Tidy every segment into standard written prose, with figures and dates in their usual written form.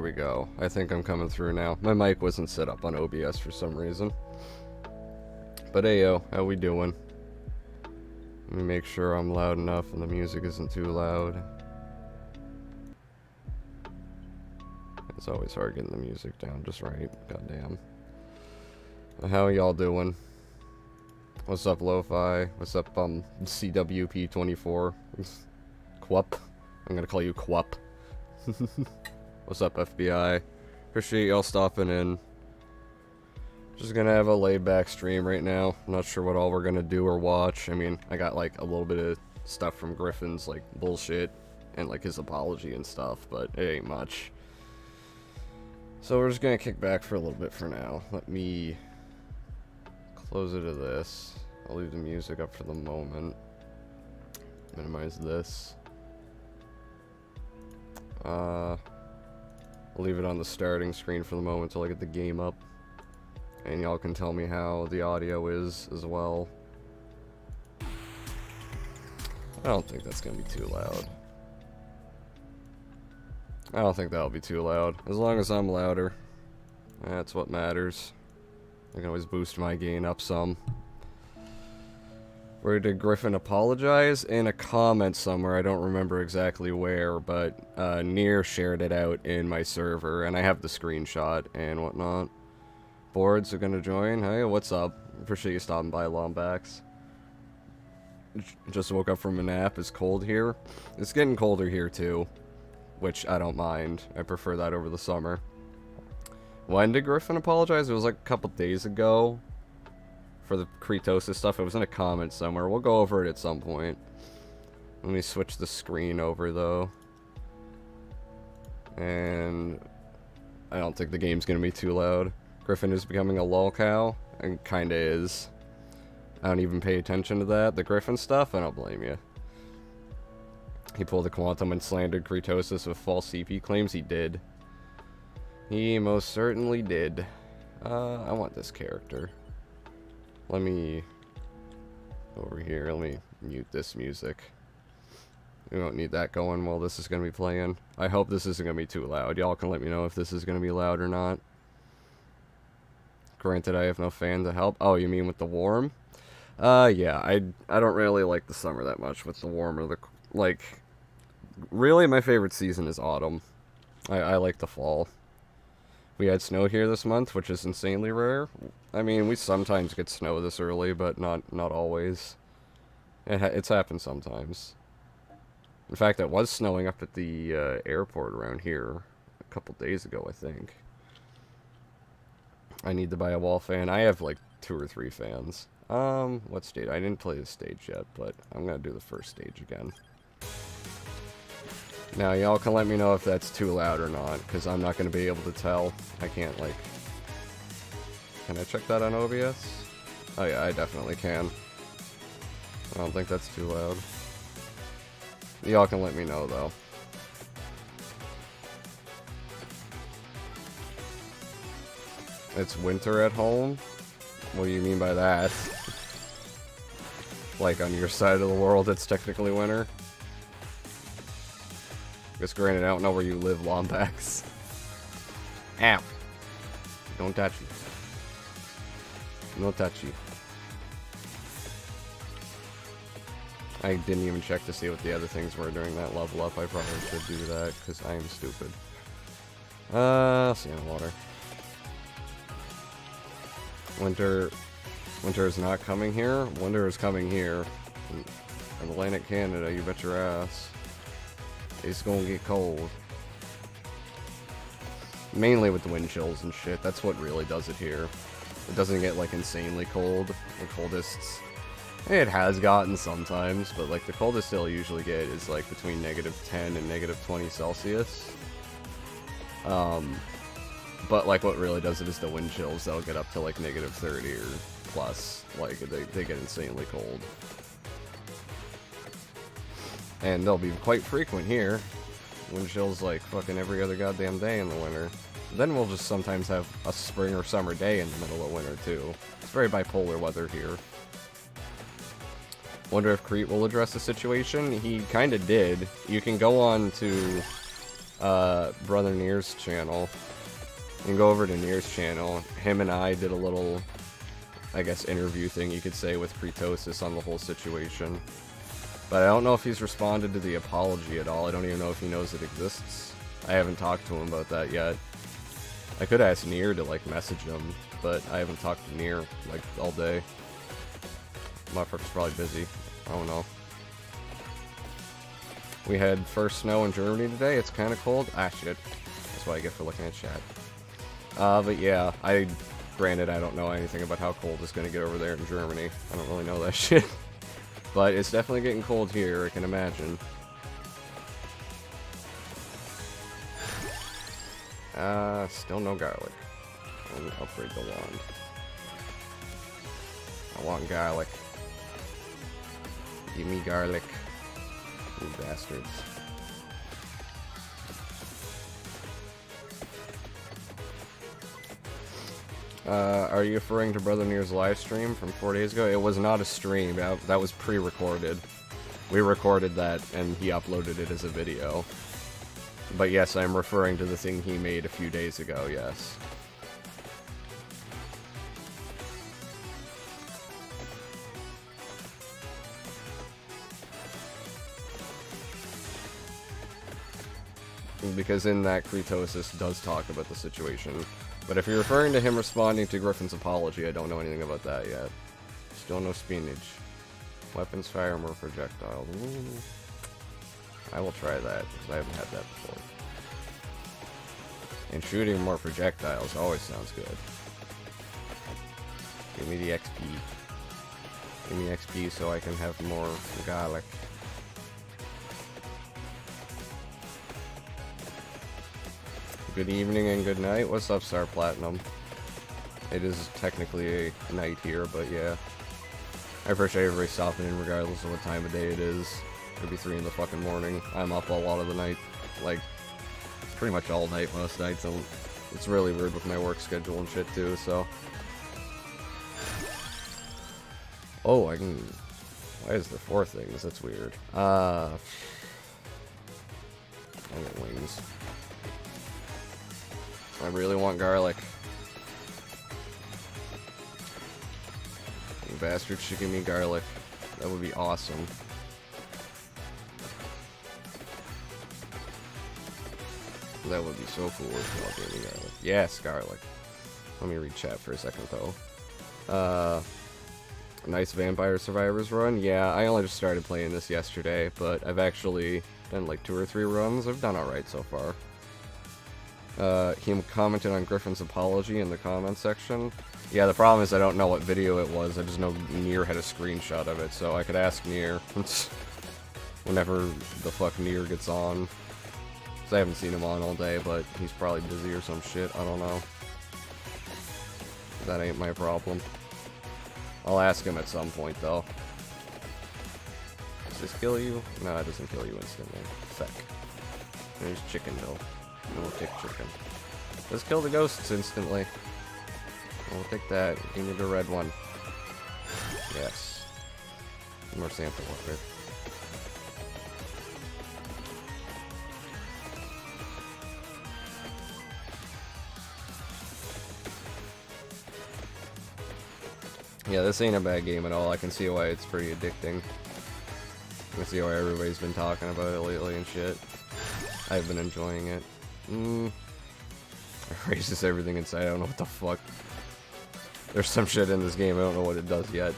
we go. I think I'm coming through now. My mic wasn't set up on OBS for some reason. But hey yo, how we doing? Let me make sure I'm loud enough and the music isn't too loud. It's always hard getting the music down just right. Goddamn. How y'all doing? What's up, Lo-Fi? What's up, CWP24? Quup? I'm gonna call you Quup. What's up, FBI? Appreciate y'all stopping in. Just gonna have a laid-back stream right now. I'm not sure what all we're gonna do or watch. I mean, I got, like, a little bit of stuff from Griffin's, like, bullshit and, like, his apology and stuff, but it ain't much. So we're just gonna kick back for a little bit for now. Let me close it to this. I'll leave the music up for the moment. Minimize this. I'll leave it on the starting screen for the moment until I get the game up. And y'all can tell me how the audio is as well. I don't think that's gonna be too loud. I don't think that'll be too loud. As long as I'm louder. That's what matters. I can always boost my gain up some. Where did Griffin apologize? In a comment somewhere, I don't remember exactly where, but Near shared it out in my server, and I have the screenshot and whatnot. Boards are gonna join. Hey, what's up? Appreciate you stopping by, Lombax. Just woke up from a nap. It's cold here. It's getting colder here too, which I don't mind. I prefer that over the summer. When did Griffin apologize? It was like a couple days ago. For the Kretosis stuff, it was in a comment somewhere. We'll go over it at some point. Let me switch the screen over, though. And I don't think the game's gonna be too loud. Griffin is becoming a lolcow, and kinda is. I don't even pay attention to that. The Griffin stuff, I don't blame you. He pulled the Quantum and slandered Kretosis with false CP claims. He did. He most certainly did. I want this character. Let me, over here, let me mute this music. We don't need that going while this is going to be playing. I hope this isn't going to be too loud. Y'all can let me know if this is going to be loud or not. Granted, I have no fan to help. Oh, you mean with the warm? Yeah, I don't really like the summer that much with the warm or the, like, really my favorite season is autumn. I like the fall. We had snow here this month, which is insanely rare. I mean, we sometimes get snow this early, but not always. It's happened sometimes. In fact, it was snowing up at the airport around here a couple days ago, I think. I need to buy a wall fan. I have like 2 or 3 fans. What stage? I didn't play the stage yet, but I'm gonna do the first stage again. Now, y'all can let me know if that's too loud or not, because I'm not going to be able to tell. I can't, like... Can I check that on OBS? Oh yeah, I definitely can. I don't think that's too loud. Y'all can let me know, though. It's winter at home? What do you mean by that? Like, on your side of the world, it's technically winter? Just granted, I don't know where you live, Lombax. Ow. Don't touch me. No touchy. I didn't even check to see what the other things were during that level up. I probably should do that, because I am stupid. Sand water. Winter is not coming here. Winter is coming here. In Atlantic Canada, you bet your ass. It's gonna get cold. Mainly with the wind chills and shit. That's what really does it here. It doesn't get, like, insanely cold. The coldest... It has gotten sometimes, but, like, the coldest it'll usually get is, like, between -10 and -20 Celsius. But, like, what really does it is the wind chills. They'll get up to, like, -30 or plus. Like, they get insanely cold. And they'll be quite frequent here. Wind chills like fucking every other goddamn day in the winter. Then we'll just sometimes have a spring or summer day in the middle of winter too. It's very bipolar weather here. Wonder if Crete will address the situation. He kinda did. You can go on to Brother Near's channel. You can go over to Near's channel. Him and I did a little, I guess, interview thing, you could say, with Kretosis on the whole situation. But I don't know if he's responded to the apology at all. I don't even know if he knows it exists. I haven't talked to him about that yet. I could ask Near to, like, message him, but I haven't talked to Near, like, all day. Motherfucker's probably busy. I don't know. We had first snow in Germany today. It's kind of cold. Ah, shit. That's what I get for looking at chat. But yeah, granted, I don't know anything about how cold it's going to get over there in Germany. I don't really know that shit. But it's definitely getting cold here, I can imagine. Still no garlic. Let me upgrade the wand. I want garlic. Give me garlic. You bastards. Are you referring to Brother Near's live stream from 4 days ago? It was not a stream. That was pre-recorded. We recorded that, and he uploaded it as a video. But yes, I'm referring to the thing he made a few days ago, yes. Because in that, Kretosis does talk about the situation. But if you're referring to him responding to Griffin's apology, I don't know anything about that yet. Still no spinach. Weapons fire more projectiles. Ooh. I will try that, because I haven't had that before. And shooting more projectiles always sounds good. Give me the XP. Give me XP so I can have more garlic. Good evening and good night. What's up, Star Platinum? It is technically a night here, but yeah. I appreciate everybody stopping in regardless of what time of day it is. It could be 3 in the fucking morning. I'm up a lot of the night. Like, pretty much all night most nights. It's really weird with my work schedule and shit too, so. Oh, I can... Why is there 4 things? That's weird. I get wings. I really want garlic. You bastards should give me garlic. That would be awesome. That would be so cool if you all gave me garlic. Yes, garlic. Let me read chat for a second, though. Nice Vampire Survivors run? Yeah, I only just started playing this yesterday, but I've actually done like 2 or 3 runs. I've done alright so far. He commented on Griffin's apology in the comment section. Yeah, the problem is I don't know what video it was. I just know Nier had a screenshot of it, so I could ask Nier whenever the fuck Nier gets on. Because I haven't seen him on all day, but he's probably busy or some shit. I don't know. That ain't my problem. I'll ask him at some point, though. Does this kill you? No, it doesn't kill you instantly. Feck. There's chicken, though. We'll take chicken. Let's kill the ghosts instantly. We'll take that. Give me the red one. Yes. More sample water. Yeah, this ain't a bad game at all. I can see why it's pretty addicting. I can see why everybody's been talking about it lately and shit. I've been enjoying it. It raises everything inside. I don't know what the fuck. There's some shit in this game. I don't know what it does yet.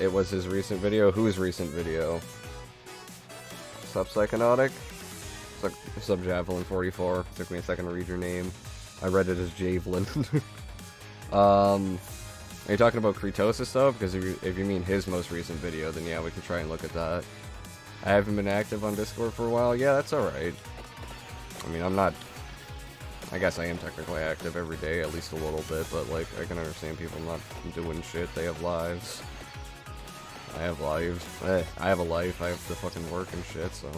It was his recent video. Whose recent video? Sup, Psychonautic? Sub Javelin 44. Took me a second to read your name. I read it as Javelin. Are you talking about Kretosis though? Because if you mean his most recent video, then yeah, we can try and look at that. I haven't been active on Discord for a while. Yeah, that's alright. I mean, I'm not... I guess I am technically active every day, at least a little bit, but, like, I can understand people not doing shit. They have lives. I have lives. I have a life. I have to fucking work and shit, so...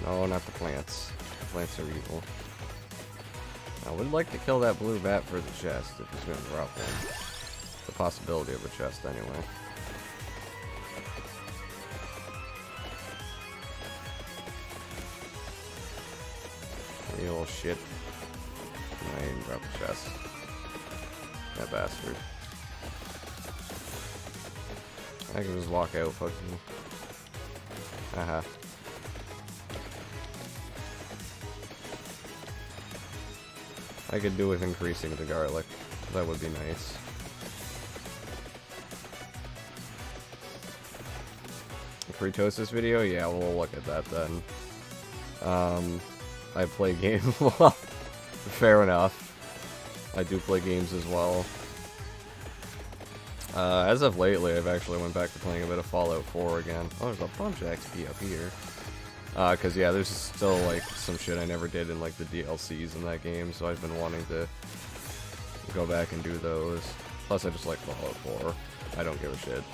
No, not the plants. The plants are evil. I would like to kill that blue bat for the chest, if he's gonna drop one. The possibility of a chest, anyway. You little shit. I didn't drop the chest. That bastard. I can just walk out, fuck you. Haha. I could do with increasing the garlic. That would be nice. Fritosis video? Yeah, we'll look at that then. I play games. Fair enough. I do play games as well. As of lately, I've actually went back to playing a bit of Fallout 4 again. Oh, there's a bunch of XP up here. Cause yeah, there's still like some shit I never did in like the DLCs in that game, so I've been wanting to go back and do those. Plus, I just like Fallout 4. I don't give a shit.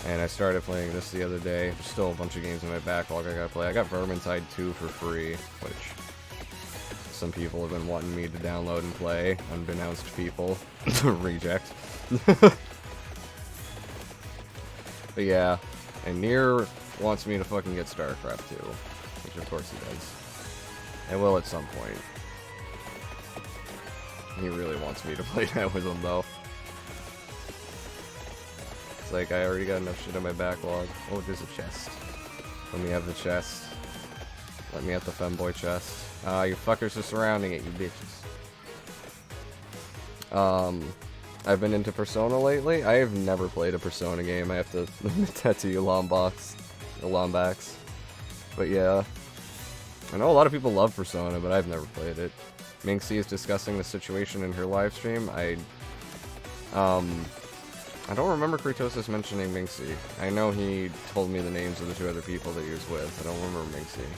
And I started playing this the other day. There's still a bunch of games in my backlog I gotta play. I got Vermintide 2 for free, which some people have been wanting me to download and play. Unbeknownst to people. Reject. But yeah. And Nier wants me to fucking get StarCraft 2. Which of course he does. I will at some point. He really wants me to play that with him though. It's like, I already got enough shit on my backlog. Oh, there's a chest. Let me have the chest. Let me have the femboy chest. You fuckers are surrounding it, you bitches. I've been into Persona lately. I have never played a Persona game. I have to admit that to you, Lombax. But yeah. I know a lot of people love Persona, but I've never played it. Minxie is discussing the situation in her live stream. I don't remember Kritosis mentioning Minxie. I know he told me the names of the two other people that he was with. I don't remember Minxie.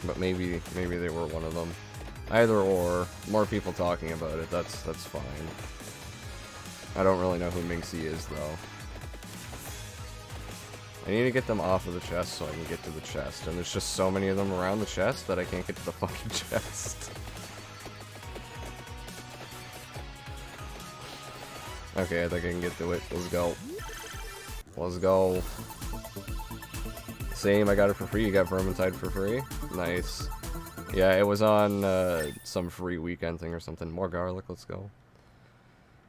But maybe they were one of them. Either or, more people talking about it, that's fine. I don't really know who Minxie is, though. I need to get them off of the chest so I can get to the chest. And there's just so many of them around the chest that I can't get to the fucking chest. Okay, I think I can get to it. Let's go. Let's go. Same, I got it for free. You got Vermintide for free? Nice. Yeah, it was on some free weekend thing or something. More garlic, let's go.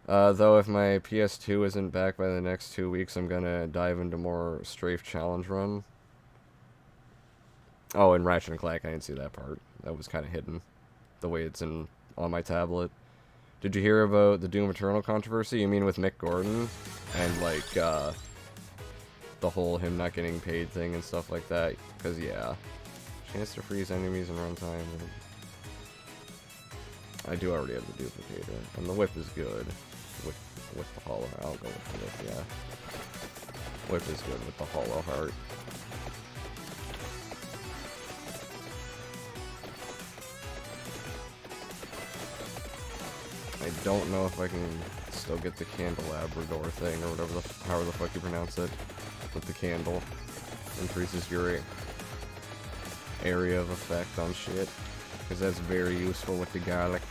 Though if my PS2 isn't back by the next 2 weeks, I'm gonna dive into more Strafe Challenge Run. Oh, and Ratchet & Clank, I didn't see that part. That was kind of hidden. The way it's on my tablet. Did you hear about the Doom Eternal controversy? You mean with Mick Gordon? And, like, the whole him not getting paid thing and stuff like that? Because, yeah. Chance to freeze enemies in runtime. I do already have the duplicator. And the whip is good. With the hollow. I'll go with the whip, yeah. Whip is good with the hollow heart. I don't know if I can still get the candelabrador thing, or whatever however the fuck you pronounce it, with the candle. Increases your area of effect on shit, because that's very useful with the garlic.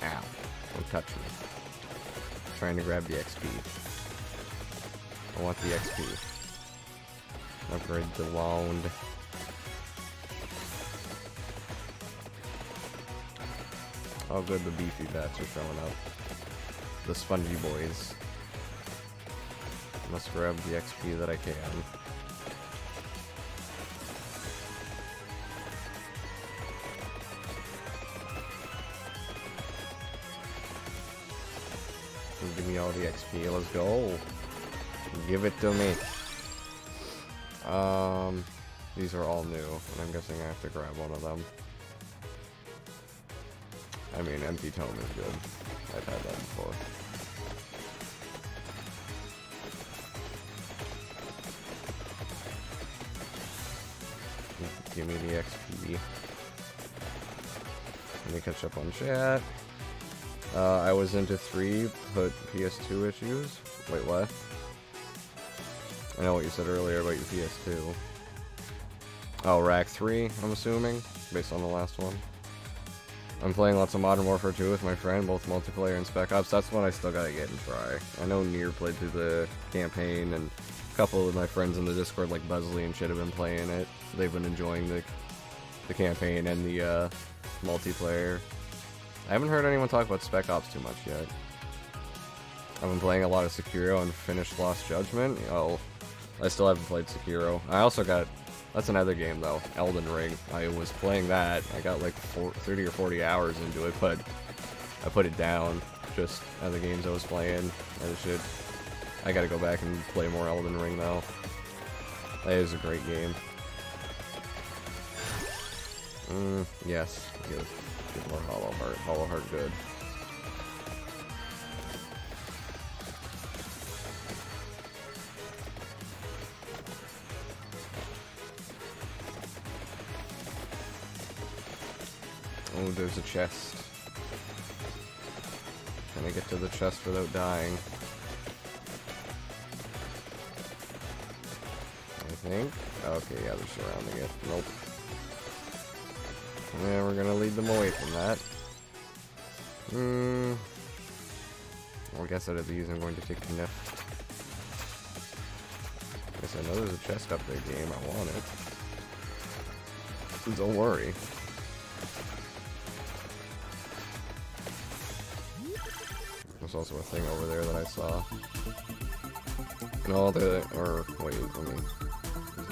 Ow. Don't touch me. I'm trying to grab the XP. I want the XP. Upgrade the wand. Oh good, the beefy bats are showing up. The spongy boys. Must grab the XP that I can. Give me all the XP, let's go. Give it to me. These are all new, and I'm guessing I have to grab one of them. I mean, empty tome is good. I've had that before. Give me the XP. Let me catch up on chat. I was into 3, but PS2 issues. Wait, what? I know what you said earlier about your PS2. Oh, Rack 3, I'm assuming, based on the last one. I'm playing lots of Modern Warfare 2 with my friend, both multiplayer and Spec Ops. That's one I still gotta get and try. I know Nier played through the campaign, and couple of my friends in the Discord, like Buzzley and shit, have been playing it. They've been enjoying the campaign and the multiplayer. I haven't heard anyone talk about Spec Ops too much yet. I've been playing a lot of Sekiro and finished Lost Judgment. Oh, I still haven't played Sekiro. I also got... That's another game, though. Elden Ring. I was playing that. I got like 30 or 40 hours into it, but I put it down. Just other games I was playing. I gotta go back and play more Elden Ring, though. That is a great game. Yes. Good. Get more Hollow Heart. Hollow Heart good. Oh, there's a chest. Can I get to the chest without dying? I think. Okay, yeah, they're surrounding it. Nope. Yeah, we're gonna lead them away from that. Well, I guess out of these, I'm going to take Kniff. Guess I know there's a chest up there, game. I want it. Don't worry. There's also a thing over there that I saw. And all the,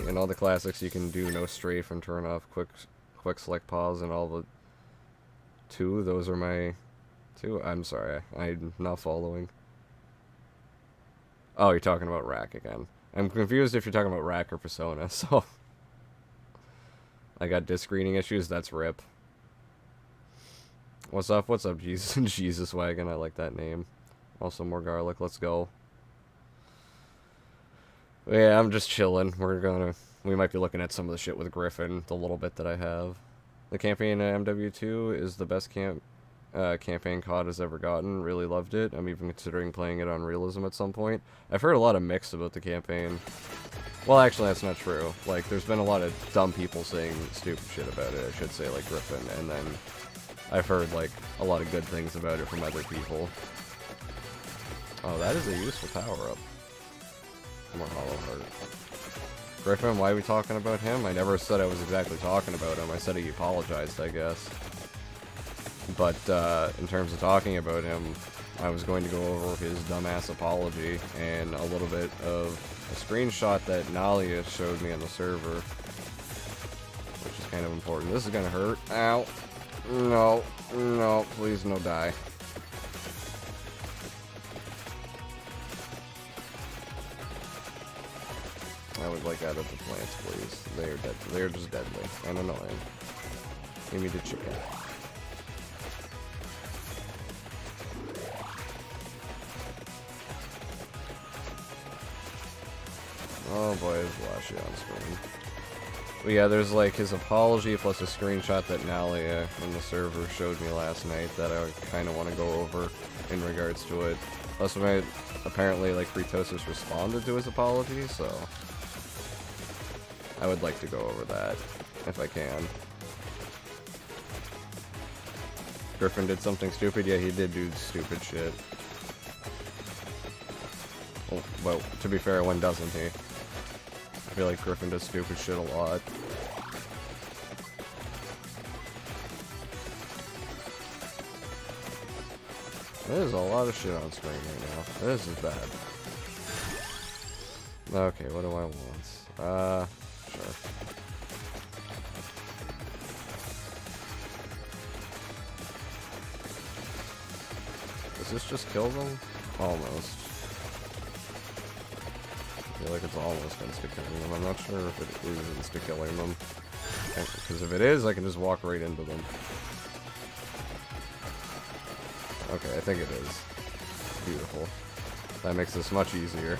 in all the classics you can do no strafe and turn off quick select pause and all the two. Those are my two. I'm sorry, I'm not following. Oh, you're talking about Rack again. I'm confused if you're talking about Rack or Persona, so. I got disc reading issues, that's RIP. What's up, Jesus? Jesus Wagon, I like that name. Also more garlic, let's go. Yeah, I'm just chilling. We might be looking at some of the shit with Griffin, the little bit that I have. The campaign at MW2 is the best campaign COD has ever gotten. Really loved it. I'm even considering playing it on Realism at some point. I've heard a lot of mixed about the campaign. Well, actually, that's not true. Like, there's been a lot of dumb people saying stupid shit about it, I should say, like Griffin, and then I've heard, like, a lot of good things about it from other people. Oh, that is a useful power-up. More Hollow Heart. Griffin, why are we talking about him? I never said I was exactly talking about him. I said he apologized, I guess. But, in terms of talking about him, I was going to go over his dumbass apology and a little bit of a screenshot that Nalia showed me on the server, which is kind of important. This is gonna hurt. Ow. No. No, please no die. I would like out of the plants, please. They are dead. They are just deadly and annoying. Give me the chicken. Oh boy, there's a lot of shit on screen. But yeah, there's like his apology plus a screenshot that Nalia on the server showed me last night that I kind of want to go over in regards to it. Plus, apparently, like, Fritosis responded to his apology, so I would like to go over that, if I can. Griffin did something stupid? Yeah, he did do stupid shit. Well, to be fair, when doesn't he? I feel like Griffin does stupid shit a lot. There's a lot of shit on screen right now. This is bad. Okay, what do I want? Sure. Does this just kill them? Almost. I feel like it's almost insta-killing them. I'm not sure if it is insta-killing them. Because if it is, I can just walk right into them. Okay, I think it is. Beautiful. That makes this much easier.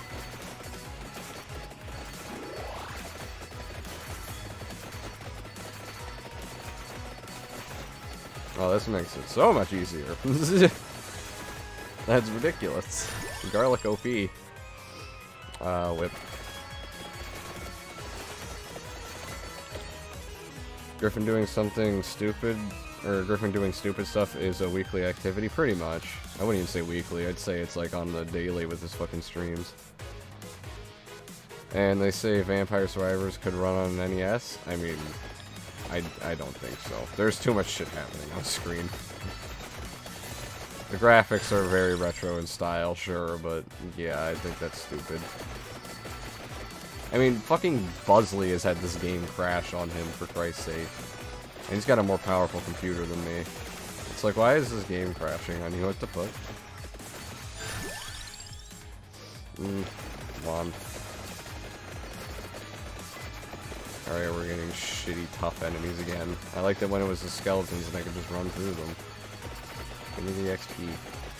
Oh, this makes it so much easier. That's ridiculous. Garlic OP. Whip. Griffin doing something stupid, or Griffin doing stupid stuff is a weekly activity, pretty much. I wouldn't even say weekly, I'd say it's like on the daily with his fucking streams. And they say Vampire Survivors could run on an NES. I mean, I don't think so. There's too much shit happening on screen. The graphics are very retro in style, sure, but yeah, I think that's stupid. I mean, fucking Buzzley has had this game crash on him, for Christ's sake. And he's got a more powerful computer than me. It's like, why is this game crashing? I knew what to put. Come on. Alright, we're getting shitty tough enemies again. I liked it when it was the skeletons and I could just run through them. Give me the XP.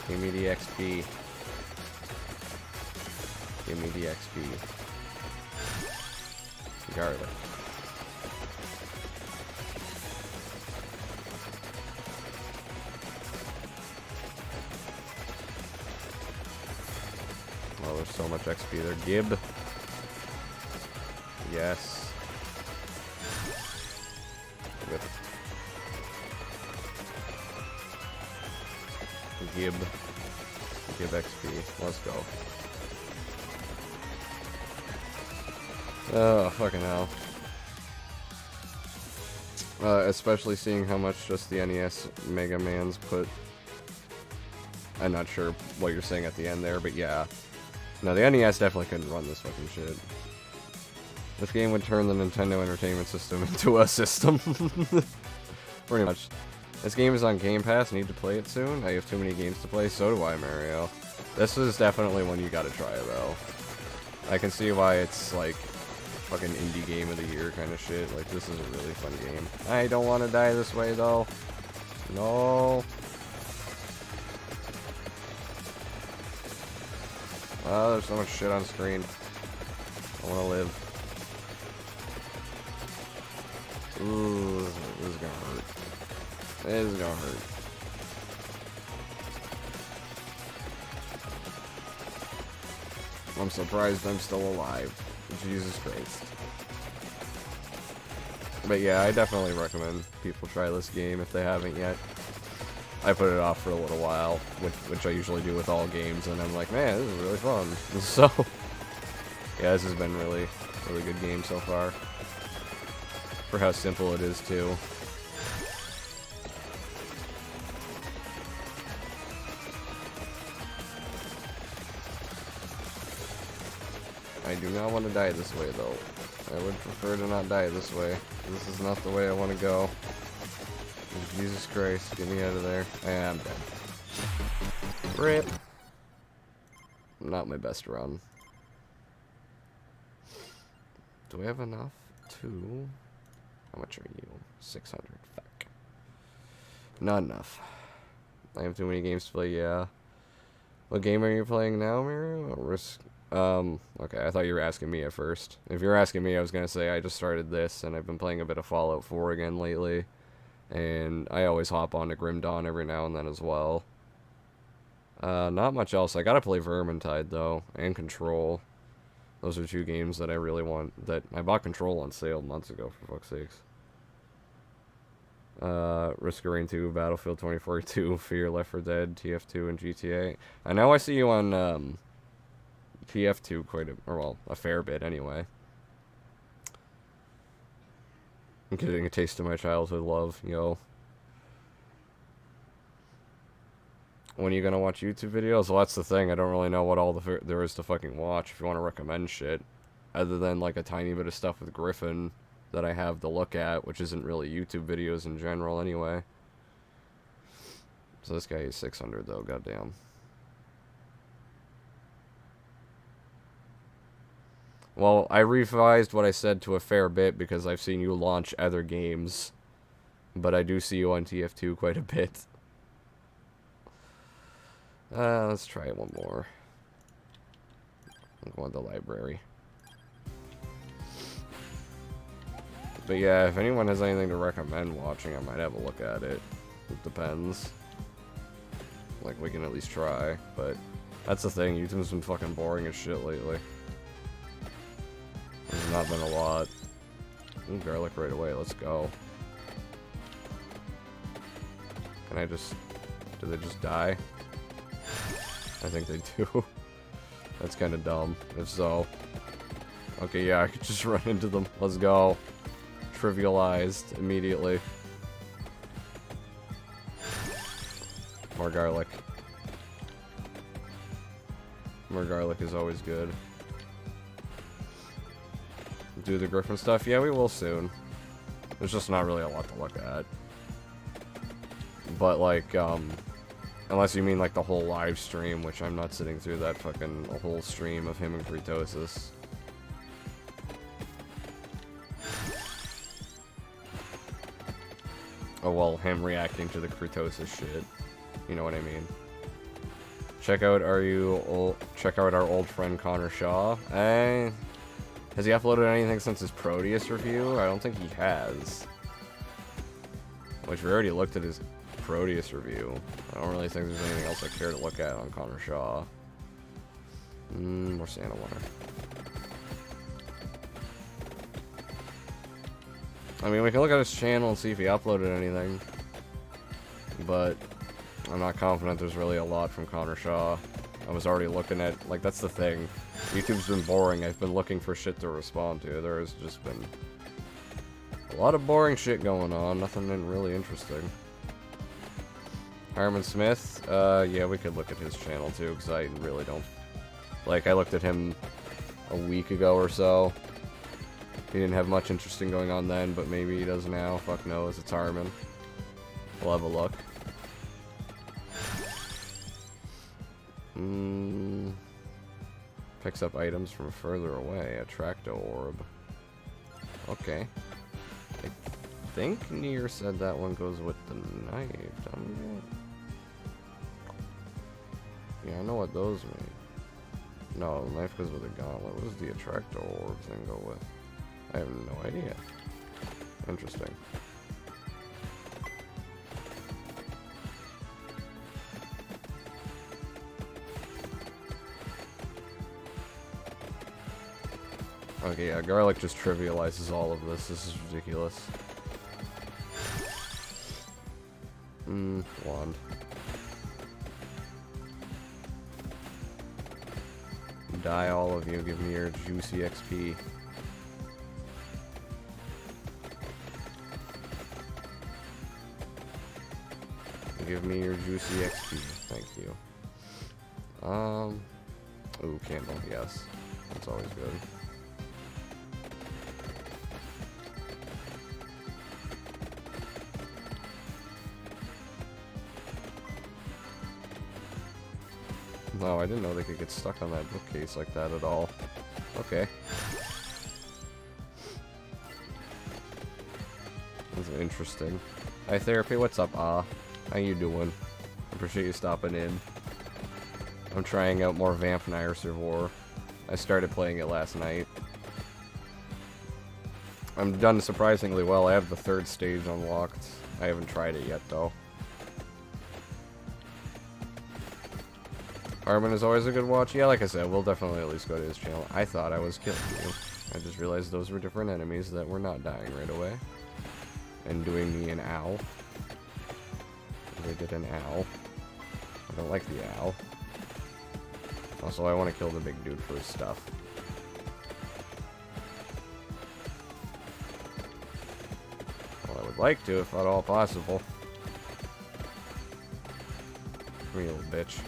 Give me the XP. Give me the XP. Garlic. Oh, there's so much XP there. Gib. Yes. Good. Gib. Gib XP. Let's go. Oh, fucking hell. Especially seeing how much just the NES Mega Man's put. I'm not sure what you're saying at the end there, but yeah. No, the NES definitely couldn't run this fucking shit. This game would turn the Nintendo Entertainment System into a system. Pretty much. This game is on Game Pass, need to play it soon. I have too many games to play, so do I, Mario. This is definitely one you gotta try, though. I can see why it's, like, fucking indie game of the year kind of shit. Like, this is a really fun game. I don't want to die this way, though. No. Oh, there's so much shit on screen. I want to live. Ooh, this is gonna hurt. This is gonna hurt. I'm surprised I'm still alive. Jesus Christ. But yeah, I definitely recommend people try this game if they haven't yet. I put it off for a little while, which I usually do with all games, and I'm like, man, this is really fun. So, yeah, this has been really good game so far. For how simple it is, too. I do not want to die this way, though. I would prefer to not die this way. This is not the way I want to go. Jesus Christ, get me out of there. I'm dead. RIP. Not my best run. Do I have enough to... How much are you? 600. Fuck. Not enough. I have too many games to play, yeah. What game are you playing now, Mario? Risk... okay, I thought you were asking me at first. If you're asking me, I was gonna say I just started this, and I've been playing a bit of Fallout 4 again lately. And I always hop on to Grim Dawn every now and then as well. Not much else. I gotta play Vermintide, though, and Control. Those are two games that I really want. That I bought Control on sale months ago, for fuck's sakes. Risk of Rain 2, Battlefield 2042, Fear, Left 4 Dead, TF2, and GTA. I know I see you on, TF2 a fair bit, anyway. I'm getting a taste of my childhood love, yo. When are you gonna watch YouTube videos? Well, that's the thing. I don't really know what all there is to fucking watch if you want to recommend shit. Other than, like, a tiny bit of stuff with Griffin that I have to look at, which isn't really YouTube videos in general anyway. So this guy is 600, though, goddamn. Well, I revised what I said to a fair bit because I've seen you launch other games. But I do see you on TF2 quite a bit. Let's try one more. I'm going to the library. But yeah, if anyone has anything to recommend watching, I might have a look at it. It depends. Like, we can at least try, but that's the thing, YouTube's been fucking boring as shit lately. There's not been a lot. Ooh, garlic right away, let's go. Can I just... do they just die? I think they do. That's kind of dumb, if so. Okay, yeah, I could just run into them. Let's go. Trivialized immediately. More garlic. More garlic is always good. Do the Griffin stuff? Yeah, we will soon. There's just not really a lot to look at. But, like, unless you mean, like, the whole live stream, which I'm not sitting through that fucking whole stream of him and Kritosis. Oh, well, him reacting to the Kritosis shit. You know what I mean. Check out our old friend Connor Shaw. Has he uploaded anything since his Proteus review? I don't think he has. Which we already looked at his Proteus review. I don't really think there's anything else I care to look at on Connor Shaw. More Santa water. I mean, we can look at his channel and see if he uploaded anything. But I'm not confident there's really a lot from Connor Shaw. I was already looking at, like, that's the thing. YouTube's been boring. I've been looking for shit to respond to. There has just been a lot of boring shit going on. Nothing really interesting. Harmon Smith, yeah, we could look at his channel too, because I really don't. Like, I looked at him a week ago or so. He didn't have much interesting going on then, but maybe he does now. Fuck knows. It's Harmon. We'll have a look. Picks up items from further away. Attracto orb. Okay. I think Nier said that one goes with the knife. Yeah, I know what those mean. No, the knife goes with the gauntlet. What does the Attracto orb thing go with? I have no idea. Interesting. Okay, yeah, garlic just trivializes all of this. This is ridiculous. Wand. Die, all of you. Give me your juicy XP. Give me your juicy XP. Thank you. Ooh, candle. Yes. That's always good. No, I didn't know they could get stuck on that bookcase like that at all. Okay. That's interesting. Hi, Therapy, what's up, How you doing? Appreciate you stopping in. I'm trying out more Vampire Survivor. I started playing it last night. I'm done surprisingly well. I have the 3rd stage unlocked. I haven't tried it yet, though. Armin is always a good watch. Yeah, like I said, we'll definitely at least go to his channel. I thought I was killing you. I just realized those were different enemies that were not dying right away. And doing me an owl. They did an owl. I don't like the owl. Also, I want to kill the big dude for his stuff. Well, I would like to, if at all possible. Come here, little bitch.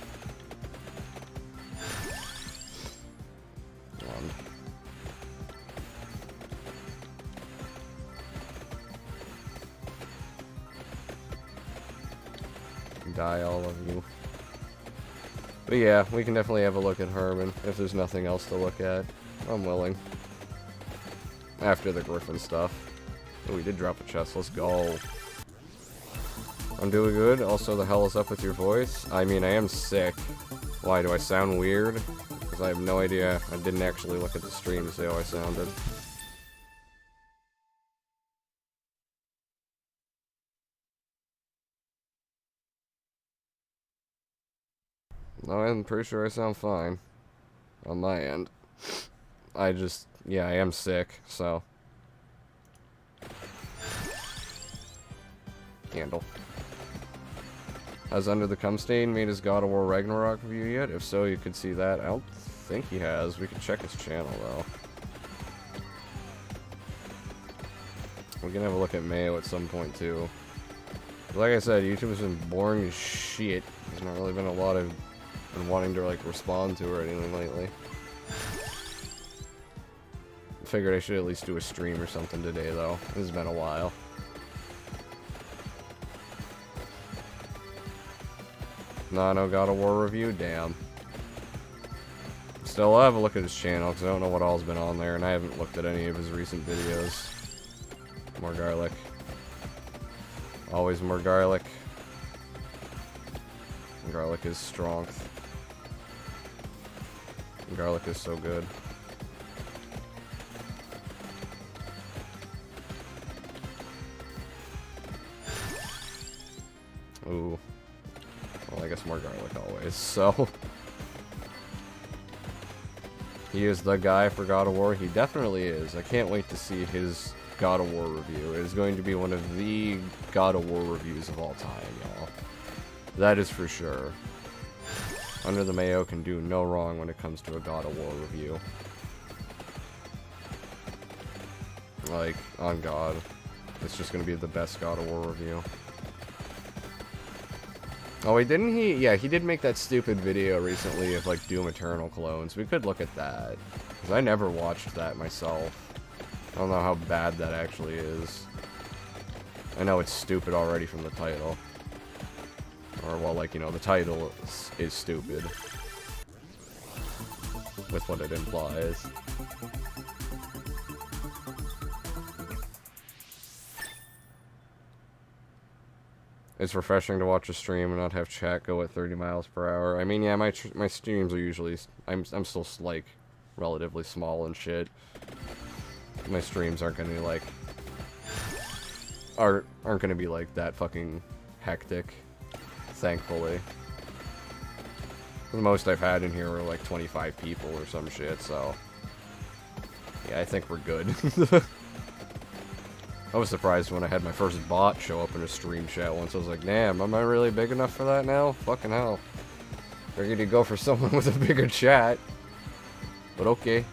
Die, all of you. But yeah, we can definitely have a look at Herman if there's nothing else to look at. I'm willing. After the Griffin stuff. Oh, we did drop a chest. Let's go. I'm doing good. Also, the hell is up with your voice? I mean, I am sick. Why, do I sound weird? Because I have no idea. I didn't actually look at the stream to see how I sounded. No, I'm pretty sure I sound fine. On my end. I just, yeah, I am sick, so. Candle. Has Under the Cumstain made his God of War Ragnarok review yet? If so, you could see that. I don't think he has. We could check his channel, though. We can have a look at Mayo at some point, too. Like I said, YouTube has been boring as shit. There's not really been a lot of been wanting to, like, respond to or anything lately. Figured I should at least do a stream or something today, though. This has been a while. No God of War review? Damn. Still, I'll have a look at his channel, because I don't know what all's been on there, and I haven't looked at any of his recent videos. More garlic. Always more garlic. Garlic is strength. Garlic is so good. Ooh. Well, I guess more garlic always, so... He is the guy for God of War. He definitely is. I can't wait to see his God of War review. It is going to be one of the God of War reviews of all time, y'all. That is for sure. Under the Mayo can do no wrong when it comes to a God of War review. Like, on God. It's just going to be the best God of War review. Oh, wait, didn't he? Yeah, he did make that stupid video recently of, like, Doom Eternal clones. We could look at that. Because I never watched that myself. I don't know how bad that actually is. I know it's stupid already from the title. Or, well, like, you know, the title is stupid. With what it implies. It's refreshing to watch a stream and not have chat go at 30 miles per hour. I mean, yeah, my streams are usually... I'm still, like, relatively small and shit. My streams aren't gonna be, like... aren't gonna be, like, that fucking hectic. Thankfully. The most I've had in here were, like, 25 people or some shit, so... Yeah, I think we're good. I was surprised when I had my first bot show up in a stream chat once. I was like, damn, am I really big enough for that now? Fucking hell. Figured you'd go for someone with a bigger chat. But okay.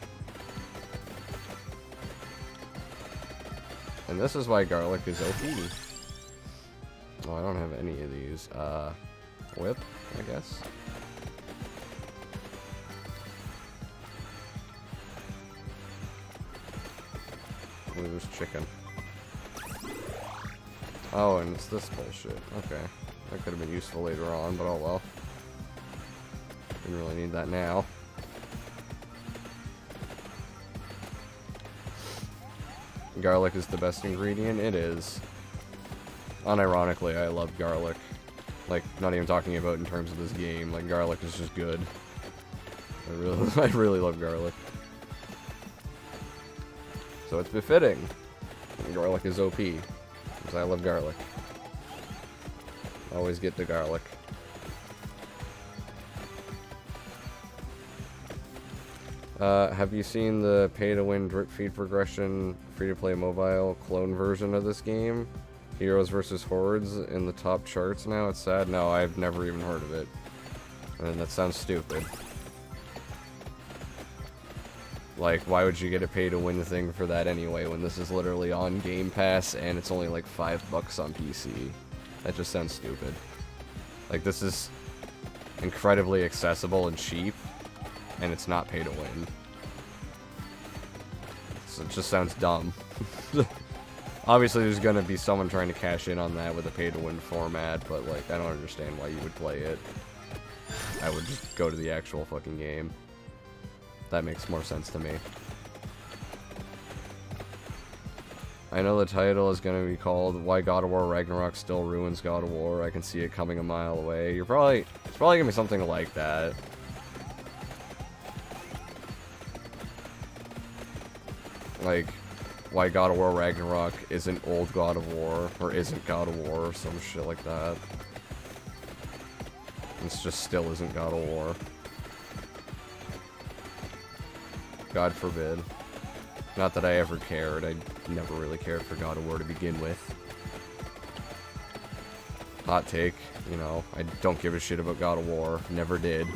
And this is why garlic is OP. Oh, I don't have any of these. Whip, I guess. Ooh, there's chicken. Oh, and it's this bullshit. Okay. That could have been useful later on, but oh well. Didn't really need that now. Garlic is the best ingredient? It is. Unironically, I love garlic. Like, not even talking about in terms of this game. Like, garlic is just good. I really love garlic. So it's befitting. Garlic is OP. Because I love garlic. Always get the garlic. Have you seen the pay-to-win drip feed progression free-to-play mobile clone version of this game? Heroes vs. Hordes in the top charts now? It's sad. No, I've never even heard of it. And that sounds stupid. Like, why would you get a pay-to-win thing for that anyway, when this is literally on Game Pass and it's only like $5 on PC? That just sounds stupid. Like, this is incredibly accessible and cheap, and it's not pay-to-win. So it just sounds dumb. Obviously, there's gonna be someone trying to cash in on that with a pay-to-win format, but, like, I don't understand why you would play it. I would just go to the actual fucking game. That makes more sense to me. I know the title is going to be called Why God of War Ragnarok Still Ruins God of War. I can see it coming a mile away. It's probably going to be something like that. Like, why God of War Ragnarok isn't old God of War, or isn't God of War, or some shit like that. It's just still isn't God of War. God forbid. Not that I ever cared. I never really cared for God of War to begin with. Hot take, you know, I don't give a shit about God of War. Never did.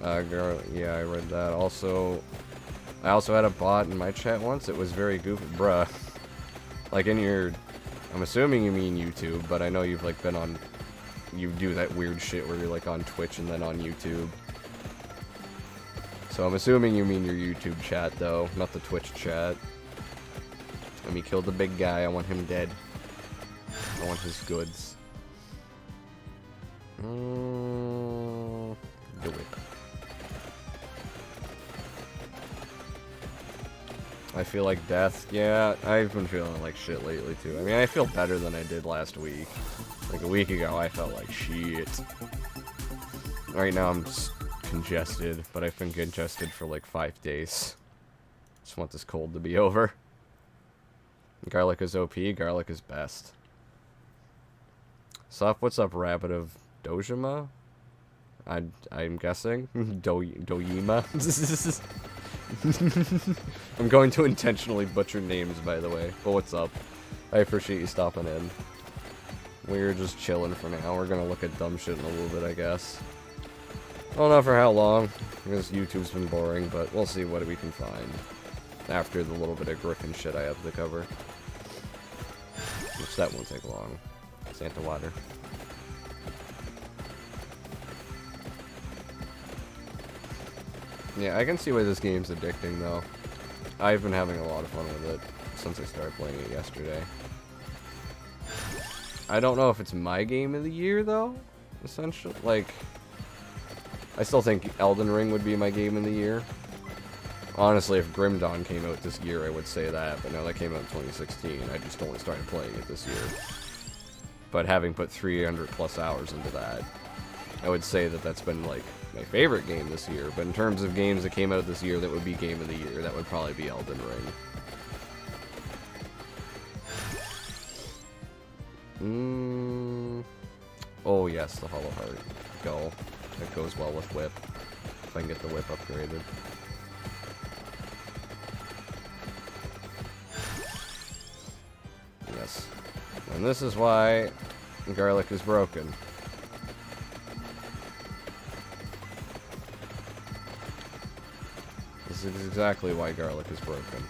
Girl, yeah, I read that. Also, I also had a bot in my chat once. It was very goofy, bruh. Like in your, I'm assuming you mean YouTube, but I know you've like been on, you do that weird shit where you're like on Twitch and then on YouTube. So I'm assuming you mean your YouTube chat though, not the Twitch chat. Let me kill the big guy. I want him dead. I want his goods. Do it. I feel like death. Yeah, I've been feeling like shit lately too. I mean, I feel better than I did last week. Like a week ago, I felt like shit. Right now, I'm just congested, but I've been congested for like 5 days. Just want this cold to be over. Garlic is OP. Garlic is best. Sup? What's up, Rabbit of Dojima? I'm guessing Doyima. I'm going to intentionally butcher names, by the way. But what's up? I appreciate you stopping in. We're just chilling for now. We're gonna look at dumb shit in a little bit, I guess. I don't know for how long, because YouTube's been boring, but we'll see what we can find after the little bit of Griffin shit I have to cover. Which that won't take long. Santa water. Yeah, I can see why this game's addicting, though. I've been having a lot of fun with it since I started playing it yesterday. I don't know if it's my game of the year, though, essentially. Like, I still think Elden Ring would be my game of the year. Honestly, if Grim Dawn came out this year, I would say that, but no, that came out in 2016. I just only started playing it this year. But having put 300 plus hours into that, I would say that that's been, like, my favorite game this year. But in terms of games that came out this year that would be game of the year, that would probably be Elden Ring. Oh yes, the Hollow Heart. Go. That goes well with Whip. If I can get the Whip upgraded. Yes. And this is why garlic is broken. This is exactly why garlic is broken.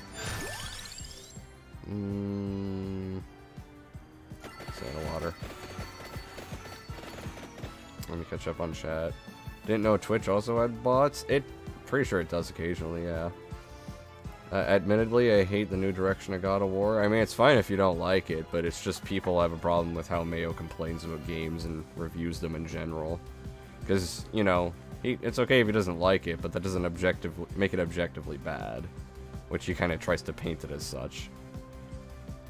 Santa water. Let me catch up on chat. Didn't know Twitch also had bots. Pretty sure it does occasionally, yeah. Admittedly, I hate the new direction of God of War. I mean, it's fine if you don't like it, but it's just people have a problem with how Mayo complains about games and reviews them in general. Because, you know, it's okay if he doesn't like it, but that doesn't make it objectively bad. Which he kind of tries to paint it as such.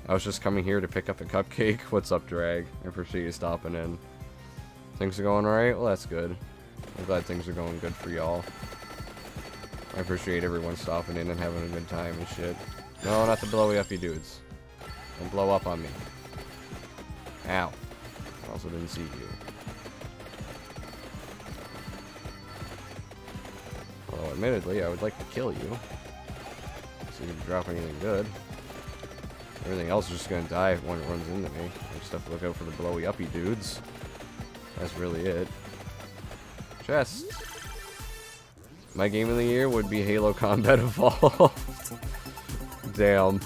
I was just coming here to pick up a cupcake. What's up, Drag? I appreciate you stopping in. Things are going alright? Well, that's good. I'm glad things are going good for y'all. I appreciate everyone stopping in and having a good time and shit. No, not the blowy uppy dudes. Don't blow up on me. Ow. I also didn't see you. Although, admittedly, I would like to kill you. See if you drop anything good. Everything else is just gonna die when it runs into me. I just have to look out for the blowy uppy dudes. That's really it. Chest. My game of the year would be Halo Combat Evolved. Damn.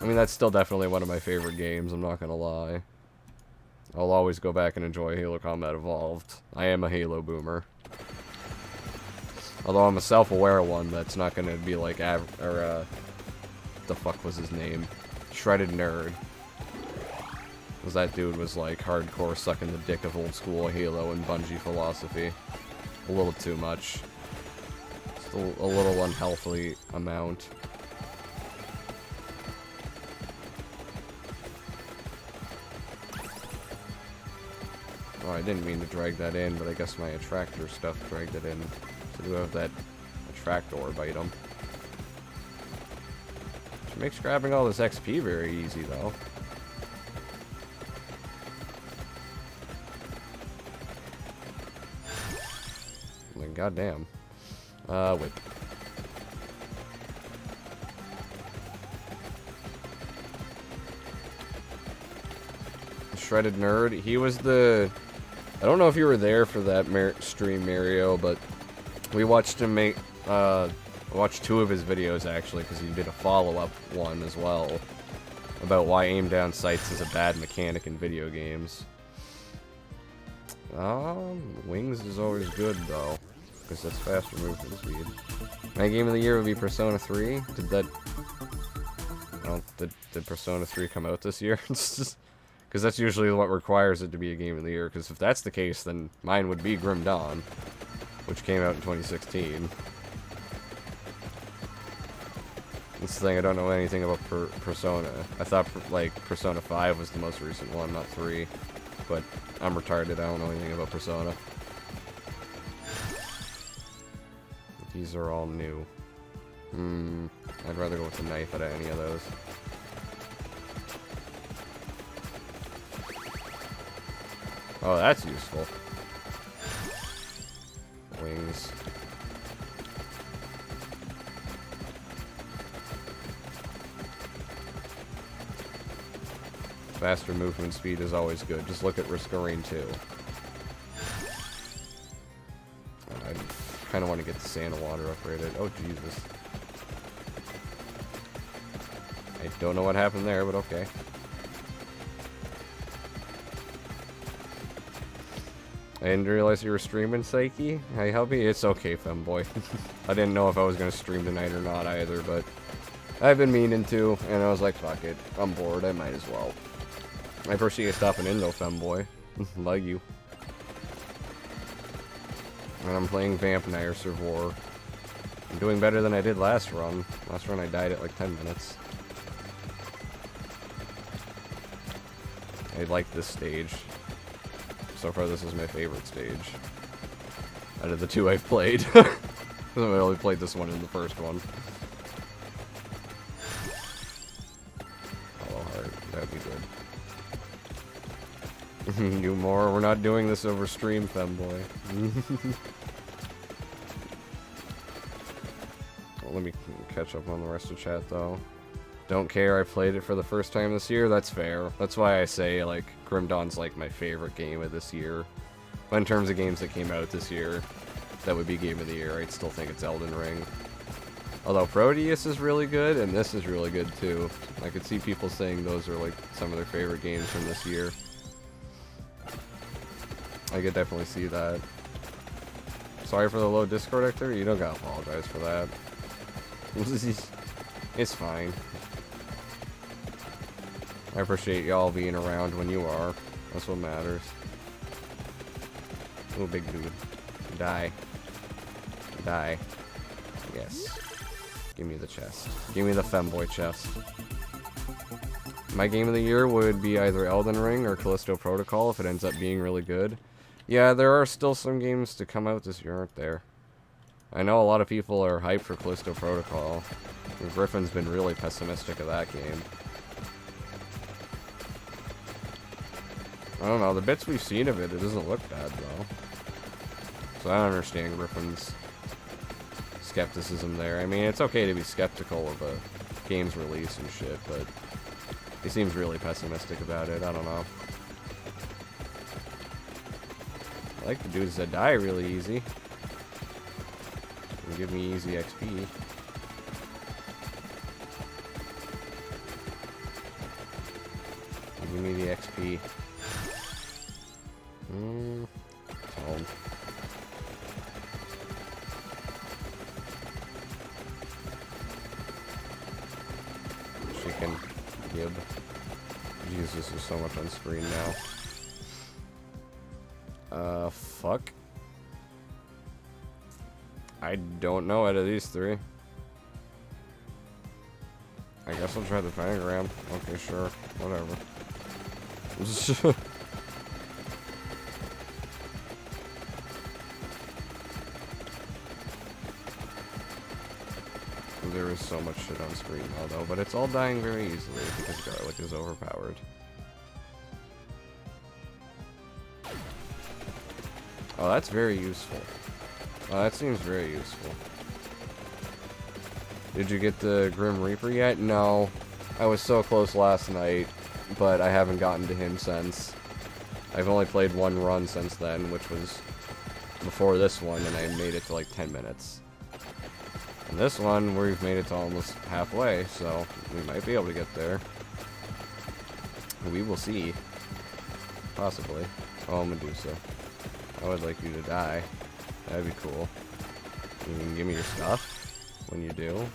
I mean, that's still definitely one of my favorite games, I'm not gonna lie. I'll always go back and enjoy Halo Combat Evolved. I am a Halo boomer. Although I'm a self-aware one that's not gonna be like, the fuck was his name? Shredded Nerd. Because that dude was like hardcore sucking the dick of old school Halo and Bungie philosophy. A little too much. Just a little unhealthy amount. Oh, I didn't mean to drag that in, but I guess my attractor stuff dragged it in. So do have that attract orb item. Which makes grabbing all this XP very easy, though. I mean, goddamn. Wait. Shredded Nerd, he was the... I don't know if you were there for that stream, Mario, but We watched him make, watched 2 of his videos, actually, because he did a follow-up one as well, about why aim-down sights is a bad mechanic in video games. Wings is always good, though, because that's faster movement speed. My game of the year would be Persona 3. Did Persona 3 come out this year? Because that's usually what requires it to be a game of the year, because if that's the case, then mine would be Grim Dawn, which came out in 2016. This thing, I don't know anything about Persona. I thought, like, Persona 5 was the most recent one, not 3. But I'm retarded, I don't know anything about Persona. These are all new. I'd rather go with the knife out of any of those. Oh, that's useful. Wings. Faster movement speed is always good. Just look at Risk-O-Rain 2. I kind of want to get the Sand and Water upgraded. Oh, Jesus. I don't know what happened there, but okay. I didn't realize you were streaming, Psyche. Hey, Hubby? It's okay, femboy. I didn't know if I was going to stream tonight or not either, but I've been meaning to, and I was like, fuck it. I'm bored. I might as well. I appreciate you stopping in, though, femboy. Love you. And I'm playing Vampire Servor. I'm doing better than I did last run. Last run I died at like 10 minutes. I like this stage. So far, this is my favorite stage. Out of the 2 I've played. I only played this one in the first one. Hollow Heart, that'd be good. Do more. We're not doing this over stream, femboy. Well, let me catch up on the rest of chat, though. Don't care, I played it for the first time this year. That's fair. That's why I say, like, Grim Dawn's, like, my favorite game of this year. But in terms of games that came out this year, that would be game of the year. I'd still think it's Elden Ring. Although Proteus is really good, and this is really good, too. I could see people saying those are, like, some of their favorite games from this year. I could definitely see that. Sorry for the low Discord activity. You don't gotta apologize for that. It's fine. I appreciate y'all being around when you are. That's what matters. Oh, big dude. Die. Die. Yes. Give me the chest. Give me the femboy chest. My game of the year would be either Elden Ring or Callisto Protocol if it ends up being really good. Yeah, there are still some games to come out this year, aren't there? I know a lot of people are hyped for Callisto Protocol. Griffin's been really pessimistic of that game. I don't know, the bits we've seen of it, it doesn't look bad, though. So I don't understand Griffin's skepticism there. I mean, it's okay to be skeptical of a game's release and shit, but he seems really pessimistic about it. I don't know. I like the dudes that die really easy. And give me easy XP. Give me the XP. Home. Chicken. Gib. Jesus, there's so much on screen now. Fuck. I don't know out of these 3. I guess I'll try the pentagram. Okay, sure. Whatever. There is so much shit on screen now, though, but it's all dying very easily because garlic is overpowered. Oh, that's very useful. Oh, that seems very useful. Did you get the Grim Reaper yet? No. I was so close last night, but I haven't gotten to him since. I've only played 1 run since then, which was before this one, and I made it to like 10 minutes. And this one, we've made it to almost halfway, so we might be able to get there. We will see. Possibly. Oh, Medusa. I would like you to die. That'd be cool. You can give me your stuff when you do.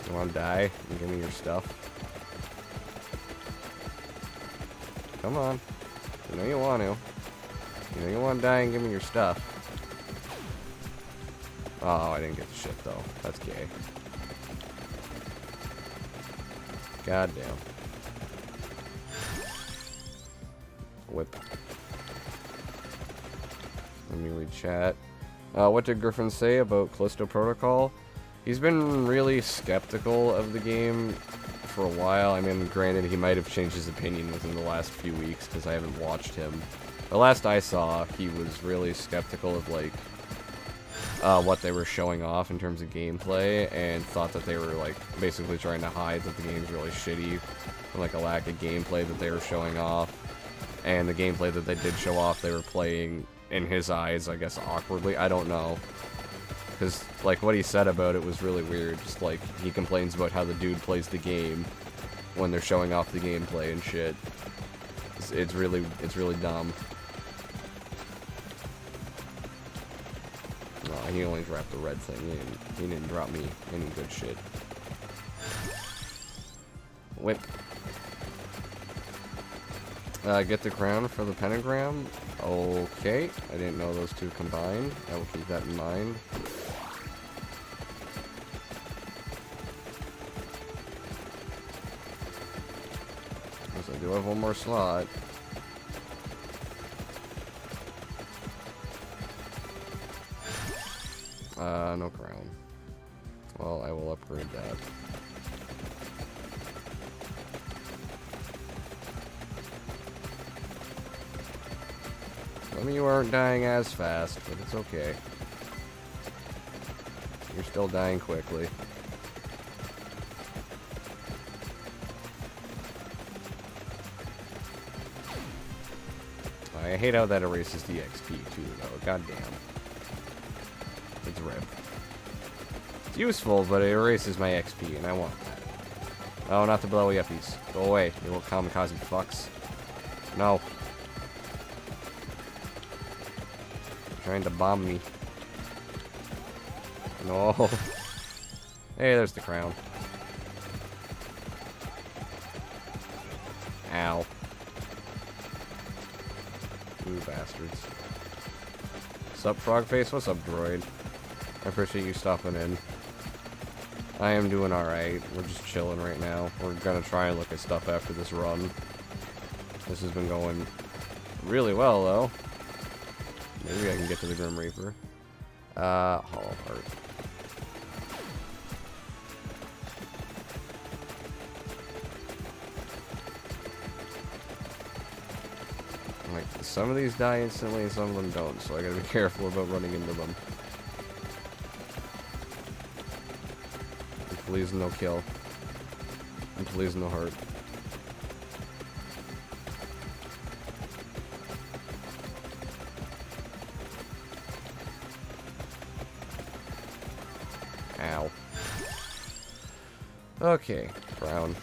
You want to die? And give me your stuff. Come on. You know you want to. You know you want to die and give me your stuff. Oh, I didn't get the shit though. That's gay. Goddamn. Whip. Let me read chat. What did Griffin say about Callisto Protocol? He's been really skeptical of the game for a while. I mean, granted, he might have changed his opinion within the last few weeks because I haven't watched him. The last I saw, he was really skeptical of, like, what they were showing off in terms of gameplay, and thought that they were, like, basically trying to hide that the game's really shitty, and, like, a lack of gameplay that they were showing off. And the gameplay that they did show off, they were playing, in his eyes, I guess, awkwardly. I don't know. Because, like, what he said about it was really weird. Just, like, he complains about how the dude plays the game when they're showing off the gameplay and shit. It's really dumb. Oh, he only dropped the red thing. He didn't drop me any good shit. Whip. Get the crown for the pentagram. Okay. I didn't know those two combined. I will keep that in mind. I do have one more slot. No crown. Well, I will upgrade that. Some of you aren't dying as fast, but it's okay. You're still dying quickly. I hate how that erases the XP too, though. Goddamn. It's rip. It's useful, but it erases my XP, and I want that. Oh, not the blowy uppies. Go away, you little kamikaze fucks. No. You're trying to bomb me. No. Hey, there's the crown. Ow. You bastards. Sup, Frogface? What's up, droid? I appreciate you stopping in. I am doing alright. We're just chilling right now. We're gonna try and look at stuff after this run. This has been going really well, though. Maybe I can get to the Grim Reaper. Hollow Heart. Like, some of these die instantly and some of them don't, so I gotta be careful about running into them. And please no kill. And please no heart. Ow. Okay, Brown.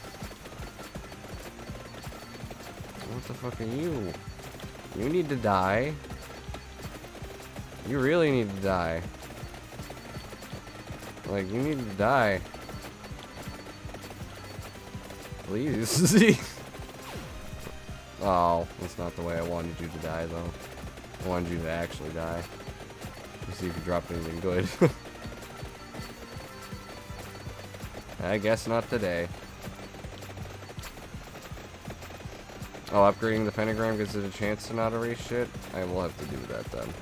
What the fuck are you? You need to die. You really need to die. Like, you need to die. Please. Oh, that's not the way I wanted you to die, though. I wanted you to actually die. Let's see if you dropped anything good. I guess not today. Oh, upgrading the pentagram gives it a chance to not erase shit? I will have to do that then.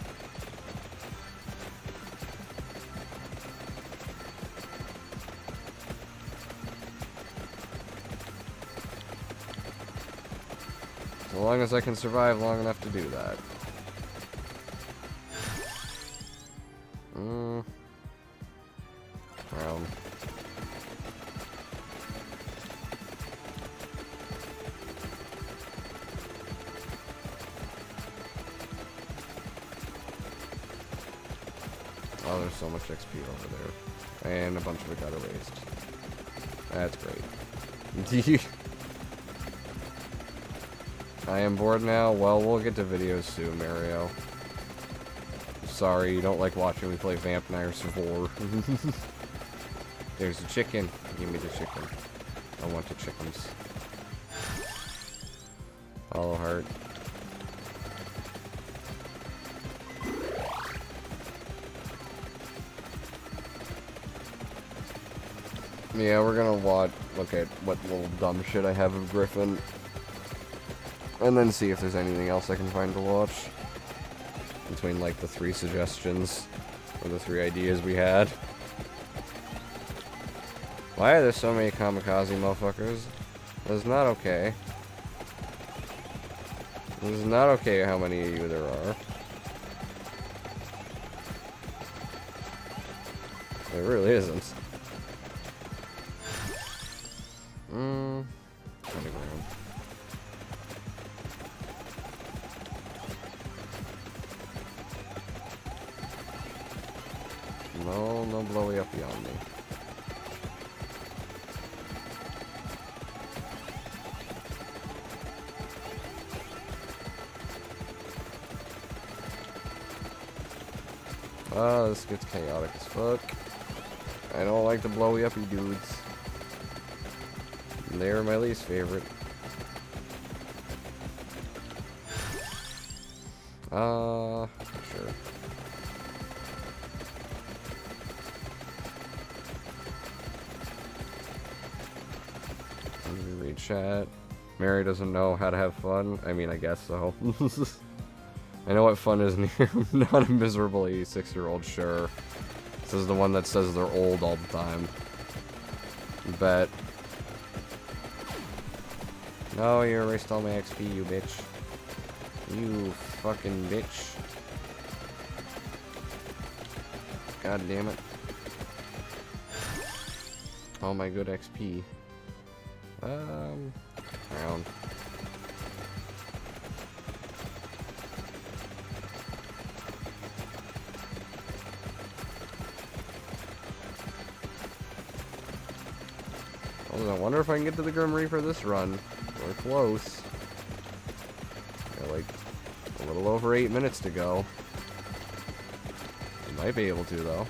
So long as I can survive long enough to do that. Crown. Oh, there's so much XP over there. And a bunch of it got erased. That's great. I am bored now. Well, we'll get to videos soon, Mario. Sorry, you don't like watching me play Vampire Survivor. There's a chicken. Give me the chicken. I want the chickens. Hollow heart. Yeah, we're gonna look at what little dumb shit I have of Griffin. And then see if there's anything else I can find to watch. Between, like, the 3 suggestions. Or the 3 ideas we had. Why are there so many kamikaze motherfuckers? That's not okay. This is not okay how many of you there are. It really isn't. Pentagram. No blowy up beyond me. This gets chaotic as fuck. I don't like the blowy uppy dudes. They're my least favorite. Sure. Let me read chat. Mary doesn't know how to have fun. I mean, I guess so. I know what fun is near. I'm not a miserable 86-year-old, sure. This is the one that says they're old all the time. Bet. No, you erased all my XP, you bitch. You fucking bitch. God damn it. All my good XP. Round. I wonder if I can get to the Grim Reaper this run. We're close. Got like a little over 8 minutes to go. We might be able to though.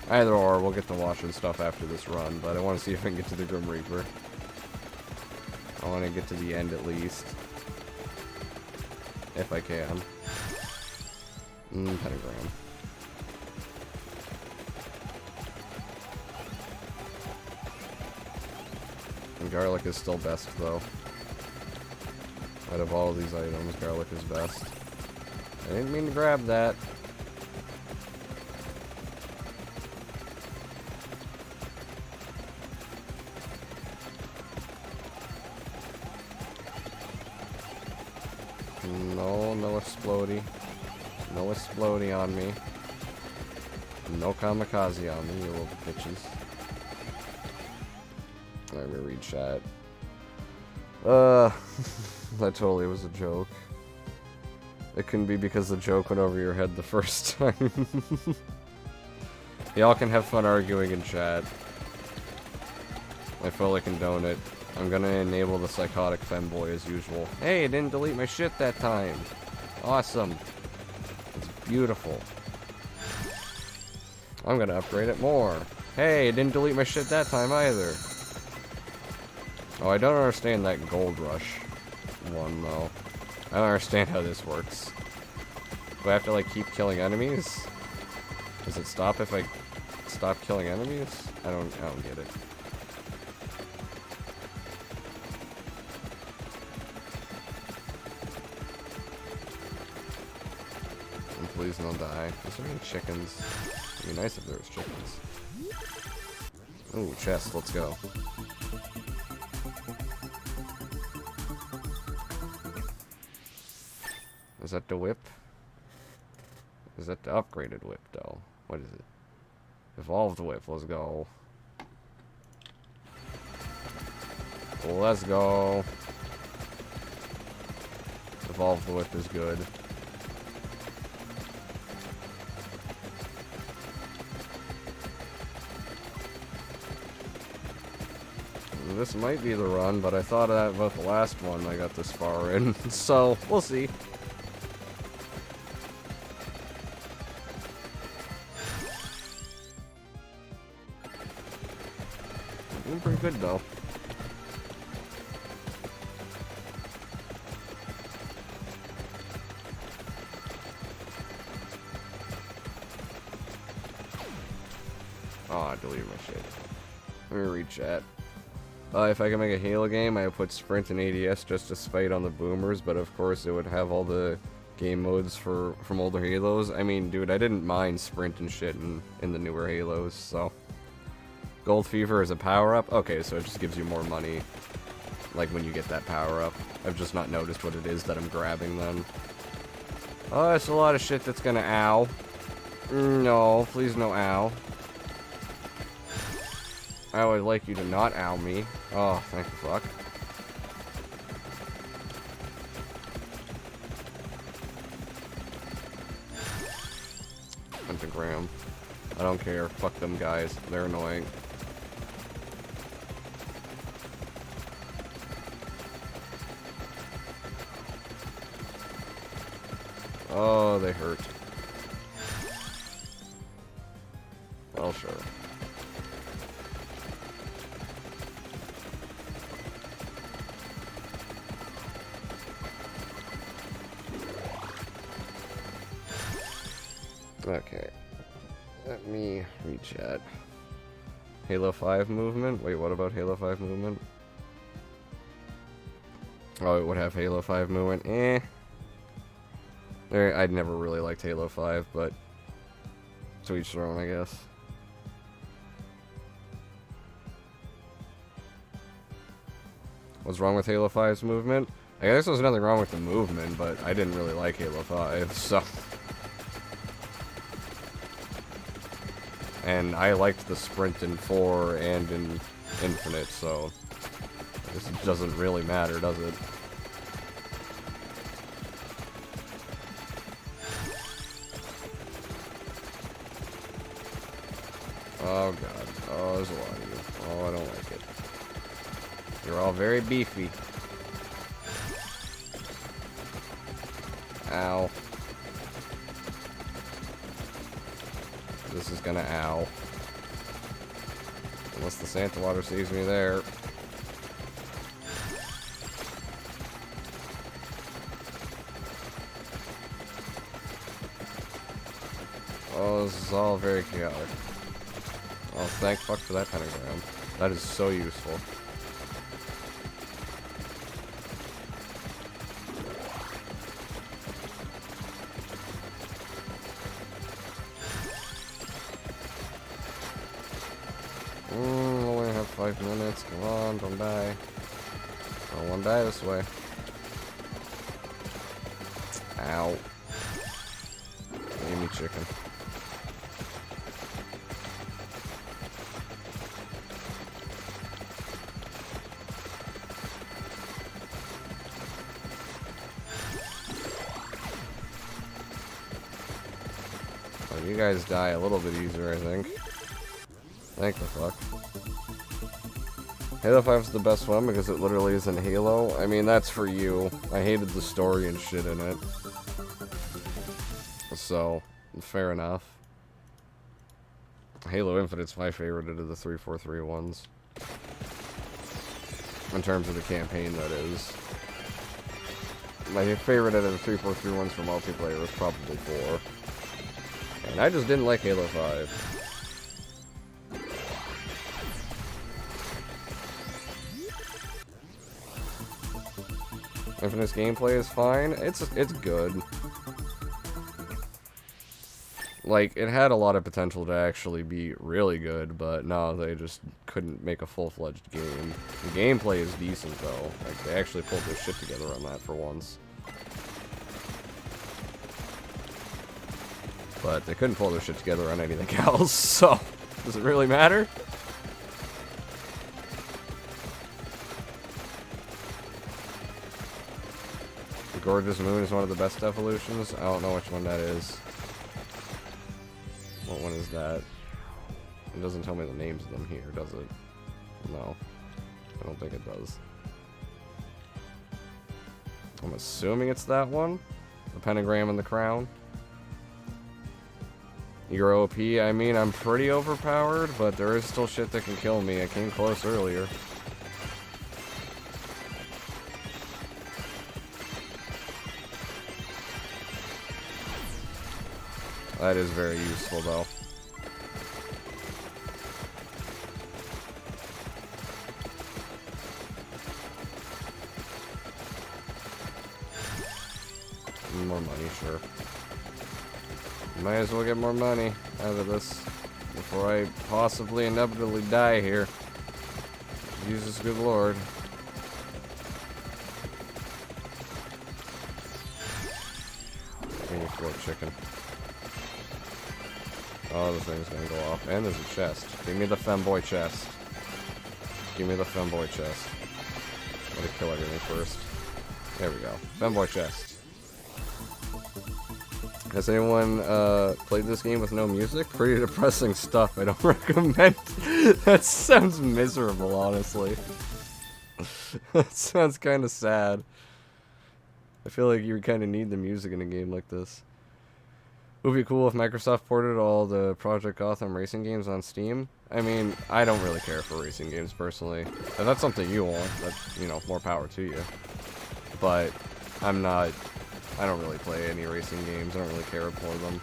Either or, we'll get to watching stuff after this run, but I want to see if I can get to the Grim Reaper. I want to get to the end at least. If I can. Pentagram. And garlic is still best, though. Out of all of these items, garlic is best. I didn't mean to grab that. No explodey. No explodey on me. No kamikaze on me, you little bitches. Let me read chat. That totally was a joke. It couldn't be because the joke went over your head the first time. Y'all can have fun arguing in chat. I fully condone it. I'm gonna enable the psychotic femboy as usual. Hey, it didn't delete my shit that time. Awesome. It's beautiful. I'm gonna upgrade it more. Hey, it didn't delete my shit that time either. Oh, I don't understand that gold rush one, though. I don't understand how this works. Do I have to, like, keep killing enemies? Does it stop if I stop killing enemies? I don't get it. And please don't die. Is there any chickens? It'd be nice if there was chickens. Ooh, chest, let's go. Is that the whip? Is that the upgraded whip, though? What is it? Evolved whip, let's go. Let's go. Evolved whip is good. This might be the run, but I thought that about the last one I got this far in, so we'll see. Doing pretty good though. Oh, I deleted my shit. Let me read chat. If I can make a Halo game, I would put Sprint and ADS just to spite on the boomers, but of course it would have all the game modes from older Halos. I mean, dude, I didn't mind Sprint and shit in the newer Halos, so... Gold Fever is a power-up? Okay, so it just gives you more money, like, when you get that power-up. I've just not noticed what it is that I'm grabbing then. Oh, that's a lot of shit that's gonna ow. No, please no ow. I would like you to not ow me. Oh, thank the fuck. Pentagram. I don't care. Fuck them guys. They're annoying. Oh, they hurt. Well, sure. Okay. Let me read chat. Halo 5 movement? Wait, what about Halo 5 movement? Oh, it would have Halo 5 movement. Eh. I'd never really liked Halo 5, but to each their own, I guess. What's wrong with Halo 5's movement? I guess there's nothing wrong with the movement, but I didn't really like Halo 5, so... And I liked the sprint in 4 and in Infinite, so... This doesn't really matter, does it? Oh god. Oh, there's a lot of you. Oh, I don't like it. You're all very beefy. Ow. This is gonna ow. Unless the Santa water sees me there. Oh, this is all very chaotic. Oh, thank fuck for that pentagram. That is so useful. Only have 5 minutes. Come on, don't die. I don't want to die this way. Ow. Give me chicken. Oh, you guys die a little bit easier, I think. Thank the fuck. Halo 5 is the best one because it literally isn't Halo. I mean, that's for you. I hated the story and shit in it. So, fair enough. Halo Infinite's my favorite out of the 343 ones. In terms of the campaign, that is. My favorite out of the 343 ones for multiplayer was probably 4. And I just didn't like Halo 5. Infinite's gameplay is fine. It's good. Like, it had a lot of potential to actually be really good, but no, they just couldn't make a full-fledged game. The gameplay is decent, though. Like, they actually pulled their shit together on that for once. But they couldn't pull their shit together on anything else, so... Does it really matter? The Gorgeous Moon is one of the best evolutions. I don't know which one that is. What one is that? It doesn't tell me the names of them here, does it? No. I don't think it does. I'm assuming it's that one. The pentagram and the crown. You're OP. I mean, I'm pretty overpowered, but there is still shit that can kill me. I came close earlier. That is very useful, though. More money, sure. Might as well get more money out of this before I possibly inevitably die here. Jesus, good lord. Give me throat chicken. Oh, this thing's gonna go off. And there's a chest. Give me the femboy chest. Give me the femboy chest. I'm gonna kill everything first. There we go. Femboy chest. Has anyone played this game with no music? Pretty depressing stuff. I don't recommend. That sounds miserable, honestly. That sounds kind of sad. I feel like you kind of need the music in a game like this. It would be cool if Microsoft ported all the Project Gotham racing games on Steam. I mean, I don't really care for racing games personally. If that's something you want, that's, you know, more power to you. But I'm not. I don't really play any racing games. I don't really care for them.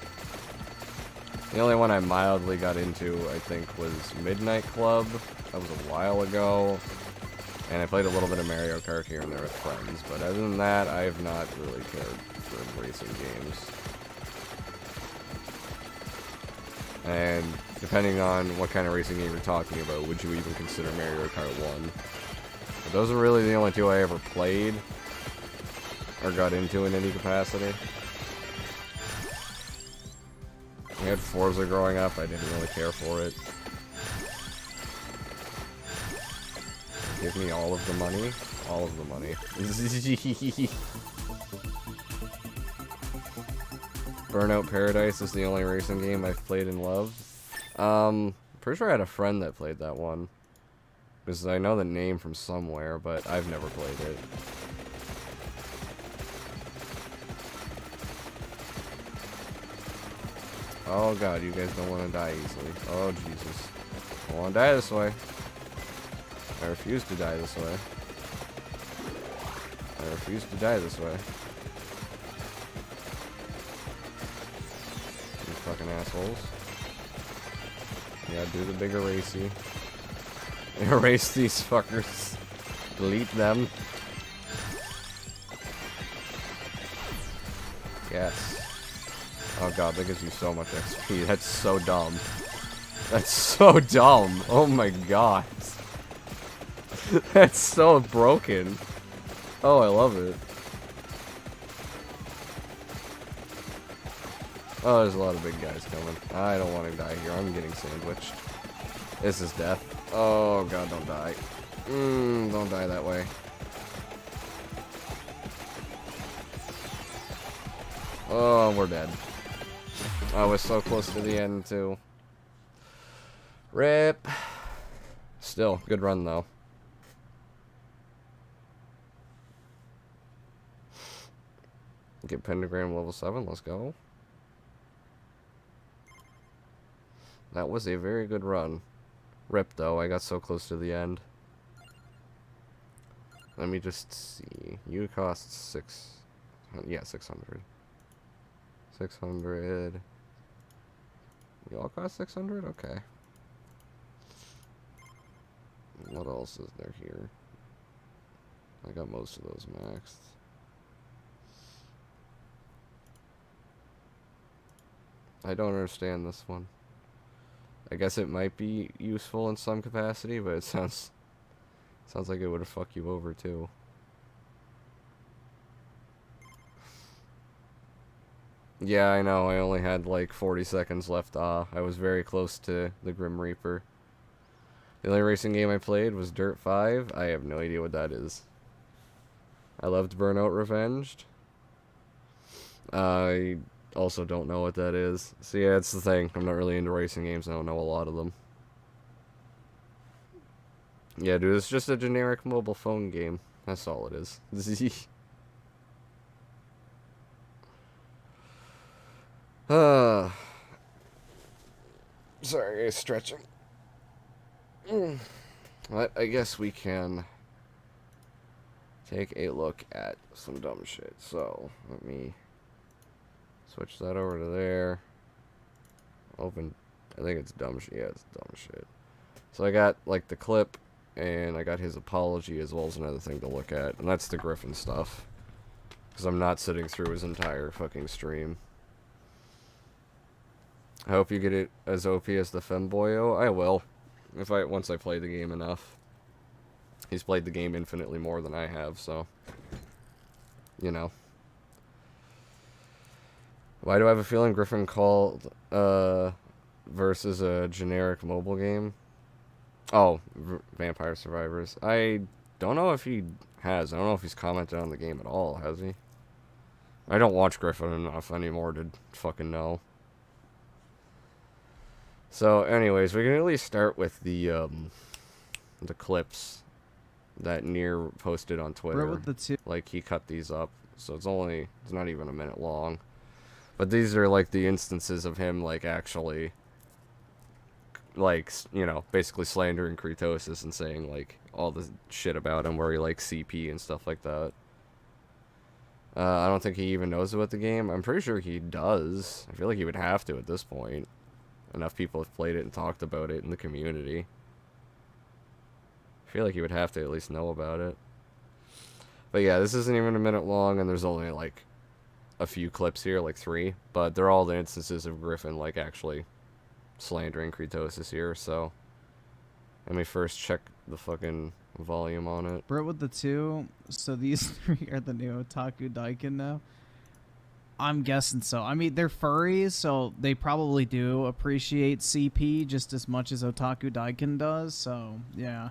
The only one I mildly got into, I think, was Midnight Club. That was a while ago. And I played a little bit of Mario Kart here and there with friends. But other than that, I have not really cared for racing games. And depending on what kind of racing game you're talking about, would you even consider Mario Kart 1? But those are really the only two I ever played. Or got into in any capacity. I had Forza growing up, I didn't really care for it. Give me all of the money. All of the money. Burnout Paradise is the only racing game I've played and loved. Pretty sure I had a friend that played that one. Because I know the name from somewhere, but I've never played it. Oh god, you guys don't want to die easily. Oh Jesus. I don't want to die this way. I refuse to die this way. I refuse to die this way. You fucking assholes. Yeah, do the bigger racy. Erase these fuckers. Delete them. Yes. Oh god, that gives you so much XP. That's so dumb. That's so dumb. Oh my god. That's so broken. Oh, I love it. Oh, there's a lot of big guys coming. I don't want to die here. I'm getting sandwiched. This is death. Oh god, don't die. Don't die that way. Oh, we're dead. I was so close to the end, too. RIP. Still, good run, though. Get Pentagram level 7, let's go. That was a very good run. RIP, though, I got so close to the end. Let me just see. You cost 600. 600. You all cost 600? Okay. What else is there here? I got most of those maxed. I don't understand this one. I guess it might be useful in some capacity, but it sounds like it would have fucked you over too. Yeah, I know. I only had like 40 seconds left. I was very close to the Grim Reaper. The only racing game I played was Dirt 5. I have no idea what that is. I loved Burnout Revenged. I also don't know what that is. So yeah, it's the thing. I'm not really into racing games. I don't know a lot of them. Yeah, dude, it's just a generic mobile phone game. That's all it is. uh, sorry, stretching. But I guess we can take a look at some dumb shit. So, let me switch that over to there. Open, I think it's dumb shit. Yeah, it's dumb shit. So I got, like, the clip, and I got his apology as well as another thing to look at. And that's the Griffin stuff. Because I'm not sitting through his entire fucking stream. I hope you get it as OP as the Femboyo. I will. Once I play the game enough. He's played the game infinitely more than I have, so. You know. Why do I have a feeling Griffin called, versus a generic mobile game? Oh, Vampire Survivors. I don't know if he has. I don't know if he's commented on the game at all, has he? I don't watch Griffin enough anymore to fucking know. So, anyways, we can at least start with the clips that Nier posted on Twitter. Like, he cut these up, so it's not even a minute long. But these are, like, the instances of him, like, actually, like, you know, basically slandering Kritosis and saying, like, all the shit about him where he likes CP and stuff like that. I don't think he even knows about the game. I'm pretty sure he does. I feel like he would have to at this point. Enough people have played it and talked about it in the community. I feel like he would have to at least know about it. But yeah, this isn't even a minute long, and there's only, like, a few clips here, like 3. But they're all the instances of Griffin, like, actually slandering Kritosis here, so. Let me first check the fucking volume on it. Bro with the 2, so these 3 are the new Otaku Daikin now? I'm guessing so. I mean, they're furries, so they probably do appreciate CP just as much as Otaku Daikin does, so, yeah.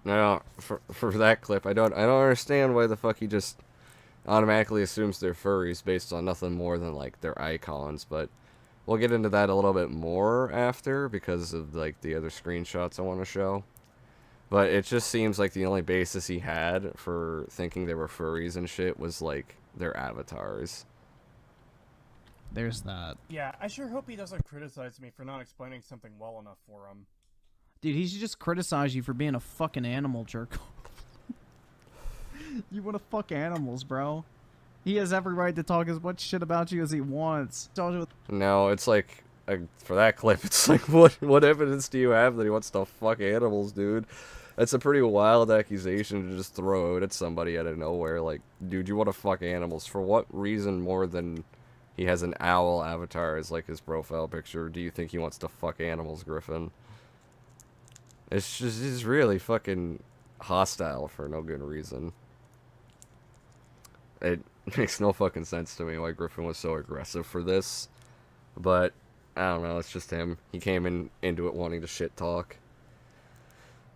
No, for that clip, I don't understand why the fuck he just automatically assumes they're furries based on nothing more than, like, their icons, but we'll get into that a little bit more after because of, like, the other screenshots I want to show. But it just seems like the only basis he had for thinking they were furries and shit was, like, their avatars. There's that. Yeah, I sure hope he doesn't criticize me for not explaining something well enough for him. Dude, he should just criticize you for being a fucking animal jerk. You want to fuck animals, bro. He has every right to talk as much shit about you as he wants. No, it's like, for that clip, it's like, what evidence do you have that he wants to fuck animals, dude? That's a pretty wild accusation to just throw out at somebody out of nowhere. Like, dude, you want to fuck animals. For what reason more than he has an owl avatar as, like, his profile picture? Do you think he wants to fuck animals, Griffin? It's really fucking hostile for no good reason. It makes no fucking sense to me why Griffin was so aggressive for this. But, I don't know, it's just him. He came into it wanting to shit talk.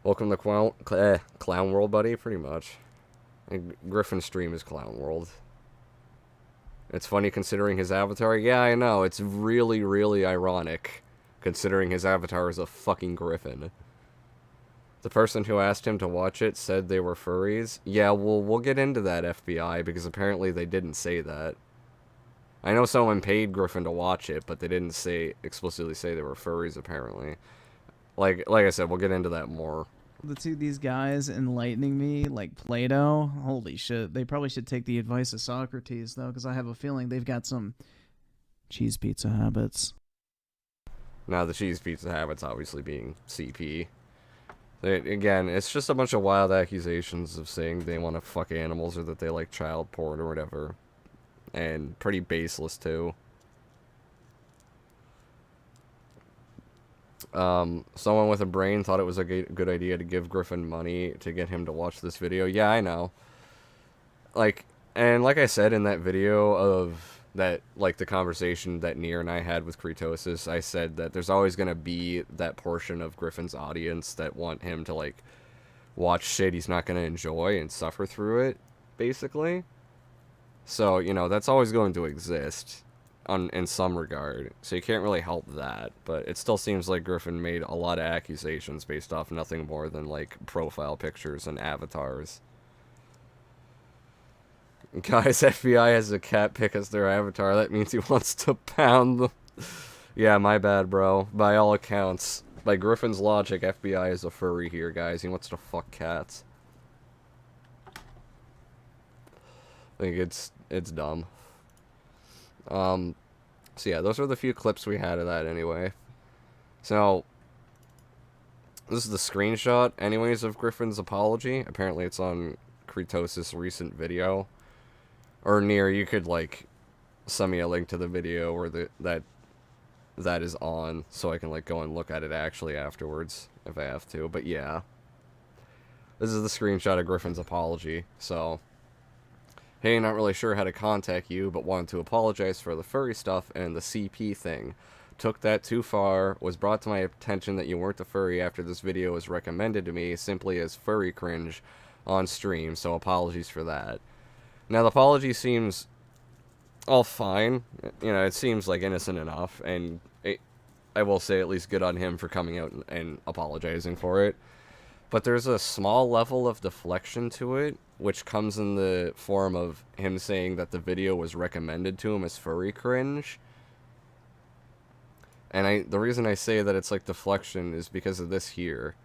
Welcome to Clown World, buddy, pretty much. And Griffin's stream is Clown World. It's funny considering his avatar. Yeah, I know, it's really, really ironic considering his avatar is a fucking Griffin. The person who asked him to watch it said they were furries. Yeah, well, we'll get into that, FBI, because apparently they didn't say that. I know someone paid Griffin to watch it, but they didn't explicitly say they were furries, apparently. Like I said, we'll get into that more. The 2 of these guys enlightening me, like Plato, holy shit. They probably should take the advice of Socrates, though, because I have a feeling they've got some cheese pizza habits. Now, the cheese pizza habits obviously being CP. Again, it's just a bunch of wild accusations of saying they want to fuck animals or that they like child porn or whatever. And pretty baseless, too. Someone with a brain thought it was a good idea to give Griffin money to get him to watch this video. Yeah, I know. Like I said in that video of that, like, the conversation that Nier and I had with Kritosis, I said that there's always gonna be that portion of Griffin's audience that want him to, like, watch shit he's not gonna enjoy and suffer through it, basically. So, you know, that's always going to exist. in some regard, so you can't really help that, but it still seems like Griffin made a lot of accusations based off nothing more than, like, profile pictures and avatars. Guys, FBI has a cat pic as their avatar, that means he wants to pound them. Yeah, my bad, bro. By all accounts, by Griffin's logic, FBI is a furry here, guys. He wants to fuck cats. I think it's dumb. So yeah, those are the few clips we had of that anyway. So, this is the screenshot, anyways, of Griffin's apology. Apparently it's on Kratos' recent video. Or near, you could, like, send me a link to the video where that is on, so I can, like, go and look at it actually afterwards, if I have to. But yeah. This is the screenshot of Griffin's apology, so... Hey, not really sure how to contact you, but wanted to apologize for the furry stuff and the CP thing. Took that too far, was brought to my attention that you weren't a furry after this video was recommended to me simply as furry cringe on stream, so apologies for that. Now, the apology seems all fine. You know, it seems, like, innocent enough, and I will say at least good on him for coming out and apologizing for it. But there's a small level of deflection to it, which comes in the form of him saying that the video was recommended to him as furry cringe. And the reason I say that it's like deflection is because of this here.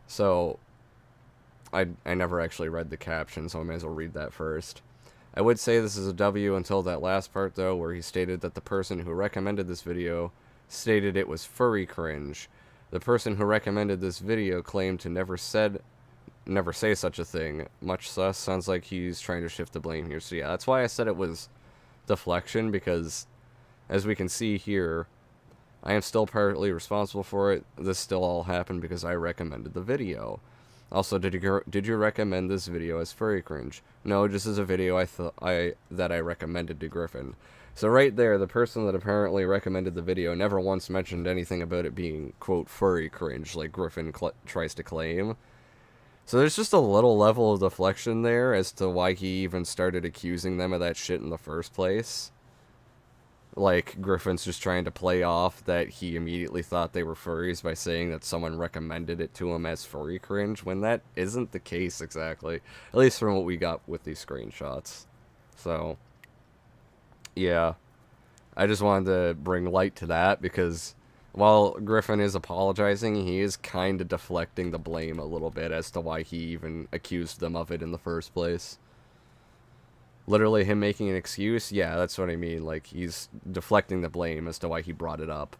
So, I never actually read the caption, so I may as well read that first. I would say this is a W until that last part, though, where he stated that the person who recommended this video stated it was furry cringe. The person who recommended this video claimed to never say such a thing. Much sus. Sounds like he's trying to shift the blame here. So yeah, that's why I said it was deflection, because as we can see here, I am still partly responsible for it. This still all happened because I recommended the video. Also, did you recommend this video as furry cringe? No, just as a video that I recommended to Griffin. So right there, the person that apparently recommended the video never once mentioned anything about it being, quote, furry cringe, like Griffin tries to claim. So there's just a little level of deflection there as to why he even started accusing them of that shit in the first place. Like, Griffin's just trying to play off that he immediately thought they were furries by saying that someone recommended it to him as furry cringe, when that isn't the case exactly. At least from what we got with these screenshots. So, yeah. I just wanted to bring light to that, because while Griffin is apologizing, he is kind of deflecting the blame a little bit as to why he even accused them of it in the first place. Literally him making an excuse? Yeah, that's what I mean. Like, he's deflecting the blame as to why he brought it up.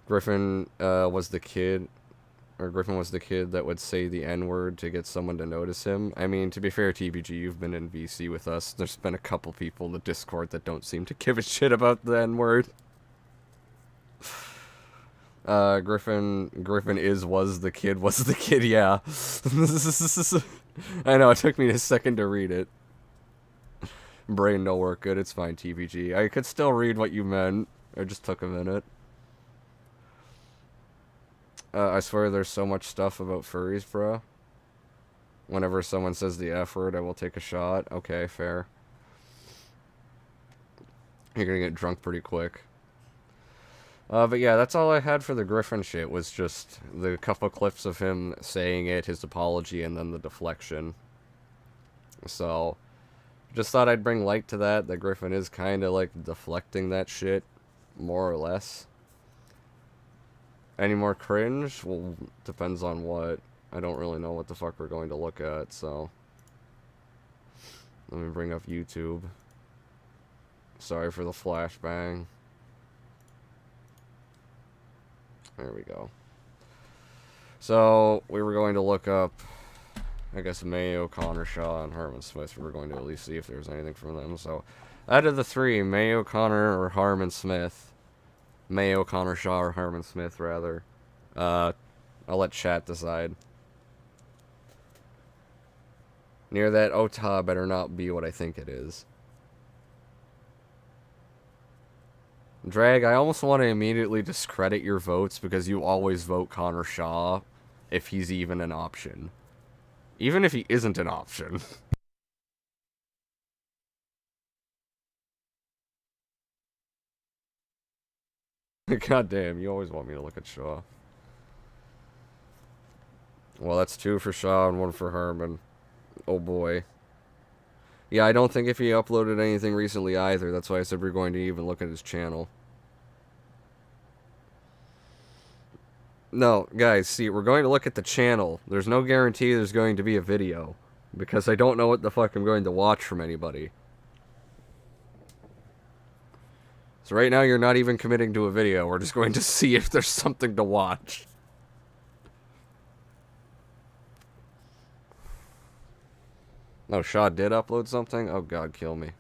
Griffin was the kid that would say the N-word to get someone to notice him. I mean, to be fair, TBG, you've been in VC with us. There's been a couple people in the Discord that don't seem to give a shit about the N-word. Griffin was the kid, yeah. I know, it took me a second to read it. Brain no work good, it's fine, TBG. I could still read what you meant. It just took a minute. I swear there's so much stuff about furries, bro. Whenever someone says the F word, I will take a shot. Okay, fair. You're gonna get drunk pretty quick. But yeah, that's all I had for the Griffin shit, was just the couple clips of him saying it, his apology, and then the deflection. So, just thought I'd bring light to that Griffin is kind of, like, deflecting that shit, more or less. Any more cringe? Well, depends on what. I don't really know what the fuck we're going to look at, so. Let me bring up YouTube. Sorry for the flashbang. There we go. So, we were going to look up, I guess, Mayo, Connor Shaw, and Harmon Smith. We were going to at least see if there was anything from them. So, out of the three, Mayo, Connor, or Harmon Smith. Mayo, Connor Shaw, or Harmon Smith, rather. I'll let chat decide. Near that OTA better not be what I think it is. Drag, I almost want to immediately discredit your votes because you always vote Connor Shaw if he's even an option. Even if he isn't an option. God damn, you always want me to look at Shaw. Well, that's 2 for Shaw and 1 for Herman. Oh boy. Yeah, I don't think if he uploaded anything recently either. That's why I said we're going to even look at his channel. No, guys, see, we're going to look at the channel. There's no guarantee there's going to be a video. Because I don't know what the fuck I'm going to watch from anybody. So right now you're not even committing to a video. We're just going to see if there's something to watch. No, Shaw did upload something? Oh god, kill me.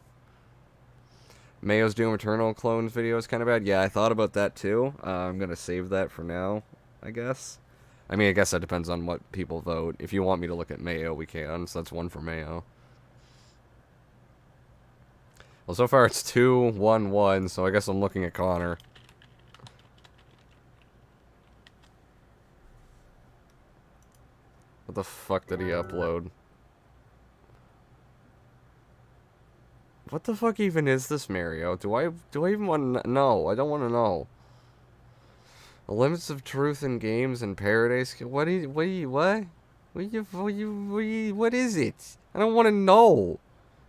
Mayo's Doom Eternal clones video is kind of bad. Yeah, I thought about that too. I'm going to save that for now, I guess. I mean, I guess that depends on what people vote. If you want me to look at Mayo, we can. So that's 1 for Mayo. Well, so far it's 2, 1, 1, so I guess I'm looking at Connor. What the fuck did he upload? What the fuck even is this, Mario? Do I even want to know? I don't want to know. The limits of truth in games and paradise. What is it? I don't want to know.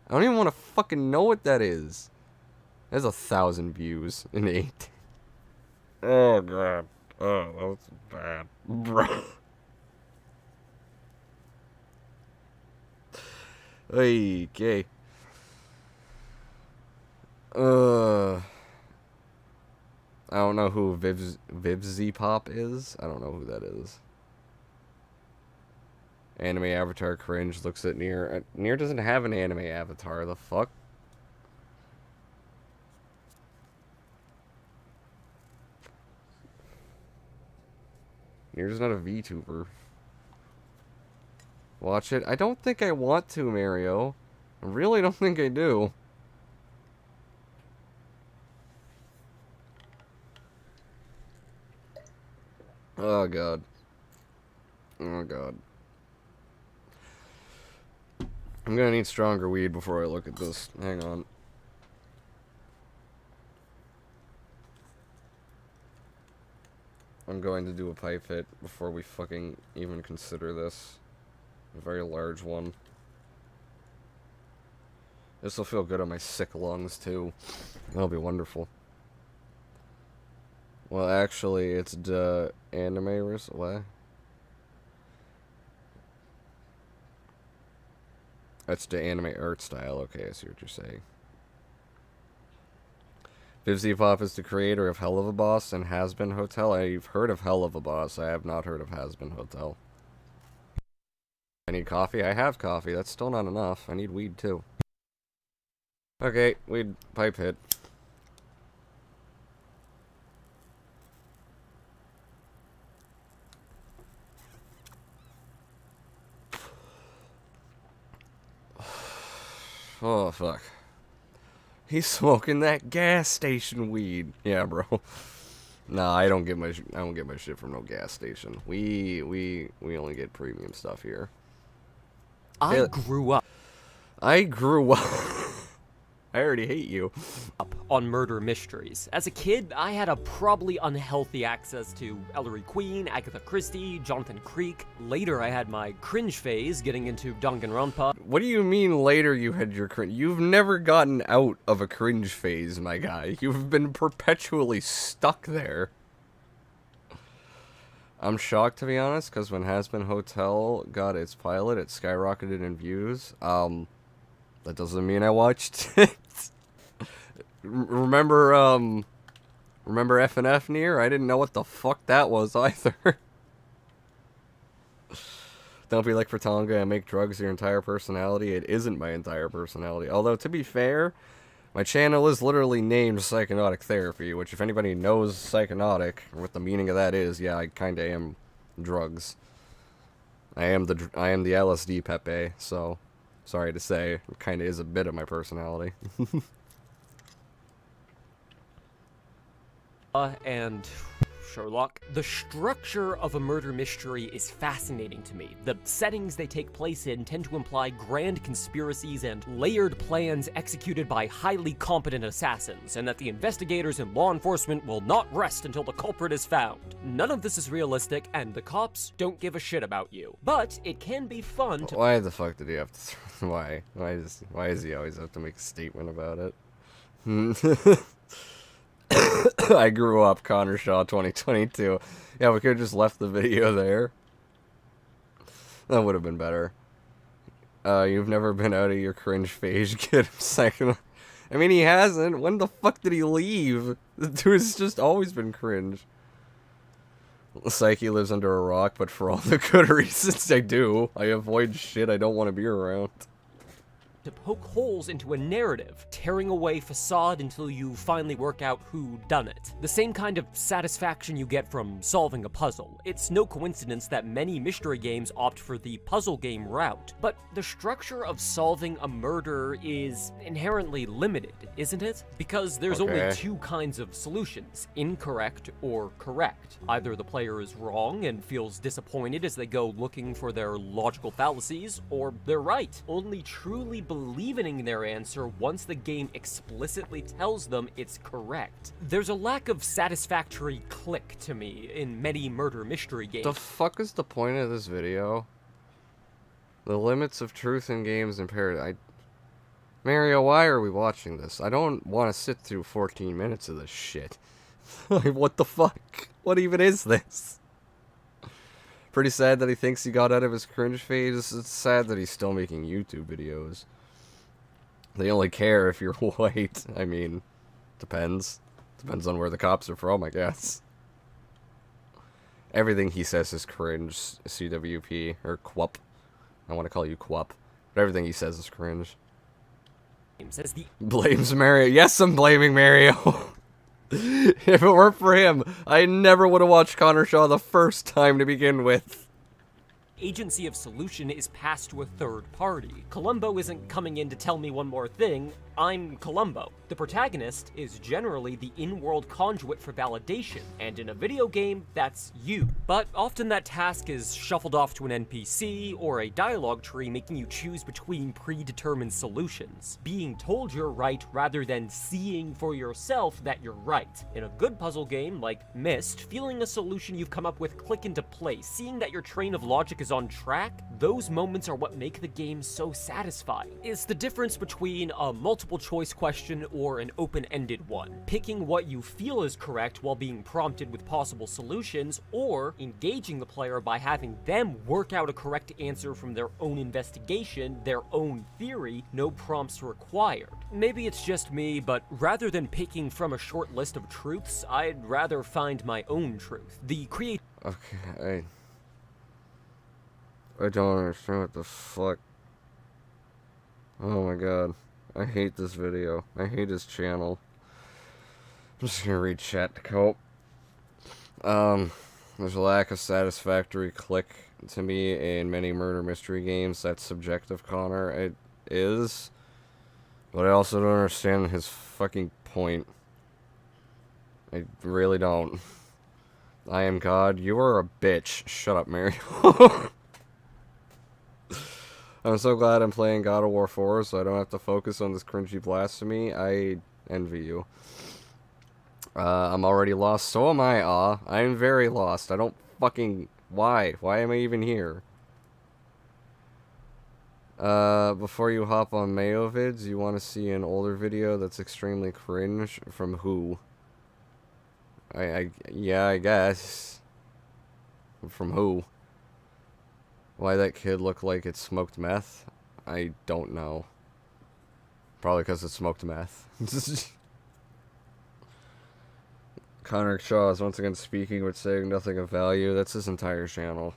I don't even want to fucking know what that is. There's 1,000 views in 8. Oh god. Oh, that's bad, bro. Okay. I don't know who Vivzy Pop is. I don't know who that is. Anime avatar cringe looks at Nier. Nier doesn't have an anime avatar. The fuck? Nier's not a VTuber. Watch it. I don't think I want to, Mario. I really don't think I do. Oh god. Oh god. I'm gonna need stronger weed before I look at this. Hang on. I'm going to do a pipe hit before we fucking even consider this. A very large one. This will feel good on my sick lungs too. That'll be wonderful. Well, actually, it's the anime what? That's the anime art style. Okay, I see what you're saying. Vivzy Pop is the creator of Hell of a Boss and Has Been Hotel. I've heard of Hell of a Boss. I have not heard of Has Been Hotel. I need coffee. I have coffee. That's still not enough. I need weed too. Okay, weed pipe hit. Oh, fuck. He's smoking that gas station weed. Yeah, bro. Nah, I don't get my shit from no gas station. We only get premium stuff here. I grew up I already hate you. on murder mysteries. As a kid, I had a probably unhealthy access to Ellery Queen, Agatha Christie, Jonathan Creek. Later, I had my cringe phase, getting into Danganronpa. What do you mean later you had your cringe? You've never gotten out of a cringe phase, my guy. You've been perpetually stuck there. I'm shocked, to be honest, because when Has Been Hotel got its pilot, it skyrocketed in views. That doesn't mean I watched it. Remember FNF Nier? I didn't know what the fuck that was either. Don't be like Fratanga and make drugs your entire personality. It isn't my entire personality. Although, to be fair, my channel is literally named Psychonautic Therapy, which if anybody knows Psychonautic, or what the meaning of that is, yeah, I kinda am drugs. I am the LSD Pepe, so sorry to say, it kinda is a bit of my personality. And Sherlock. The structure of a murder mystery is fascinating to me. The settings they take place in tend to imply grand conspiracies and layered plans executed by highly competent assassins, and that the investigators and law enforcement will not rest until the culprit is found. None of this is realistic, and the cops don't give a shit about you. But it can be fun to— Why the fuck did he have to... Why? Why does he always have to make a statement about it? I grew up, Connor Shaw 2022. Yeah, we could have just left the video there. That would have been better. You've never been out of your cringe phase, kid. Second. I mean, he hasn't. When the fuck did he leave? The dude's just always been cringe. Psyche lives under a rock, but for all the good reasons I do. I avoid shit I don't want to be around. To poke holes into a narrative, tearing away facade until you finally work out who done it. The same kind of satisfaction you get from solving a puzzle. It's no coincidence that many mystery games opt for the puzzle game route, but the structure of solving a murder is inherently limited, isn't it? Because there's only two kinds of solutions, incorrect or correct. Either the player is wrong and feels disappointed as they go looking for their logical fallacies, or they're right, only truly believing in their answer once the game explicitly tells them it's correct. There's a lack of satisfactory click to me in many murder mystery games. The fuck is the point of this video? The limits of truth in games impaired. Mario, why are we watching this? I don't want to sit through 14 minutes of this shit. Like, what the fuck? What even is this? Pretty sad that he thinks he got out of his cringe phase. It's sad that he's still making YouTube videos. They only care if you're white. I mean, depends. Depends on where the cops are from, I guess. Everything he says is cringe, CWP, or Quup. I want to call you Quup. But everything he says is cringe. Says the Blames Mario. Yes, I'm blaming Mario. If it weren't for him, I never would have watched Connor Shaw the first time to begin with. agency of solution is passed to a third party. Columbo isn't coming in to tell me one more thing, I'm Columbo. The protagonist is generally the in-world conduit for validation, and in a video game, that's you. But often that task is shuffled off to an NPC or a dialogue tree, making you choose between predetermined solutions. Being told you're right rather than seeing for yourself that you're right. In a good puzzle game like Myst, feeling a solution you've come up with click into place, seeing that your train of logic is on track, those moments are what make the game so satisfying. It's the difference between a multiple choice question or an open-ended one. Picking what you feel is correct while being prompted with possible solutions, or engaging the player by having them work out a correct answer from their own investigation, their own theory, no prompts required. Maybe it's just me, but rather than picking from a short list of truths, I'd rather find my own truth. The Okay, I don't understand what the fuck. Oh my god. I hate this video. I hate his channel. I'm just gonna read chat to cope. There's a lack of satisfactory click to me in many murder mystery games. That's subjective, Connor. It is. But I also don't understand his fucking point. I really don't. I am God. You are a bitch. Shut up, Mario. I'm so glad I'm playing God of War 4, so I don't have to focus on this cringy blasphemy. I envy you. I'm already lost. So am I, I'm very lost. I don't fucking... Why? Why am I even here? Before you hop on Mayo vids, you want to see an older video that's extremely cringe? From who? Yeah, I guess. From who? Why that kid look like it smoked meth? I don't know. Probably because it smoked meth. Connor Shaw is once again speaking but saying nothing of value. That's his entire channel.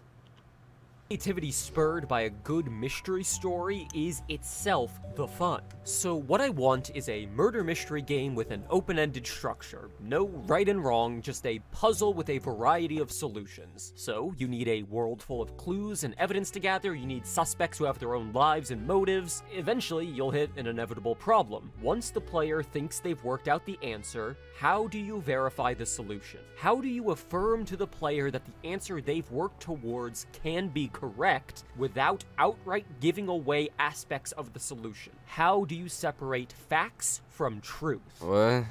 Creativity spurred by a good mystery story is itself the fun. So what I want is a murder mystery game with an open-ended structure. No right and wrong, just a puzzle with a variety of solutions. So you need a world full of clues and evidence to gather, you need suspects who have their own lives and motives. Eventually, you'll hit an inevitable problem. Once the player thinks they've worked out the answer, how do you verify the solution? How do you affirm to the player that the answer they've worked towards can be correct without outright giving away aspects of the solution? How do you separate facts from truth? What?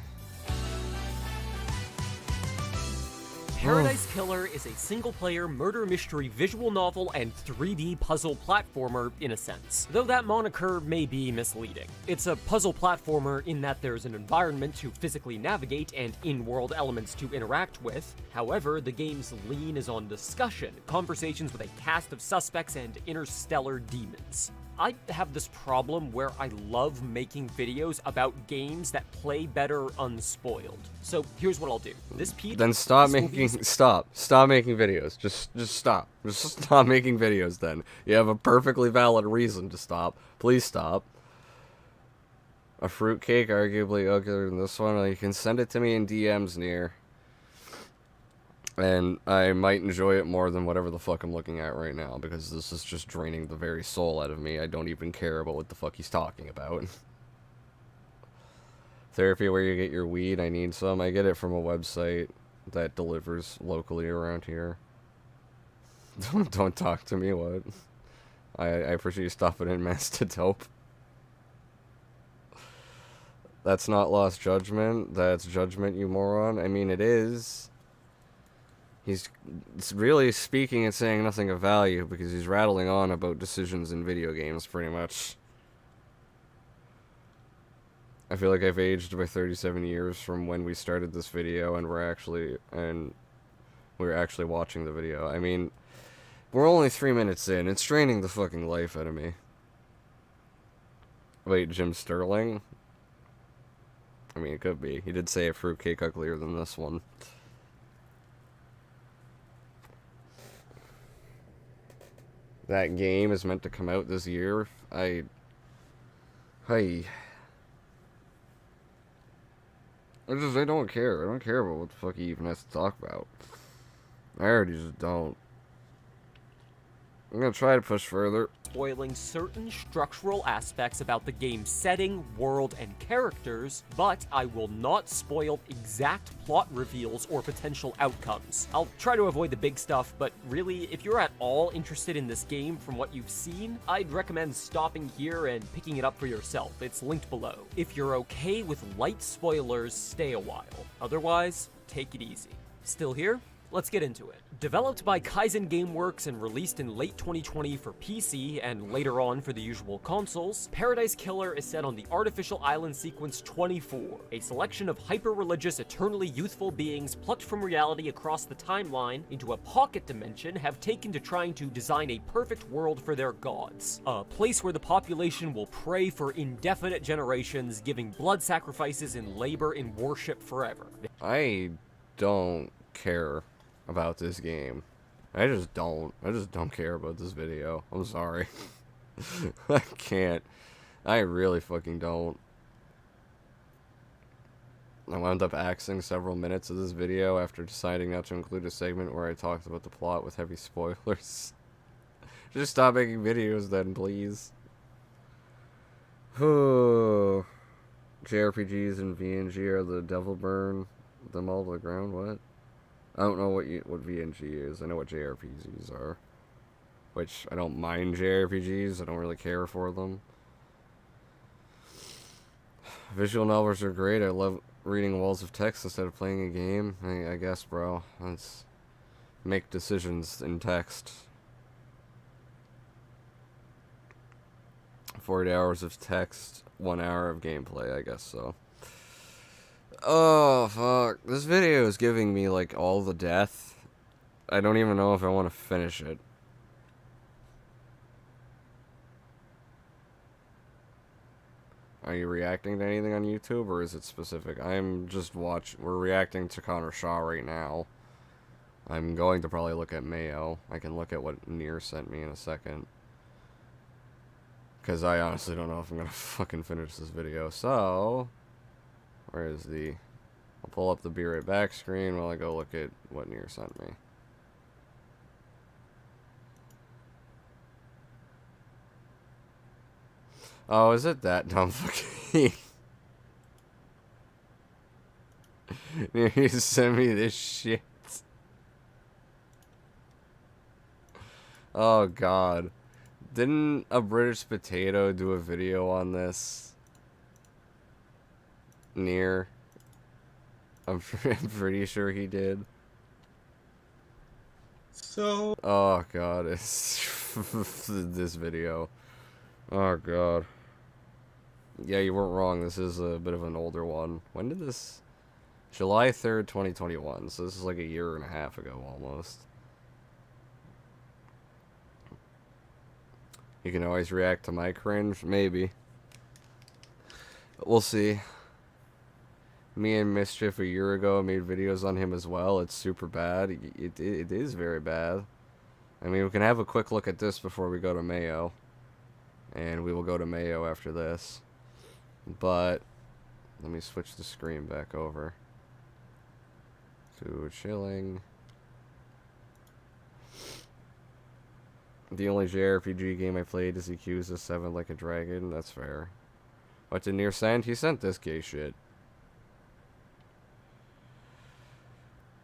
Paradise Killer is a single-player murder mystery visual novel and 3D puzzle platformer in a sense, though that moniker may be misleading. It's a puzzle platformer in that there's an environment to physically navigate and in-world elements to interact with. However, the game's lean is on discussion, conversations with a cast of suspects, and interstellar demons. I have this problem where I love making videos about games that play better unspoiled. So here's what I'll do. Then stop making videos. Just stop. Just stop making videos then. You have a perfectly valid reason to stop. Please stop. A fruitcake, arguably uglier than this one. You can send it to me in DMs near. And I might enjoy it more than whatever the fuck I'm looking at right now, because this is just draining the very soul out of me. I don't even care about what the fuck he's talking about. Therapy where you get your weed, I need some. I get it from a website that delivers locally around here. Don't talk to me, what? I appreciate you stopping in, Master Dope. That's not Lost Judgment, that's Judgment, you moron. I mean, it is. He's really speaking and saying nothing of value because he's rattling on about decisions in video games, pretty much. I feel like I've aged by 37 years from when we started this video and we're actually watching the video. I mean, we're only 3 minutes in. It's draining the fucking life out of me. Wait, Jim Sterling? I mean, it could be. He did say a fruitcake uglier than this one. That game is meant to come out this year. I don't care. I don't care about what the fuck he even has to talk about. I already just don't. I'm gonna try to push further. Spoiling certain structural aspects about the game's setting, world, and characters, but I will not spoil exact plot reveals or potential outcomes. I'll try to avoid the big stuff, but really, if you're at all interested in this game from what you've seen, I'd recommend stopping here and picking it up for yourself. It's linked below. If you're okay with light spoilers, stay a while. Otherwise, take it easy. Still here? Let's get into it. Developed by Kaizen Gameworks and released in late 2020 for PC and later on for the usual consoles, Paradise Killer is set on the artificial island sequence 24, a selection of hyper-religious, eternally youthful beings plucked from reality across the timeline into a pocket dimension have taken to trying to design a perfect world for their gods. A place where the population will pray for indefinite generations, giving blood sacrifices and labor in worship forever. I don't care about this game. I just don't care about this video. I'm sorry. I can't. I really fucking don't. I wound up axing several minutes of this video after deciding not to include a segment where I talked about the plot with heavy spoilers. Just stop making videos then, please. JRPGs and VNG are the devil burn them all to the ground, what? I don't know what VNG is. I know what JRPGs are. Which, I don't mind JRPGs. I don't really care for them. Visual novels are great. I love reading walls of text instead of playing a game. I guess, bro. Let's make decisions in text. 40 hours of text, 1 hour of gameplay, I guess so. Oh, fuck. This video is giving me, like, all the death. I don't even know if I want to finish it. Are you reacting to anything on YouTube, or is it specific? I'm just we're reacting to Connor Shaw right now. I'm going to probably look at Mayo. I can look at what Nier sent me in a second. Because I honestly don't know if I'm going to fucking finish this video. So, where is the... I'll pull up the Be Right Back screen while I go look at what Nier sent me. Oh, is it that dumb fucking... You sent me this shit. Oh god. Didn't a British Potato do a video on this? Nier. I'm pretty sure he did. So... Oh god, it's this video. Oh god. Yeah, you weren't wrong. This is a bit of an older one. When did this... July 3rd, 2021. So this is like a year and a half ago almost. You can always react to my cringe. Maybe. But we'll see. Me and Mischief a year ago made videos on him as well. It's super bad. It is very bad. I mean, we can have a quick look at this before we go to Mayo. And we will go to Mayo after this. But let me switch the screen back over to chilling. The only JRPG game I played is Yakuza 7 Like a Dragon. That's fair. What did Nier send? He sent this gay shit.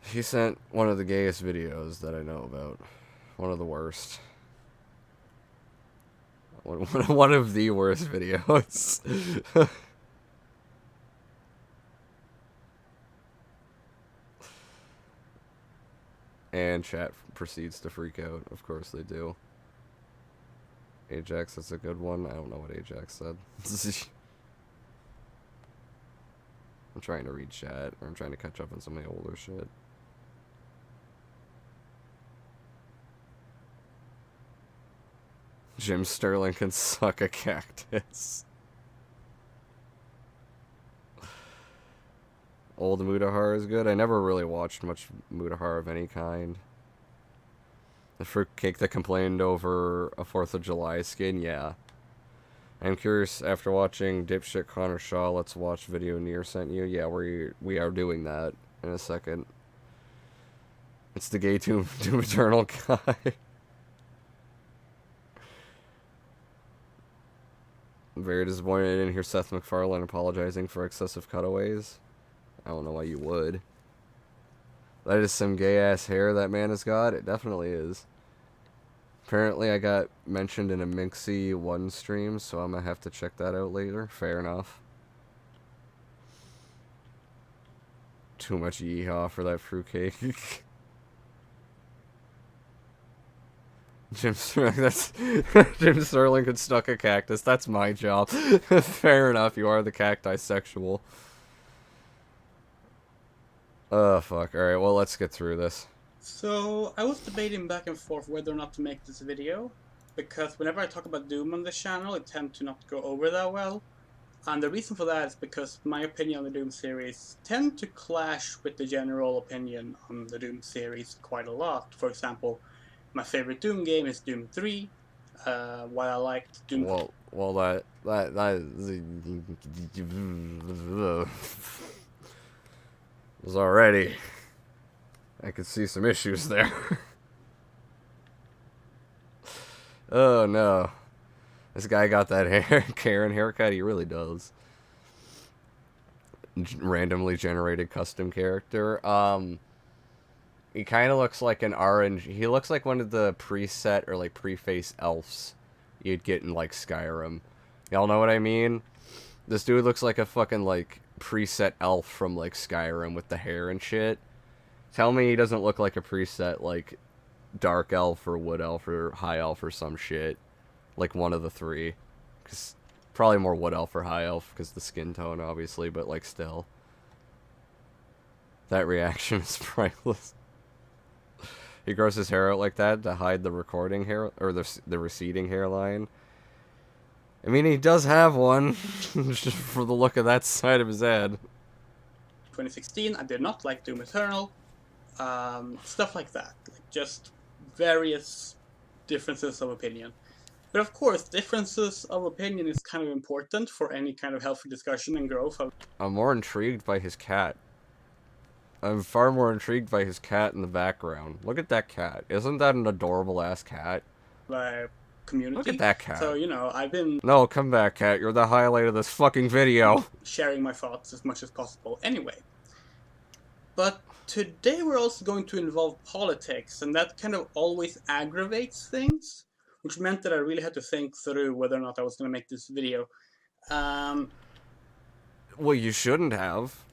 He sent one of the gayest videos that I know about. One of the worst. One of the worst videos. And chat proceeds to freak out. Of course they do. Ajax, that's a good one. I don't know what Ajax said. I'm trying to read chat, or I'm trying to catch up on some of the older shit. Jim Sterling can suck a cactus. Old Mutahar is good. I never really watched much Mutahar of any kind. The fruitcake that complained over a 4th of July skin, yeah. I'm curious, after watching Dipshit Connor Shaw, let's watch video Nier sent you. Yeah, we are doing that in a second. It's the gay Doom Eternal guy. I'm very disappointed I didn't hear Seth MacFarlane apologizing for excessive cutaways. I don't know why you would. That is some gay-ass hair that man has got. It definitely is. Apparently I got mentioned in a Minxie 1 stream, so I'm gonna have to check that out later. Fair enough. Too much yeehaw for that fruitcake. Jim Sterling could stuck a cactus. That's my job. Fair enough, you are the cacti sexual. Oh, fuck. Alright, well, let's get through this. So, I was debating back and forth whether or not to make this video, because whenever I talk about Doom on this channel, it tends to not go over that well. And the reason for that is because my opinion on the Doom series tend to clash with the general opinion on the Doom series quite a lot. For example, my favorite Doom game is Doom 3, while I liked Doom... Well, that was already... I could see some issues there. Oh no. This guy got that Karen haircut, he really does. Randomly generated custom character. He kind of looks like an orange... He looks like one of the preset or like preface elves you'd get in like Skyrim. Y'all know what I mean? This dude looks like a fucking like preset elf from like Skyrim with the hair and shit. Tell me he doesn't look like a preset like dark elf or wood elf or high elf or some shit. Like one of the three. Cause probably more wood elf or high elf because the skin tone obviously, but like still. That reaction is priceless. He grows his hair out like that to hide the recording hair or the receding hairline. I mean, he does have one, just for the look of that side of his head. 2016, I did not like Doom Eternal. stuff like that. Like just various differences of opinion. But of course, differences of opinion is kind of important for any kind of healthy discussion and growth. I'm more intrigued by his cat. I'm far more intrigued by his cat in the background. Look at that cat. Isn't that an adorable ass cat? Community. Look at that cat. So, I've been... No, come back, cat. You're the highlight of this fucking video. Sharing my thoughts as much as possible. Anyway. But today we're also going to involve politics, and that kind of always aggravates things, which meant that I really had to think through whether or not I was going to make this video. Well, you shouldn't have.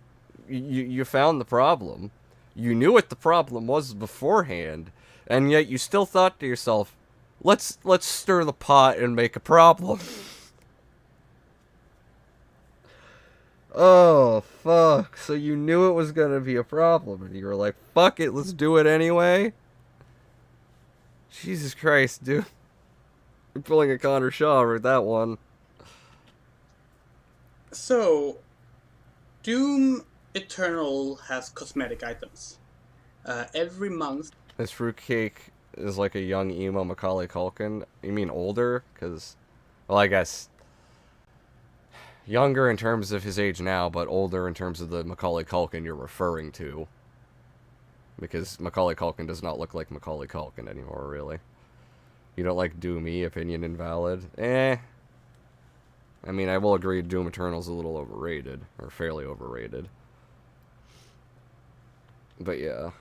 You found the problem. You knew what the problem was beforehand, and yet you still thought to yourself, let's stir the pot and make a problem. Oh, fuck. So you knew it was gonna be a problem, and you were like, fuck it, let's do it anyway? Jesus Christ, dude. You're pulling a Connor Shaw with that one. So, Doom Eternal has cosmetic items. Every month... This fruitcake is like a young emo Macaulay Culkin. You mean older? Because, well, I guess younger in terms of his age now, but older in terms of the Macaulay Culkin you're referring to. Because Macaulay Culkin does not look like Macaulay Culkin anymore, really. You don't like Doomy, opinion invalid? I mean, I will agree Doom Eternal's a little overrated, or fairly overrated. But yeah.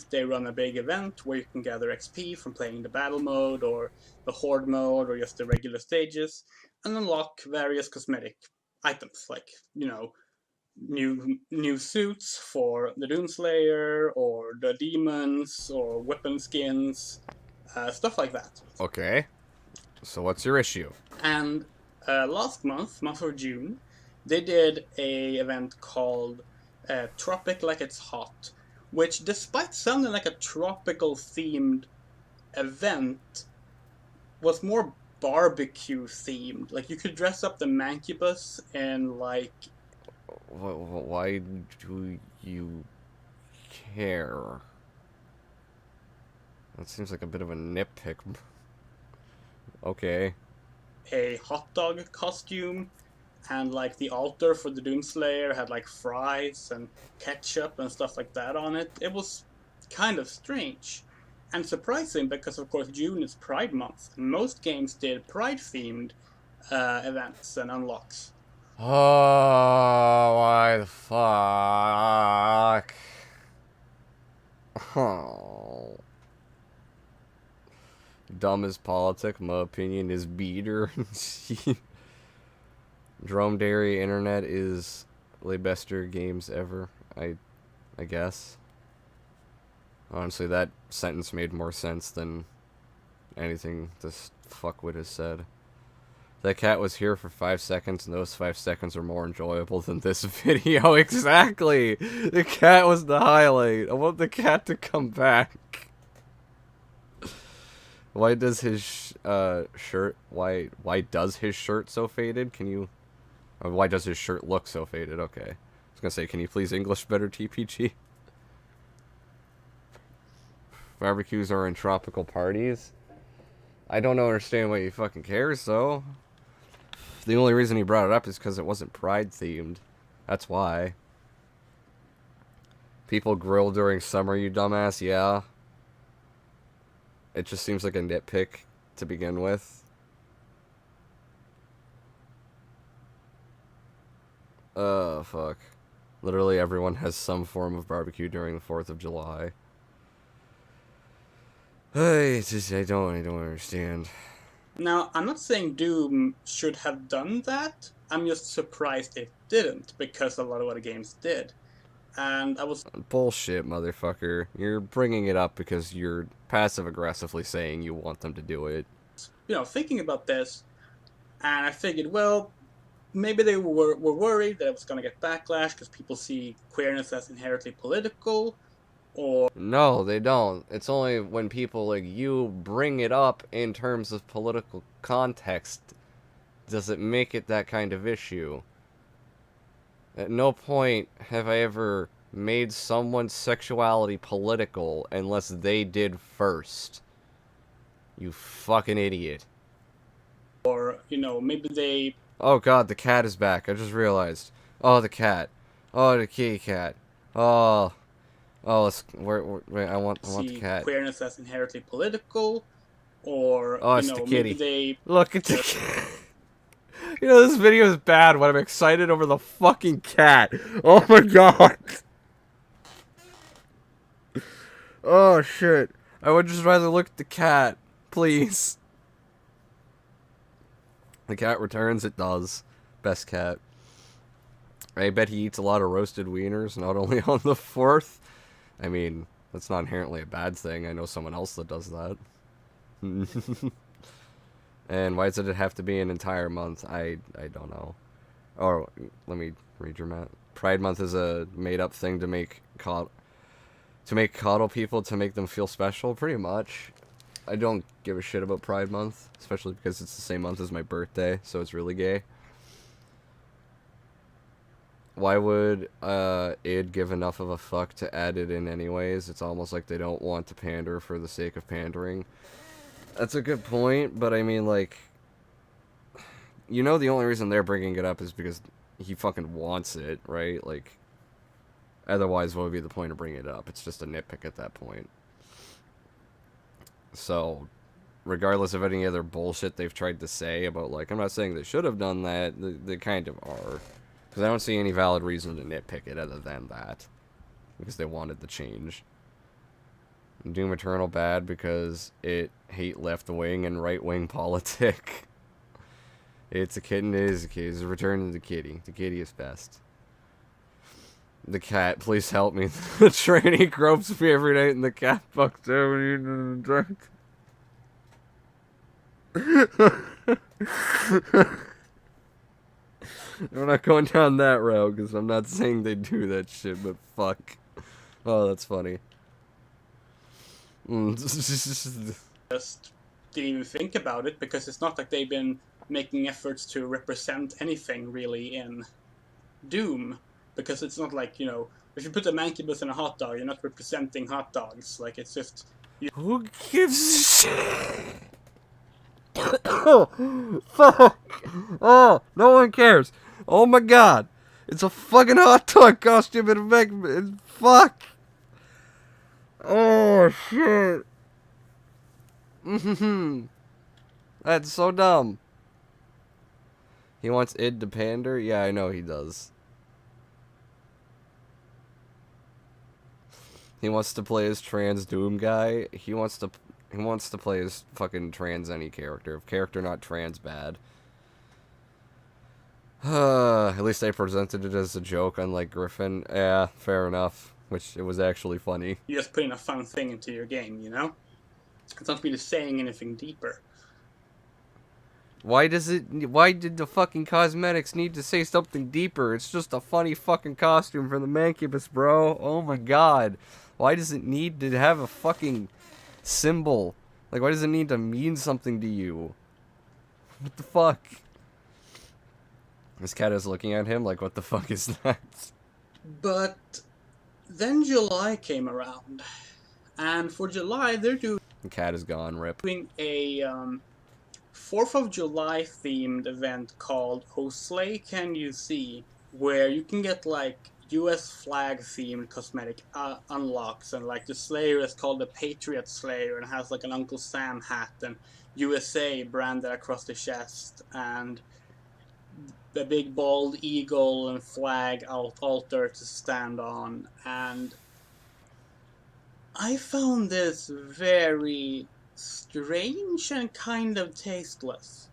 They run a big event where you can gather XP from playing the battle mode, or the horde mode, or just the regular stages, and unlock various cosmetic items, like, new suits for the Doomslayer, or the demons, or weapon skins, stuff like that. Okay. So what's your issue? And last month of June, they did a event called Tropic Like It's Hot, which, despite sounding like a tropical themed event, was more barbecue themed. Like, you could dress up the Mancubus and, like... Why do you care? That seems like a bit of a nitpick. Okay. A hot dog costume, and like the altar for the Doomslayer had like fries and ketchup and stuff like that on it. It was kind of strange and surprising because, of course, June is Pride Month, and most games did Pride-themed events and unlocks. Oh, why the fuck? Oh. Dumb as politic, my opinion is beater. Dromedary internet is the bester games ever, I guess. Honestly, that sentence made more sense than anything this fuckwit has said. That cat was here for 5 seconds, and those 5 seconds are more enjoyable than this video. Exactly! The cat was the highlight. I want the cat to come back. Why does his shirt... Why does his shirt so faded? Can you... Or why does his shirt look so faded? Okay. I was gonna say, can you please English better, TPG? Barbecues are in tropical parties? I don't understand why he fucking cares, though. The only reason he brought it up is because it wasn't Pride-themed. That's why. People grill during summer, you dumbass, yeah. It just seems like a nitpick to begin with. Fuck. Literally everyone has some form of barbecue during the 4th of July. I don't understand. Now, I'm not saying Doom should have done that. I'm just surprised it didn't, because a lot of other games did. And I was... Bullshit, motherfucker. You're bringing it up because you're passive-aggressively saying you want them to do it. Thinking about this, and I figured, well, maybe they were worried that it was going to get backlash because people see queerness as inherently political, or... No, they don't. It's only when people like you bring it up in terms of political context does it make it that kind of issue. At no point have I ever made someone's sexuality political unless they did first. You fucking idiot. Or, you know, maybe they... Oh god, the cat is back. I just realized. Oh, the cat. Oh, the kitty cat. Oh. Oh, let's... wait, I want the see cat. queerness as inherently political, or, Oh, you it's know, the kitty. maybe they... Look at the cat. You know, this video is bad when I'm excited over the fucking cat. Oh my god. Oh shit. I would just rather look at the cat. Please. The cat returns, it does. Best cat. I bet he eats a lot of roasted wieners, not only on the 4th. I mean, that's not inherently a bad thing. I know someone else that does that. And why does it have to be an entire month? I don't know. Oh, let me read your map. Pride Month is a made-up thing to make coddle people to make them feel special, pretty much. I don't give a shit about Pride Month, especially because it's the same month as my birthday, so it's really gay. Why would id give enough of a fuck to add it in anyways? It's almost like they don't want to pander for the sake of pandering. That's a good point, but I mean, like, you know, the only reason they're bringing it up is because he fucking wants it, right? Like, otherwise, what would be the point of bringing it up? It's just a nitpick at that point. So, regardless of any other bullshit they've tried to say about, like, I'm not saying they should have done that, they kind of are. Because I don't see any valid reason to nitpick it other than that. Because they wanted the change. Doom Eternal bad because it hate left-wing and right-wing politic. It's a kitten, it is a kitty. It's a return to the kitty. The kitty is best. The cat, please help me. The trainee gropes me every night and the cat fucks every in the dark. We're not going down that route, because I'm not saying they do that shit, but fuck. Oh, that's funny. just didn't even think about it, because it's not like they've been making efforts to represent anything really in Doom, because it's not like, you know, if you put a mancubus in a hot dog, you're not representing hot dogs. Like, it's just... Who gives a shit? Oh, fuck! Oh, no one cares. Oh my god. It's a fucking hot dog costume and a fuck! Oh, shit. That's so dumb. He wants id to pander? Yeah, I know he does. He wants to play as trans Doom guy. He wants to play as fucking trans any character. If character not trans, bad. At least I presented it as a joke, unlike Griffin. Yeah, fair enough. Which, it was actually funny. You just putting a fun thing into your game, you know? It's not really saying anything deeper. Why did the fucking cosmetics need to say something deeper? It's just a funny fucking costume for the mancubus, bro. Oh my god. Why does it need to have a fucking symbol? Like, why does it need to mean something to you? What the fuck? This cat is looking at him like, what the fuck is that? But then July came around, and for July they're doing The cat is gone, rip. a 4th of July themed event called Oh Slay Can You See, where you can get like US flag themed cosmetic unlocks, and like the Slayer is called the Patriot Slayer and has like an Uncle Sam hat and USA branded across the chest, and the big bald eagle and flag altar to stand on. And I found this very strange and kind of tasteless.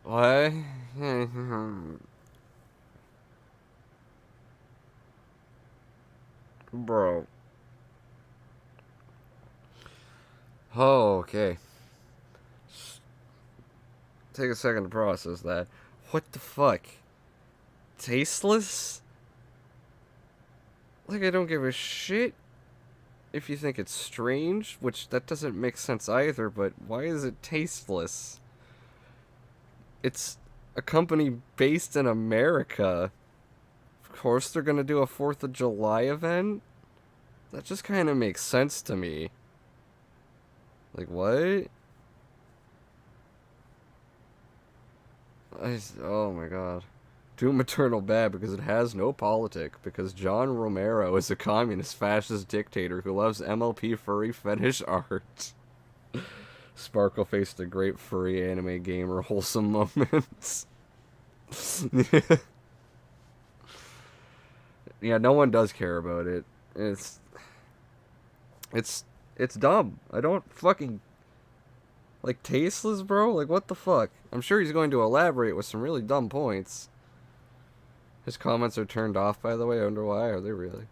What? Bro. Oh, okay. Take a second to process that. What the fuck? Tasteless? Like, I don't give a shit if you think it's strange, which that doesn't make sense either, but why is it tasteless? It's a company based in America. course they're gonna do a 4th of July event? That just kind of makes sense to me. Like, what? Oh my god. Doom Eternal bad because it has no politic, because John Romero is a communist fascist dictator who loves MLP furry fetish art. Sparkle faced a great furry anime gamer wholesome moments. Yeah, no one does care about it. It's dumb. I don't fucking like tasteless, bro. Like what the fuck? I'm sure he's going to elaborate with some really dumb points. His comments are turned off, by the way. I wonder why. Are they really?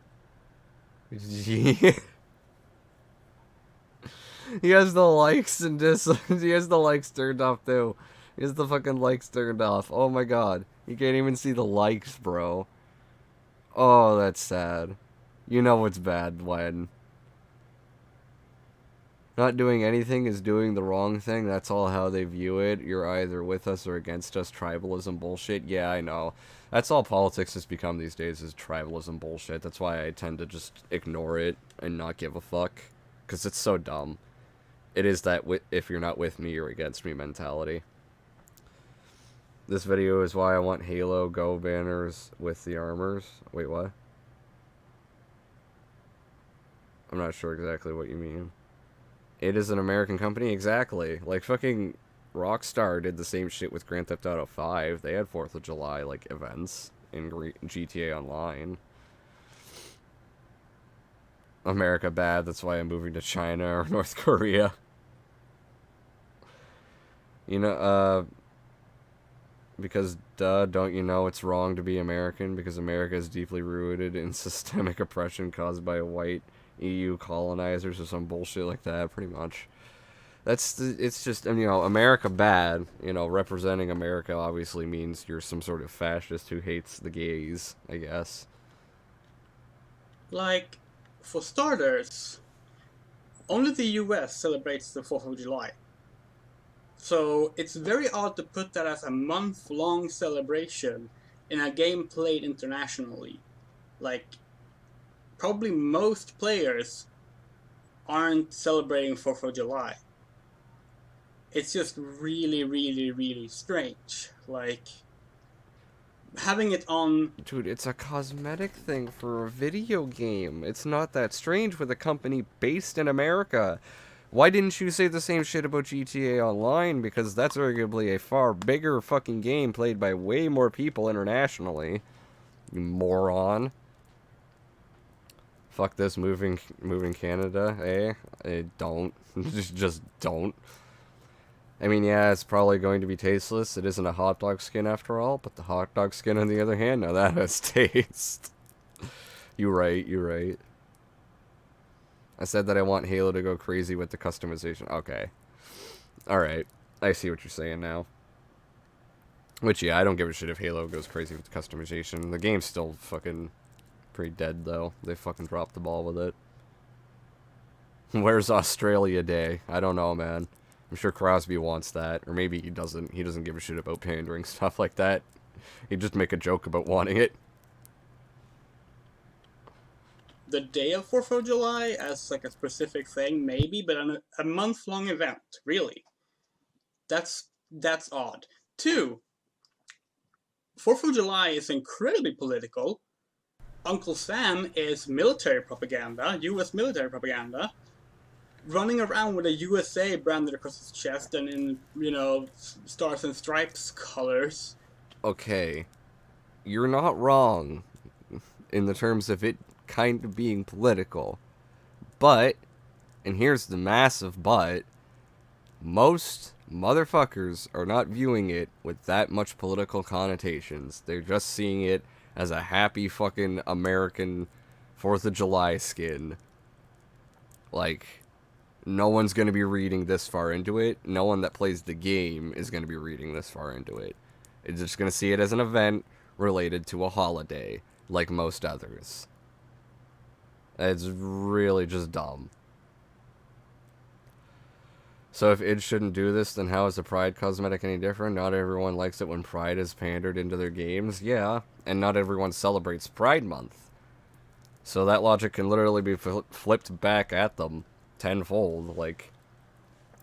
He has the likes and dislikes. He has the likes turned off too. He has the fucking likes turned off. Oh my god. You can't even see the likes, bro. Oh, that's sad. You know it's bad when not doing anything is doing the wrong thing. That's all how they view it. You're either with us or against us. Tribalism bullshit. Yeah, I know. That's all politics has become these days, is tribalism bullshit. That's why I tend to just ignore it and not give a fuck. Because it's so dumb. It is that if you're not with me, you're against me mentality. This video is why I want Halo Go banners with the armors. Wait, what? I'm not sure exactly what you mean. It is an American company? Exactly. Like, fucking Rockstar did the same shit with Grand Theft Auto 5. They had 4th of July, like, events in GTA Online. America bad, that's why I'm moving to China or North Korea. You know, because, duh, don't you know it's wrong to be American? Because America is deeply rooted in systemic oppression caused by white EU colonizers or some bullshit like that, pretty much. It's just, you know, America bad, you know, representing America obviously means you're some sort of fascist who hates the gays, I guess. Like, for starters, only the US celebrates the 4th of July. So it's very odd to put that as a month-long celebration in a game played internationally. Like, probably most players aren't celebrating 4th of July. It's just really, really, really strange. Like, having it on... Dude, it's a cosmetic thing for a video game. It's not that strange with a company based in America. Why didn't you say the same shit about GTA Online? Because that's arguably a far bigger fucking game played by way more people internationally. You moron. Fuck this moving Canada, eh? Don't. just don't. I mean, yeah, it's probably going to be tasteless. It isn't a hot dog skin after all, but the hot dog skin on the other hand, now that has taste. You're right. I said that I want Halo to go crazy with the customization. Okay. Alright. I see what you're saying now. Which, yeah, I don't give a shit if Halo goes crazy with the customization. The game's still fucking pretty dead, though. They fucking dropped the ball with it. Where's Australia Day? I don't know, man. I'm sure Crosby wants that. Or maybe he doesn't. He doesn't give a shit about pandering, stuff like that. He'd just make a joke about wanting it. The day of 4th of July as like a specific thing, maybe, but on a month-long event, really. That's odd. 2, 4th of July is incredibly political. Uncle Sam is military propaganda, US military propaganda, running around with a USA branded across his chest and in, you know, Stars and Stripes colors. Okay. You're not wrong in the terms of it kind of being political. But, and here's the massive but, most motherfuckers are not viewing it with that much political connotations. They're just seeing it as a happy fucking American 4th of July skin. Like, no one's going to be reading this far into it. No one that plays the game is going to be reading this far into it. It's just going to see it as an event related to a holiday, like most others. It's really just dumb. So if id shouldn't do this, then how is the Pride cosmetic any different? Not everyone likes it when Pride is pandered into their games. Yeah, and not everyone celebrates Pride Month. So that logic can literally be flipped back at them tenfold. Like,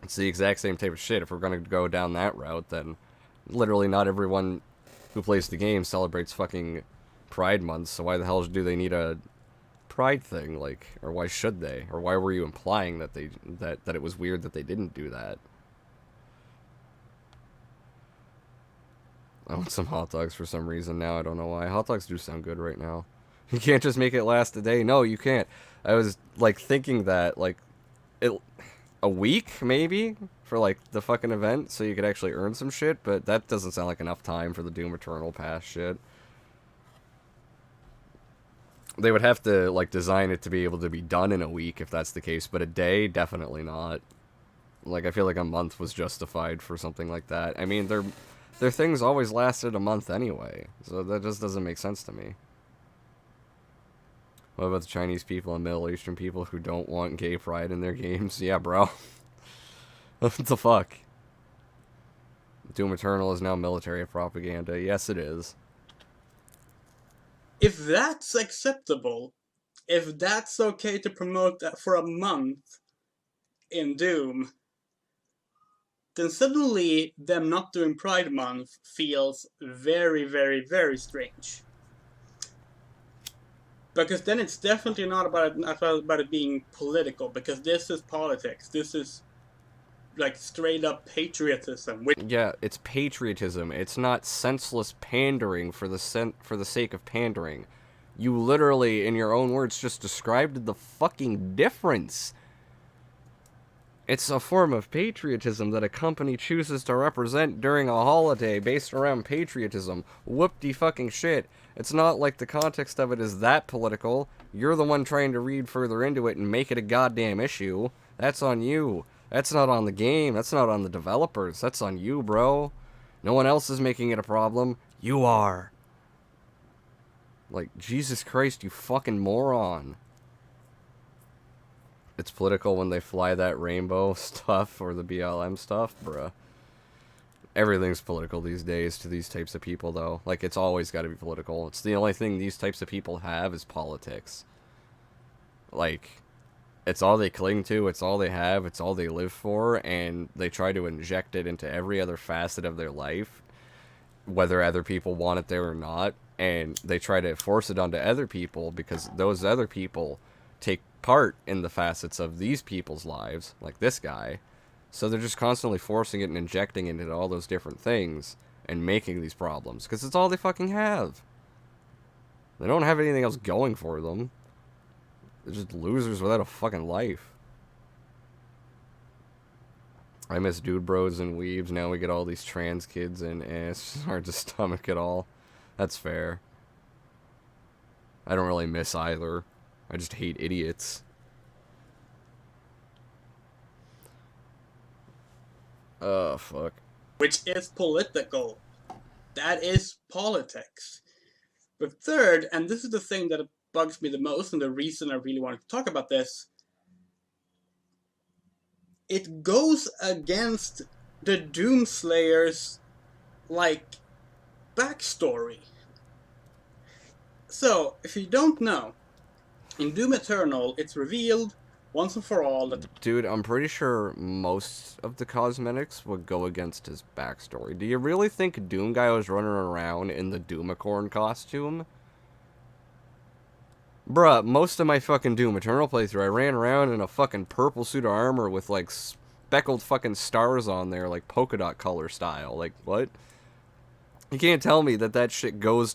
it's the exact same type of shit. If we're going to go down that route, then literally not everyone who plays the game celebrates fucking Pride Month. So why the hell do they need a Pride thing? Like, or why should they? Or why were you implying that that it was weird that they didn't do that? I want some hot dogs for some reason now. I don't know why. Hot dogs do sound good right now. You can't just make it last a day. No, you can't. I was, like, thinking that, like, a week, maybe, for, like, the fucking event, so you could actually earn some shit, but that doesn't sound like enough time for the Doom Eternal Pass shit. They would have to, like, design it to be able to be done in a week, if that's the case, but a day, definitely not. Like, I feel like a month was justified for something like that. I mean, their things always lasted a month anyway, so that just doesn't make sense to me. What about the Chinese people and Middle Eastern people who don't want gay pride in their games? Yeah, bro. What the fuck? Doom Eternal is now military propaganda. Yes, it is. If that's acceptable, if that's okay to promote that for a month in Doom, then suddenly them not doing Pride Month feels very, very, very strange. Because then it's definitely not about it being political, because this is politics. This is, like, straight up patriotism. Yeah, it's patriotism. It's not senseless pandering for the sake of pandering. You literally, in your own words, just described the fucking difference. It's a form of patriotism that a company chooses to represent during a holiday based around patriotism. Whoop-de-fucking shit. It's not like the context of it is that political. You're the one trying to read further into it and make it a goddamn issue. That's on you. That's not on the game. That's not on the developers. That's on you, bro. No one else is making it a problem. You are. Like, Jesus Christ, you fucking moron. It's political when they fly that rainbow stuff or the BLM stuff, bruh. Everything's political these days to these types of people, though. Like, it's always got to be political. It's the only thing these types of people have is politics. Like, it's all they cling to, it's all they have, it's all they live for, and they try to inject it into every other facet of their life, whether other people want it there or not, and they try to force it onto other people because those other people take part in the facets of these people's lives, like this guy. So they're just constantly forcing it and injecting it into all those different things and making these problems. Because it's all they fucking have. They don't have anything else going for them. They're just losers without a fucking life. I miss dude bros and weebs. Now we get all these trans kids and it's just hard to stomach it all. That's fair. I don't really miss either. I just hate idiots. Oh, fuck. Which is political. That is politics. But third, and this is the thing that bugs me the most, and the reason I really wanted to talk about this, it goes against the Doomslayer's, like, backstory. So, if you don't know, in Doom Eternal, it's revealed once and for all that... Dude, I'm pretty sure most of the cosmetics would go against his backstory. Do you really think Doom Guy was running around in the Doomicorn costume? Bruh, most of my fucking Doom Eternal playthrough, I ran around in a fucking purple suit of armor with, like, speckled fucking stars on there, like, polka dot color style. Like, what? You can't tell me that that shit goes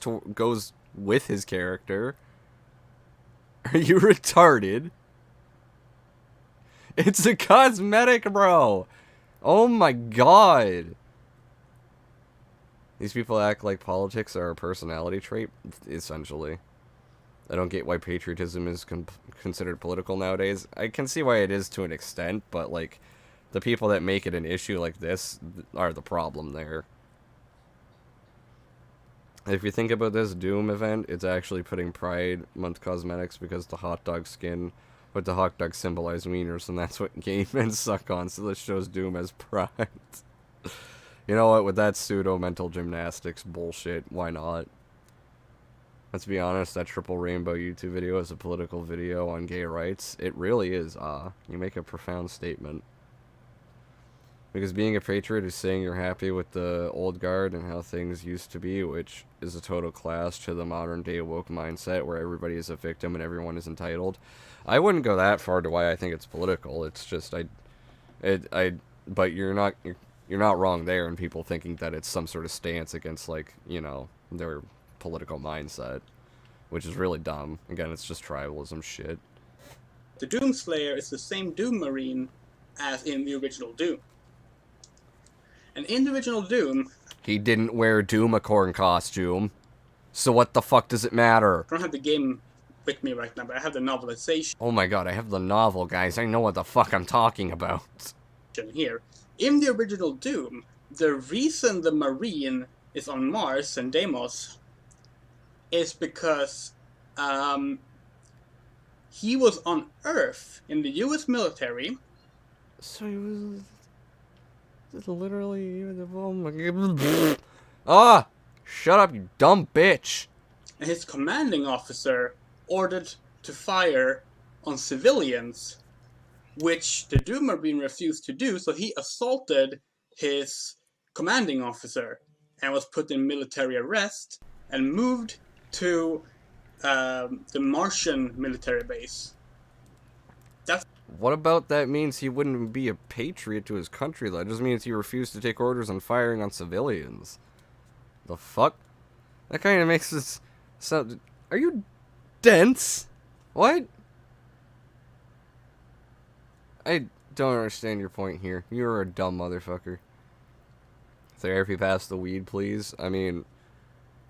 with his character. Are you retarded? It's a cosmetic, bro! Oh my god! These people act like politics are a personality trait, essentially. I don't get why patriotism is considered political nowadays. I can see why it is to an extent, but, like, the people that make it an issue like this are the problem there. If you think about this Doom event, it's actually putting Pride Month cosmetics because the hot dog skin But the hot dog symbolize wieners, and that's what gay men suck on, so this shows Doom as pride. You know what, with that pseudo-mental gymnastics bullshit, why not? Let's be honest, that Triple Rainbow YouTube video is a political video on gay rights. It really is, you make a profound statement. Because being a patriot is saying you're happy with the old guard and how things used to be, which is a total clash to the modern day woke mindset where everybody is a victim and everyone is entitled. I wouldn't go that far to why I think it's political. It's just but you're not wrong there in people thinking that it's some sort of stance against, like, you know, their political mindset, which is really dumb. Again, it's just tribalism shit. The Doomslayer is the same Doom Marine as in the original Doom. And in the original Doom... He didn't wear Doomacorn costume. So what the fuck does it matter? I don't have the game with me right now, but I have the novelization. Oh my god, I have the novel, guys. I know what the fuck I'm talking about. Here. In the original Doom, the reason the Marine is on Mars and Deimos is because he was on Earth in the US military. So he was... literally... Oh my god... Ah! Shut up, you dumb bitch! And his commanding officer ordered to fire on civilians, which the Doom Marine refused to do, so he assaulted his commanding officer and was put in military arrest and moved to the Martian military base. What about that means he wouldn't be a patriot to his country, though? It just means he refused to take orders on firing on civilians. The fuck? That kind of makes this sound... Are you dense? What? I don't understand your point here. You're a dumb motherfucker. Therapy past the weed, please. I mean,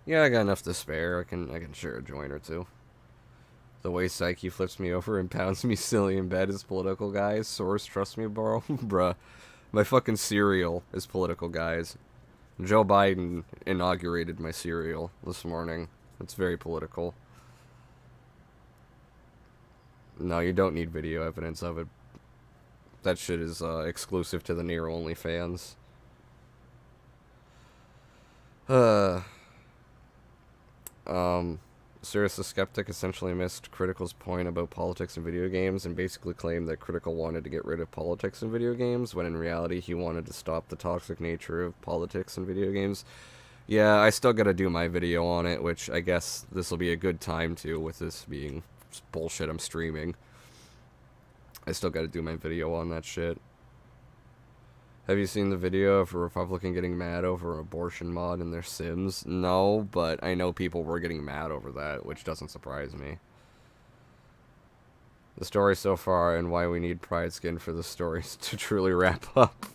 yeah, I got enough to spare. I can share a joint or two. The way Psyche flips me over and pounds me silly in bed is political, guys. Source, trust me, bro. Bruh. My fucking cereal is political, guys. Joe Biden inaugurated my cereal this morning. It's very political. No, you don't need video evidence of it. That shit is exclusive to the near-only fans. Sirius the Skeptic essentially missed Critical's point about politics in video games and basically claimed that Critical wanted to get rid of politics in video games, when in reality he wanted to stop the toxic nature of politics in video games. Yeah, I still gotta do my video on it, which I guess this will be a good time to, with this being bullshit I'm streaming. I still gotta do my video on that shit. Have you seen the video of a Republican getting mad over an abortion mod in their Sims? No, but I know people were getting mad over that, which doesn't surprise me. The story so far, and why we need Pride Skin for the stories to truly wrap up.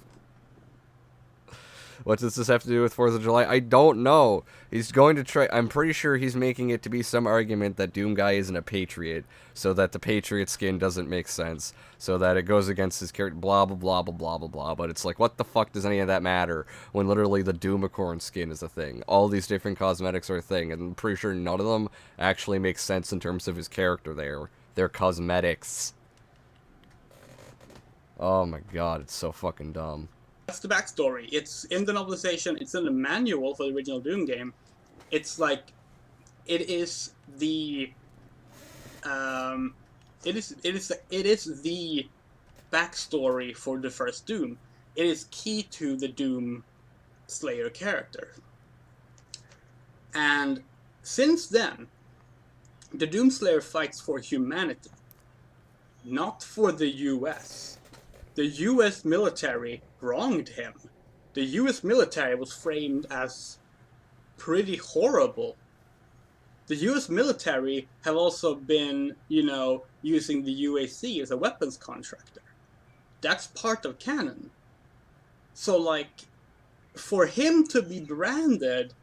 What does this have to do with 4th of July? I don't know. He's going to try... I'm pretty sure he's making it to be some argument that Doom Guy isn't a patriot, so that the patriot skin doesn't make sense, so that it goes against his character, blah, blah, blah, blah, blah, blah, blah. But it's like, what the fuck does any of that matter when literally the Doomacorn skin is a thing? All these different cosmetics are a thing, and I'm pretty sure none of them actually make sense in terms of his character there. They're cosmetics. Oh my god, it's so fucking dumb. That's the backstory. It's in the novelization, it's in the manual for the original Doom game. It's like, it is the, it is the backstory for the first Doom. It is key to the Doom Slayer character. And since then, the Doom Slayer fights for humanity, not for the US. The US military wronged him. The US military was framed as pretty horrible. The US military have also been, you know, using the UAC as a weapons contractor. That's part of canon. So, like, for him to be branded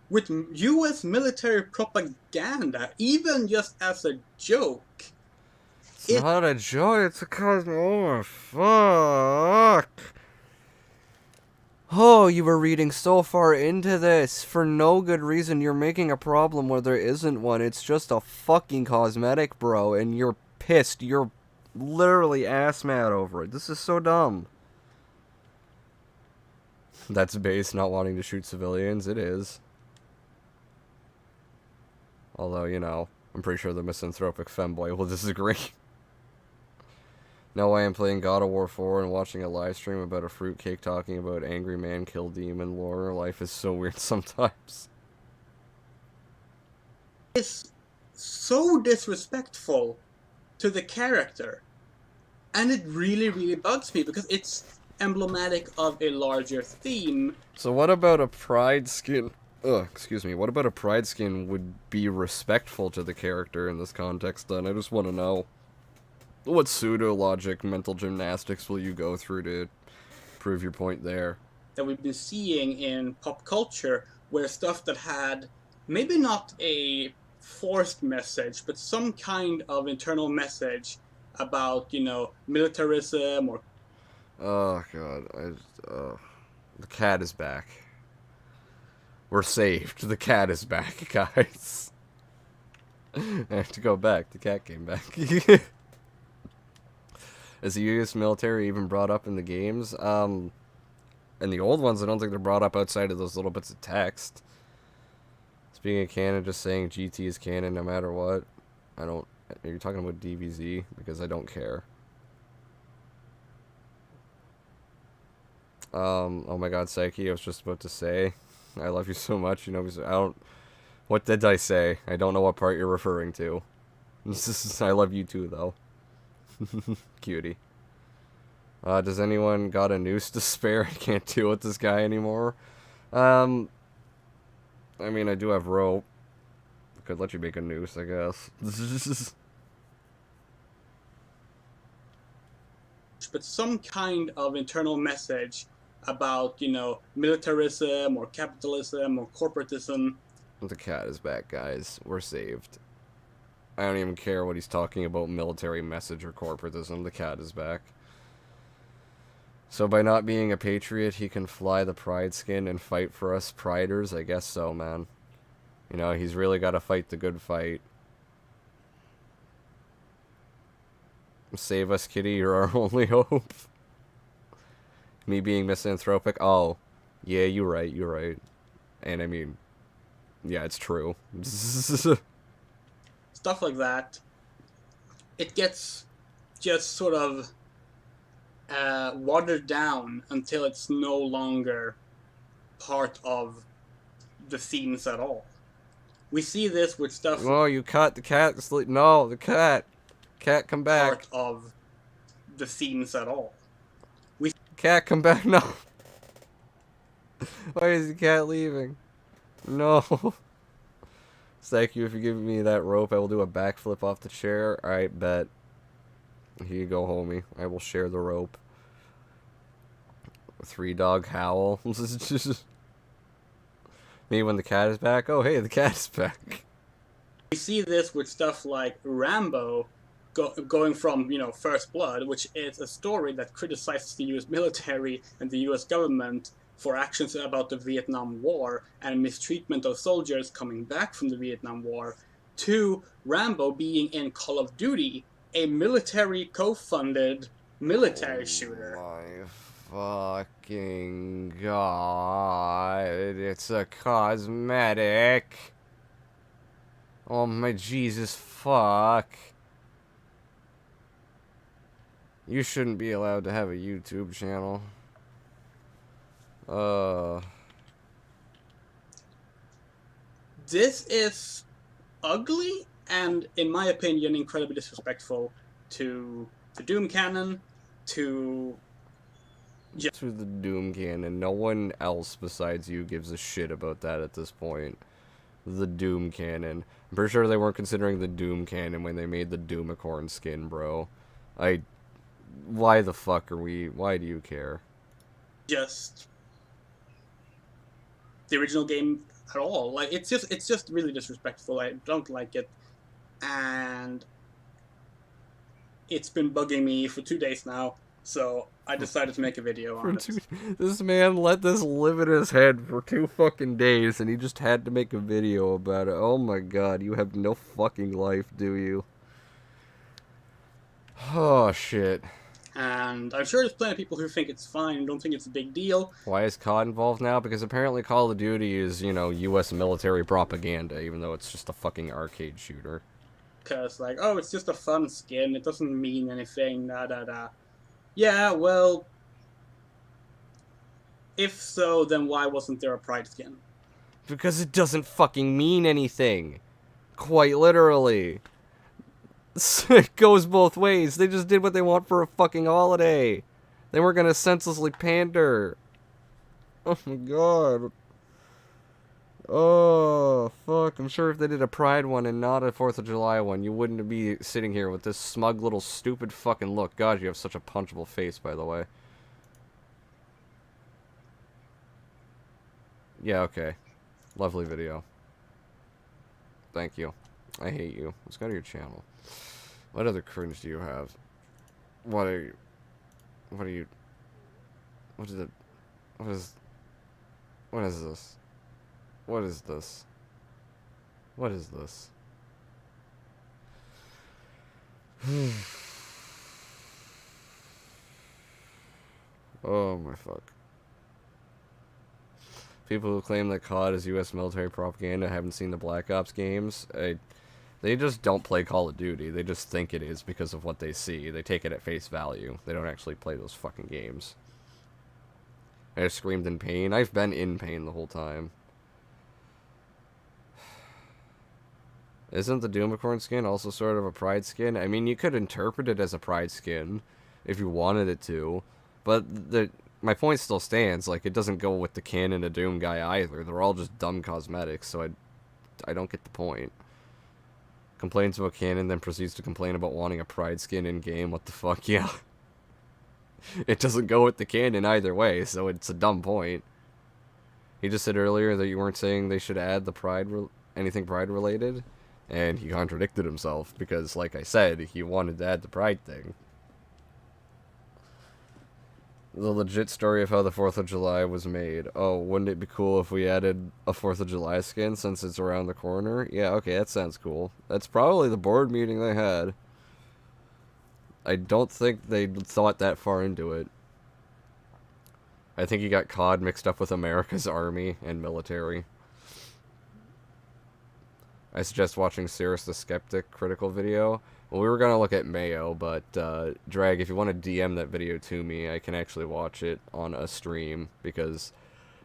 with US military propaganda, even just as a joke, it's not a joke, it's a cosmic... Oh, fuck. Oh, you were reading so far into this. For no good reason, you're making a problem where there isn't one. It's just a fucking cosmetic, bro, and you're pissed. You're literally ass mad over it. This is so dumb. That's base not wanting to shoot civilians. It is. Although, you know, I'm pretty sure the misanthropic femboy will disagree. No way I'm playing God of War 4 and watching a live stream about a fruitcake talking about angry man kill demon lore. Life is so weird sometimes. It's so disrespectful to the character. And it really, really bugs me because it's emblematic of a larger theme. So what about a pride skin? Excuse me. What about a pride skin would be respectful to the character in this context then? I just want to know. What pseudo-logic mental gymnastics will you go through to prove your point there? That we've been seeing in pop culture where stuff that had maybe not a forced message, but some kind of internal message about, you know, militarism or... Oh, God. The cat is back. We're saved. The cat is back, guys. I have to go back. The cat came back. Is the U.S. military even brought up in the games? In the old ones, I don't think they're brought up outside of those little bits of text. Speaking of canon, just saying GT is canon no matter what. I don't... Are you talking about DBZ? Because I don't care. Oh my god, Psyche, I was just about to say, I love you so much, you know, because I don't... What did I say? I don't know what part you're referring to. I love you too, though. Cutie. Does anyone got a noose to spare? I can't deal with this guy anymore. I mean, I do have rope. I could let you make a noose, I guess. But some kind of internal message about, you know, militarism or capitalism or corporatism. The cat is back, guys. We're saved. I don't even care what he's talking about, military message or corporatism. The cat is back. So by not being a patriot, he can fly the pride skin and fight for us priders? I guess so, man. You know, he's really got to fight the good fight. Save us, kitty, you're our only hope. Me being misanthropic? Oh, yeah, you're right. And I mean, yeah, it's true. Stuff like that. It gets just sort of watered down until it's no longer part of the themes at all. We see this with stuff... Oh, you caught the cat asleep. No, the cat. Cat, come back. Part of the themes at all. Cat, come back. No. Why is the cat leaving? No. Thank you. If you give me that rope, I will do a backflip off the chair. Alright, bet. Here you go, homie. I will share the rope. 3-dog howl. Me when the cat is back? Oh, hey, the cat is back. We see this with stuff like Rambo going from, you know, First Blood, which is a story that criticizes the US military and the US government for actions about the Vietnam War and mistreatment of soldiers coming back from the Vietnam War, to Rambo being in Call of Duty, a military co-funded military shooter. My fucking god, it's a cosmetic. Oh my Jesus, fuck. You shouldn't be allowed to have a YouTube channel. This is ugly and, in my opinion, incredibly disrespectful to the Doom canon, to the Doom canon. No one else besides you gives a shit about that at this point. The Doom canon. I'm pretty sure they weren't considering the Doom canon when they made the Doomicorn skin, bro. Why the fuck are we... Why do you care? just the original game at all. Like, it's just really disrespectful. I don't like it, and it's been bugging me for 2 days now. So I decided to make a video on it. This man let this live in his head for 2 fucking days, and he just had to make a video about it. Oh my god, you have no fucking life, do you? Oh, shit. And I'm sure there's plenty of people who think it's fine and don't think it's a big deal. Why is COD involved now? Because apparently Call of Duty is, you know, U.S. military propaganda, even though it's just a fucking arcade shooter. Because, like, oh, it's just a fun skin, it doesn't mean anything, da. Yeah, well, if so, then why wasn't there a Pride skin? Because it doesn't fucking mean anything. Quite literally. It goes both ways. They just did what they want for a fucking holiday. They weren't gonna senselessly pander. Oh my god. Oh, fuck. I'm sure if they did a Pride one and not a 4th of July one, you wouldn't be sitting here with this smug little stupid fucking look. God, you have such a punchable face, by the way. Yeah, okay. Lovely video. Thank you. I hate you. Let's go to your channel. What other cringe do you have? What are you... What is it? What is this? What is this? What is this? Oh my fuck. People who claim that COD is U.S. military propaganda haven't seen the Black Ops games. They just don't play Call of Duty. They just think it is because of what they see. They take it at face value. They don't actually play those fucking games. I screamed in pain. I've been in pain the whole time. Isn't the Doomicorn skin also sort of a Pride skin? I mean, you could interpret it as a Pride skin if you wanted it to, but my point still stands. Like, it doesn't go with the canon of Doom guy either. They're all just dumb cosmetics, so I don't get the point. Complains about canon, then proceeds to complain about wanting a Pride skin in-game. What the fuck? Yeah. It doesn't go with the canon either way, so it's a dumb point. He just said earlier that you weren't saying they should add the Pride, anything Pride-related, and he contradicted himself, because, like I said, he wanted to add the Pride thing. The legit story of how the 4th of July was made. Oh, wouldn't it be cool if we added a 4th of July skin since it's around the corner? Yeah, okay, that sounds cool. That's probably the board meeting they had. I don't think they thought that far into it. I think he got COD mixed up with America's Army and military. I suggest watching Cirrus the Skeptic critical video. Well, we were going to look at Mayo, but, Drag, if you want to DM that video to me, I can actually watch it on a stream, because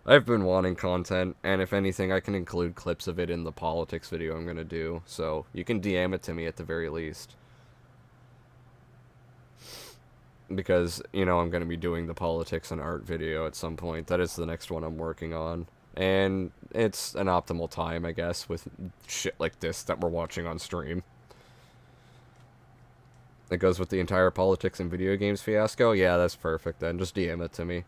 I've been wanting content, and if anything, I can include clips of it in the politics video I'm going to do, so you can DM it to me at the very least. Because, you know, I'm going to be doing the politics and art video at some point. That is the next one I'm working on. And it's an optimal time, I guess, with shit like this that we're watching on stream. It goes with the entire politics and video games fiasco? Yeah, that's perfect then. Just DM it to me.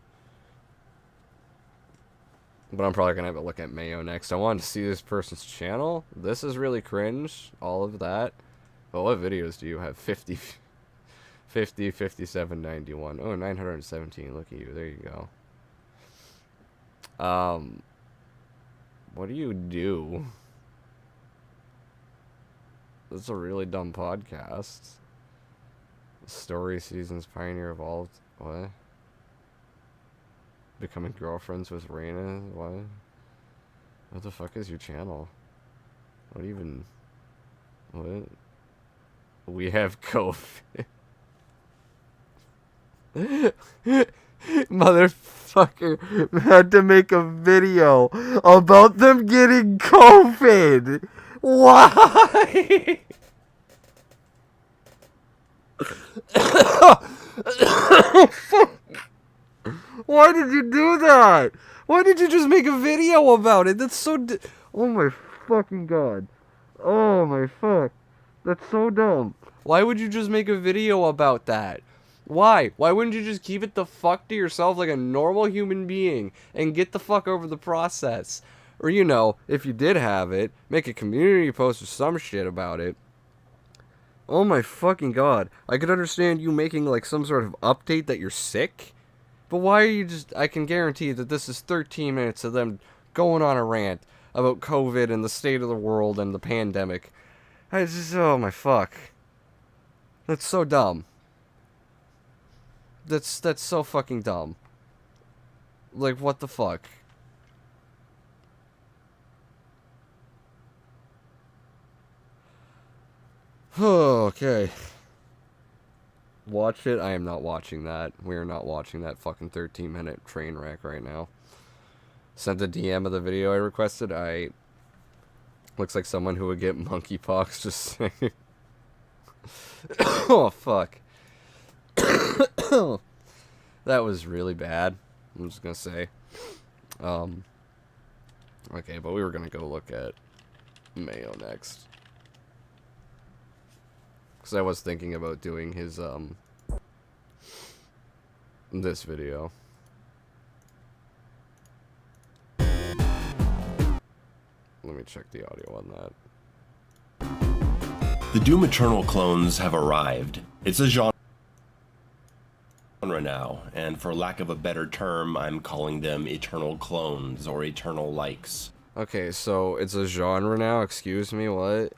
But I'm probably going to have a look at Mayo next. I wanted to see this person's channel. This is really cringe. All of that. But what videos do you have? 50, 57, 91. Oh, 917. Look at you. There you go. What do you do? This is a really dumb podcast. Story seasons Pioneer Evolved. What? Becoming girlfriends with Reina? What? What the fuck is your channel? What even? What? We have COVID. Motherfucker had to make a video about them getting COVID. Why? Why did you do that? Why did you just make a video about it? That's so oh my fucking god. Oh my fuck. That's so dumb. Why would you just make a video about that? Why? Why wouldn't you just keep it the fuck to yourself like a normal human being and get the fuck over the process? Or, you know, if you did have it, make a community post or some shit about it. Oh my fucking god. I could understand you making like some sort of update that you're sick. But why are you just... I can guarantee that this is 13 minutes of them going on a rant about COVID and the state of the world and the pandemic. I just... Oh my fuck. That's so dumb. That's so fucking dumb. Like, what the fuck? Okay. Watch it. I am not watching that. We are not watching that fucking 13-minute train wreck right now. Sent a DM of the video I requested. Looks like someone who would get monkeypox just saying. Oh, fuck. That was really bad. I'm just gonna say. Okay, but we were gonna go look at Mayo next. Because I was thinking about doing his, this video. Let me check the audio on that. The Doom Eternal clones have arrived. It's a genre now, and for lack of a better term, I'm calling them Eternal clones or Eternal likes. Okay, so it's a genre now? Excuse me, what?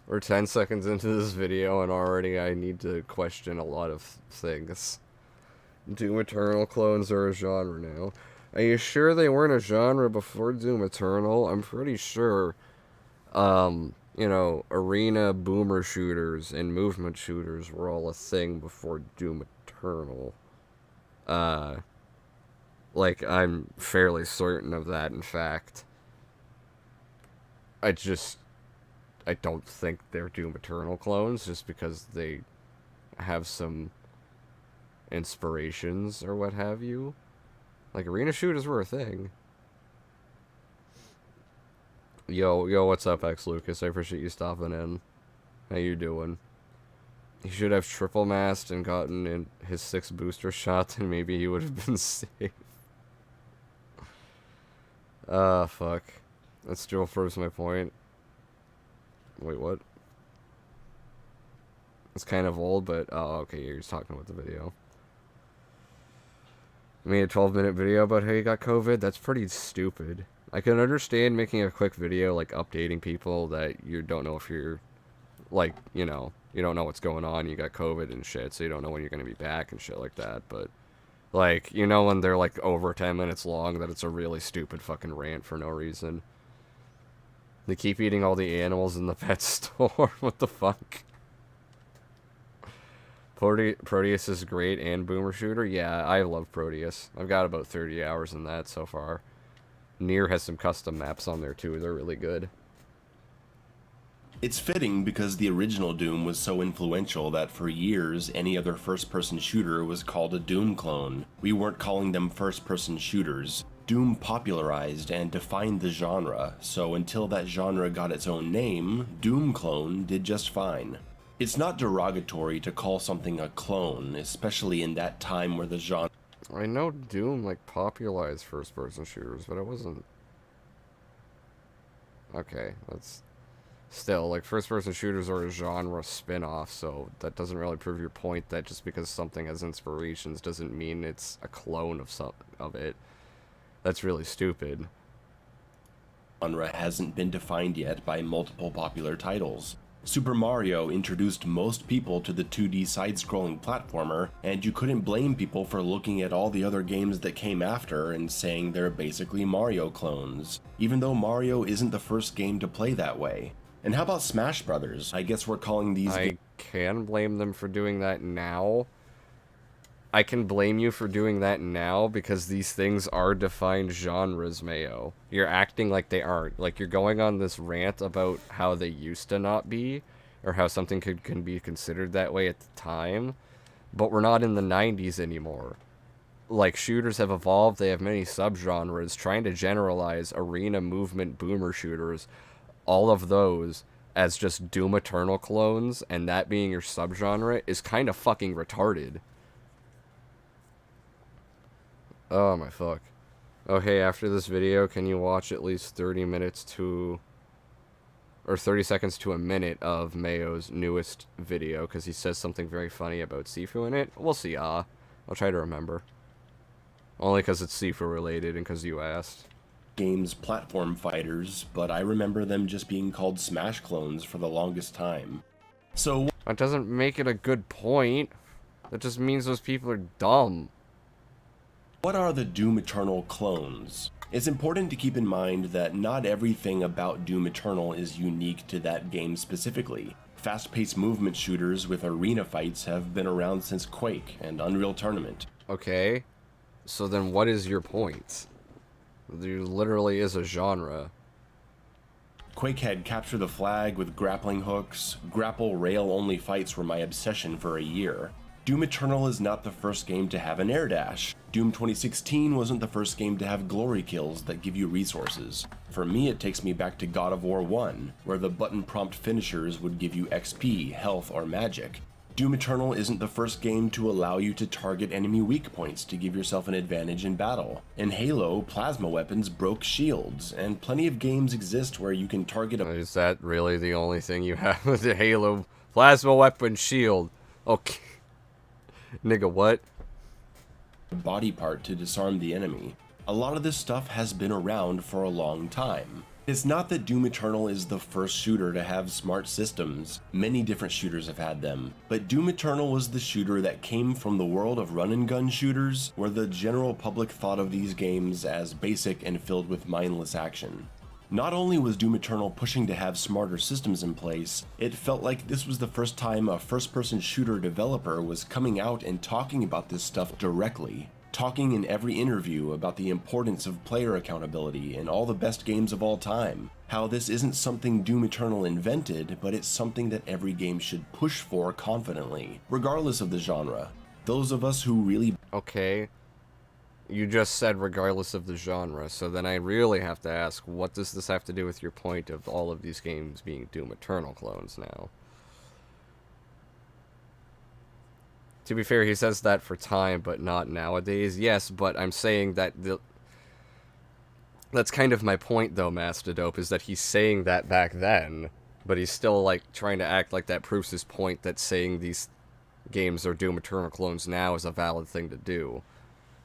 We're 10 seconds into this video and already I need to question a lot of things. Doom Eternal clones are a genre now. Are you sure they weren't a genre before Doom Eternal? I'm pretty sure, you know, arena boomer shooters and movement shooters were all a thing before Doom Eternal. Like, I'm fairly certain of that, in fact. I don't think they're Doom Eternal clones, just because they have some inspirations or what have you. Like, arena shooters were a thing. Yo, what's up, X Lucas? I appreciate you stopping in. How you doing? He should have triple masked and gotten in his 6 booster shots, and maybe he would have been safe. Fuck. That still proves my point. Wait, what? It's kind of old, but... Oh, okay, you're just talking about the video. I made a 12-minute video about how you got COVID. That's pretty stupid. I can understand making a quick video, like, updating people that you don't know if you're... Like, you know, you don't know what's going on, you got COVID and shit, so you don't know when you're gonna be back and shit like that, but... Like, you know when they're, like, over 10 minutes long, that it's a really stupid fucking rant for no reason. They keep eating all the animals in the pet store. What the fuck? Proteus is great and Boomer Shooter. Yeah, I love Proteus. I've got about 30 hours in that so far. Nier has some custom maps on there too. They're really good. It's fitting because the original Doom was so influential that for years any other first-person shooter was called a Doom clone. We weren't calling them first-person shooters. Doom popularized and defined the genre, so until that genre got its own name, Doom clone did just fine. It's not derogatory to call something a clone, especially in that time where the genre... I know Doom, like, popularized first-person shooters, but it wasn't... Okay, that's... Still, like, first-person shooters are a genre spin-off, so that doesn't really prove your point that just because something has inspirations doesn't mean it's a clone of it. That's really stupid. Genre hasn't been defined yet by multiple popular titles. Super Mario introduced most people to the 2D side-scrolling platformer, and you couldn't blame people for looking at all the other games that came after and saying they're basically Mario clones, even though Mario isn't the first game to play that way. And how about Smash Brothers? I guess we're calling these... I can blame them for doing that now. I can blame you for doing that now because these things are defined genres, Mayo. You're acting like they aren't. Like, you're going on this rant about how they used to not be, or how something can be considered that way at the time, but we're not in the 90s anymore. Like, shooters have evolved, they have many subgenres. Trying to generalize arena movement boomer shooters, all of those, as just Doom Eternal clones, and that being your subgenre, is kind of fucking retarded. Oh my fuck. Okay, after this video, can you watch at least 30 minutes to... or 30 seconds to a minute of Mayo's newest video, because he says something very funny about Sifu in it? We'll see, I'll try to remember. Only because it's Sifu related and because you asked. Games platform fighters, but I remember them just being called Smash clones for the longest time. So... That doesn't make it a good point. That just means those people are dumb. What are the Doom Eternal clones? It's important to keep in mind that not everything about Doom Eternal is unique to that game specifically. Fast-paced movement shooters with arena fights have been around since Quake and Unreal Tournament. Okay, so then what is your point? There literally is a genre. Quake had Capture the Flag with grappling hooks. Grapple rail-only fights were my obsession for a year. Doom Eternal is not the first game to have an air dash. Doom 2016 wasn't the first game to have glory kills that give you resources. For me, it takes me back to God of War 1, where the button prompt finishers would give you XP, health, or magic. Doom Eternal isn't the first game to allow you to target enemy weak points to give yourself an advantage in battle. In Halo, plasma weapons broke shields, and plenty of games exist where you can target a Is that really the only thing you have with the Halo plasma weapon shield? Okay. Nigga, what? body part to disarm the enemy. A lot of this stuff has been around for a long time. It's not that Doom Eternal is the first shooter to have smart systems. Many different shooters have had them, but Doom Eternal was the shooter that came from the world of run-and-gun shooters, where the general public thought of these games as basic and filled with mindless action. Not only was Doom Eternal pushing to have smarter systems in place, it felt like this was the first time a first-person shooter developer was coming out and talking about this stuff directly. Talking in every interview about the importance of player accountability in all the best games of all time. How this isn't something Doom Eternal invented, but it's something that every game should push for confidently, regardless of the genre. Those of us who really... Okay. You just said regardless of the genre, so then I really have to ask, what does this have to do with your point of all of these games being Doom Eternal clones now? To be fair, he says that for time, but not nowadays. Yes, but I'm saying that that's kind of my point, though, Mastadope, is that he's saying that back then, but he's still, like, trying to act like that proves his point that saying these games are Doom Eternal clones now is a valid thing to do.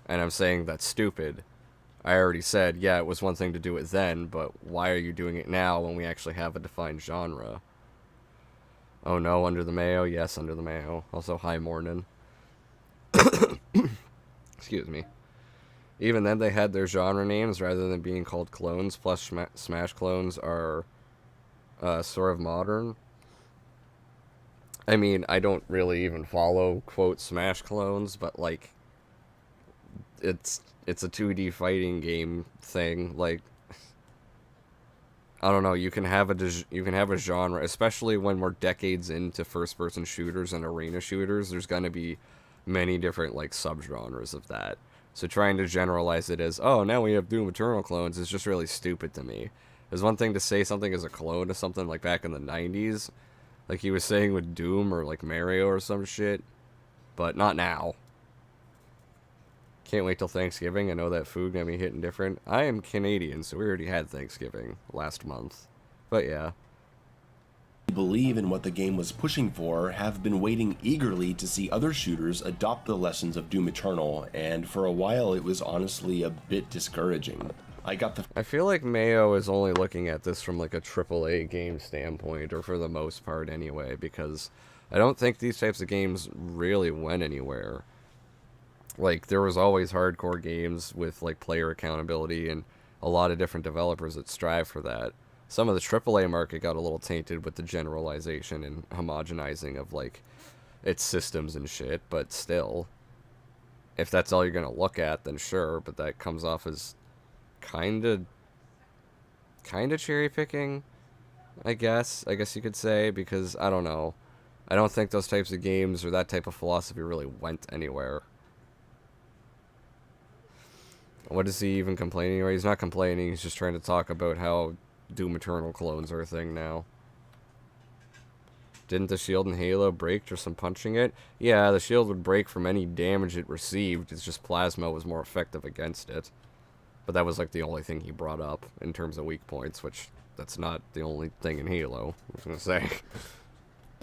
And I'm saying that's stupid. I already said, yeah, it was one thing to do it then, but why are you doing it now when we actually have a defined genre? Oh no, Under the Mayo? Yes, Under the Mayo. Also, Hi Mornin'. Excuse me. Even then, they had their genre names rather than being called clones, plus Smash clones are sort of modern. I mean, I don't really even follow, quote, Smash clones, but, like, it's a 2D fighting game thing. Like, I don't know, you can have a genre, especially when we're decades into first-person shooters and arena shooters. There's gonna be many different, like, subgenres of that. So trying to generalize it as, oh, now we have Doom Eternal clones is just really stupid to me. There's one thing to say something is a clone of something, like, back in the 90s, like he was saying with Doom or, like, Mario or some shit, but not now. Can't wait till Thanksgiving. I know that food gonna be hitting different. I am Canadian, so we already had Thanksgiving last month. But yeah. Believe in what the game was pushing for, have been waiting eagerly to see other shooters adopt the lessons of Doom Eternal, and for a while it was honestly a bit discouraging. I feel like Mayo is only looking at this from like a AAA game standpoint, or for the most part anyway, because I don't think these types of games really went anywhere. Like, there was always hardcore games with, like, player accountability and a lot of different developers that strive for that. Some of the AAA market got a little tainted with the generalization and homogenizing of, like, its systems and shit, but still, if that's all you're gonna look at, then sure, but that comes off as kinda cherry-picking, I guess you could say, because, I don't know. I don't think those types of games or that type of philosophy really went anywhere. What is he even complaining about? He's not complaining, he's just trying to talk about how Doom Eternal clones are a thing now. Didn't the shield in Halo break just from punching it? Yeah, the shield would break from any damage it received, it's just plasma was more effective against it. But that was like the only thing he brought up in terms of weak points, which that's not the only thing in Halo, I was gonna say.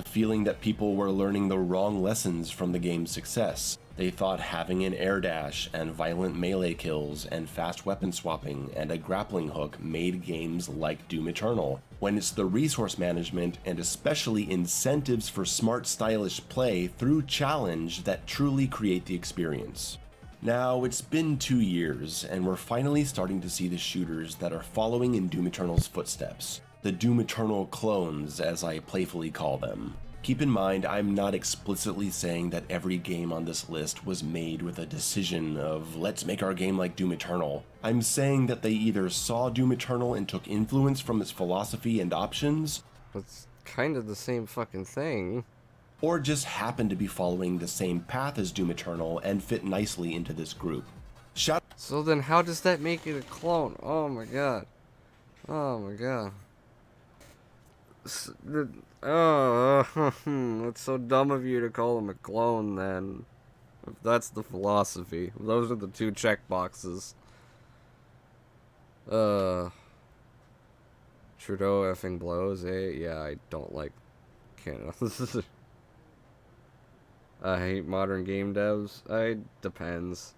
Feeling that people were learning the wrong lessons from the game's success. They thought having an air dash and violent melee kills and fast weapon swapping and a grappling hook made games like Doom Eternal, when it's the resource management and especially incentives for smart, stylish play through challenge that truly create the experience. Now, it's been 2 years, and we're finally starting to see the shooters that are following in Doom Eternal's footsteps. The Doom Eternal clones, as I playfully call them. Keep in mind, I'm not explicitly saying that every game on this list was made with a decision of, let's make our game like Doom Eternal. I'm saying that they either saw Doom Eternal and took influence from its philosophy and options, It's kind of the same fucking thing. or just happened to be following the same path as Doom Eternal and fit nicely into this group. So then how does that make it a clone? Oh my god. Oh my god. It's so dumb of you to call him a clone then. If that's the philosophy. Those are the two check boxes. Trudeau effing blows, eh? Yeah, I don't like Canada. I hate modern game devs. Depends.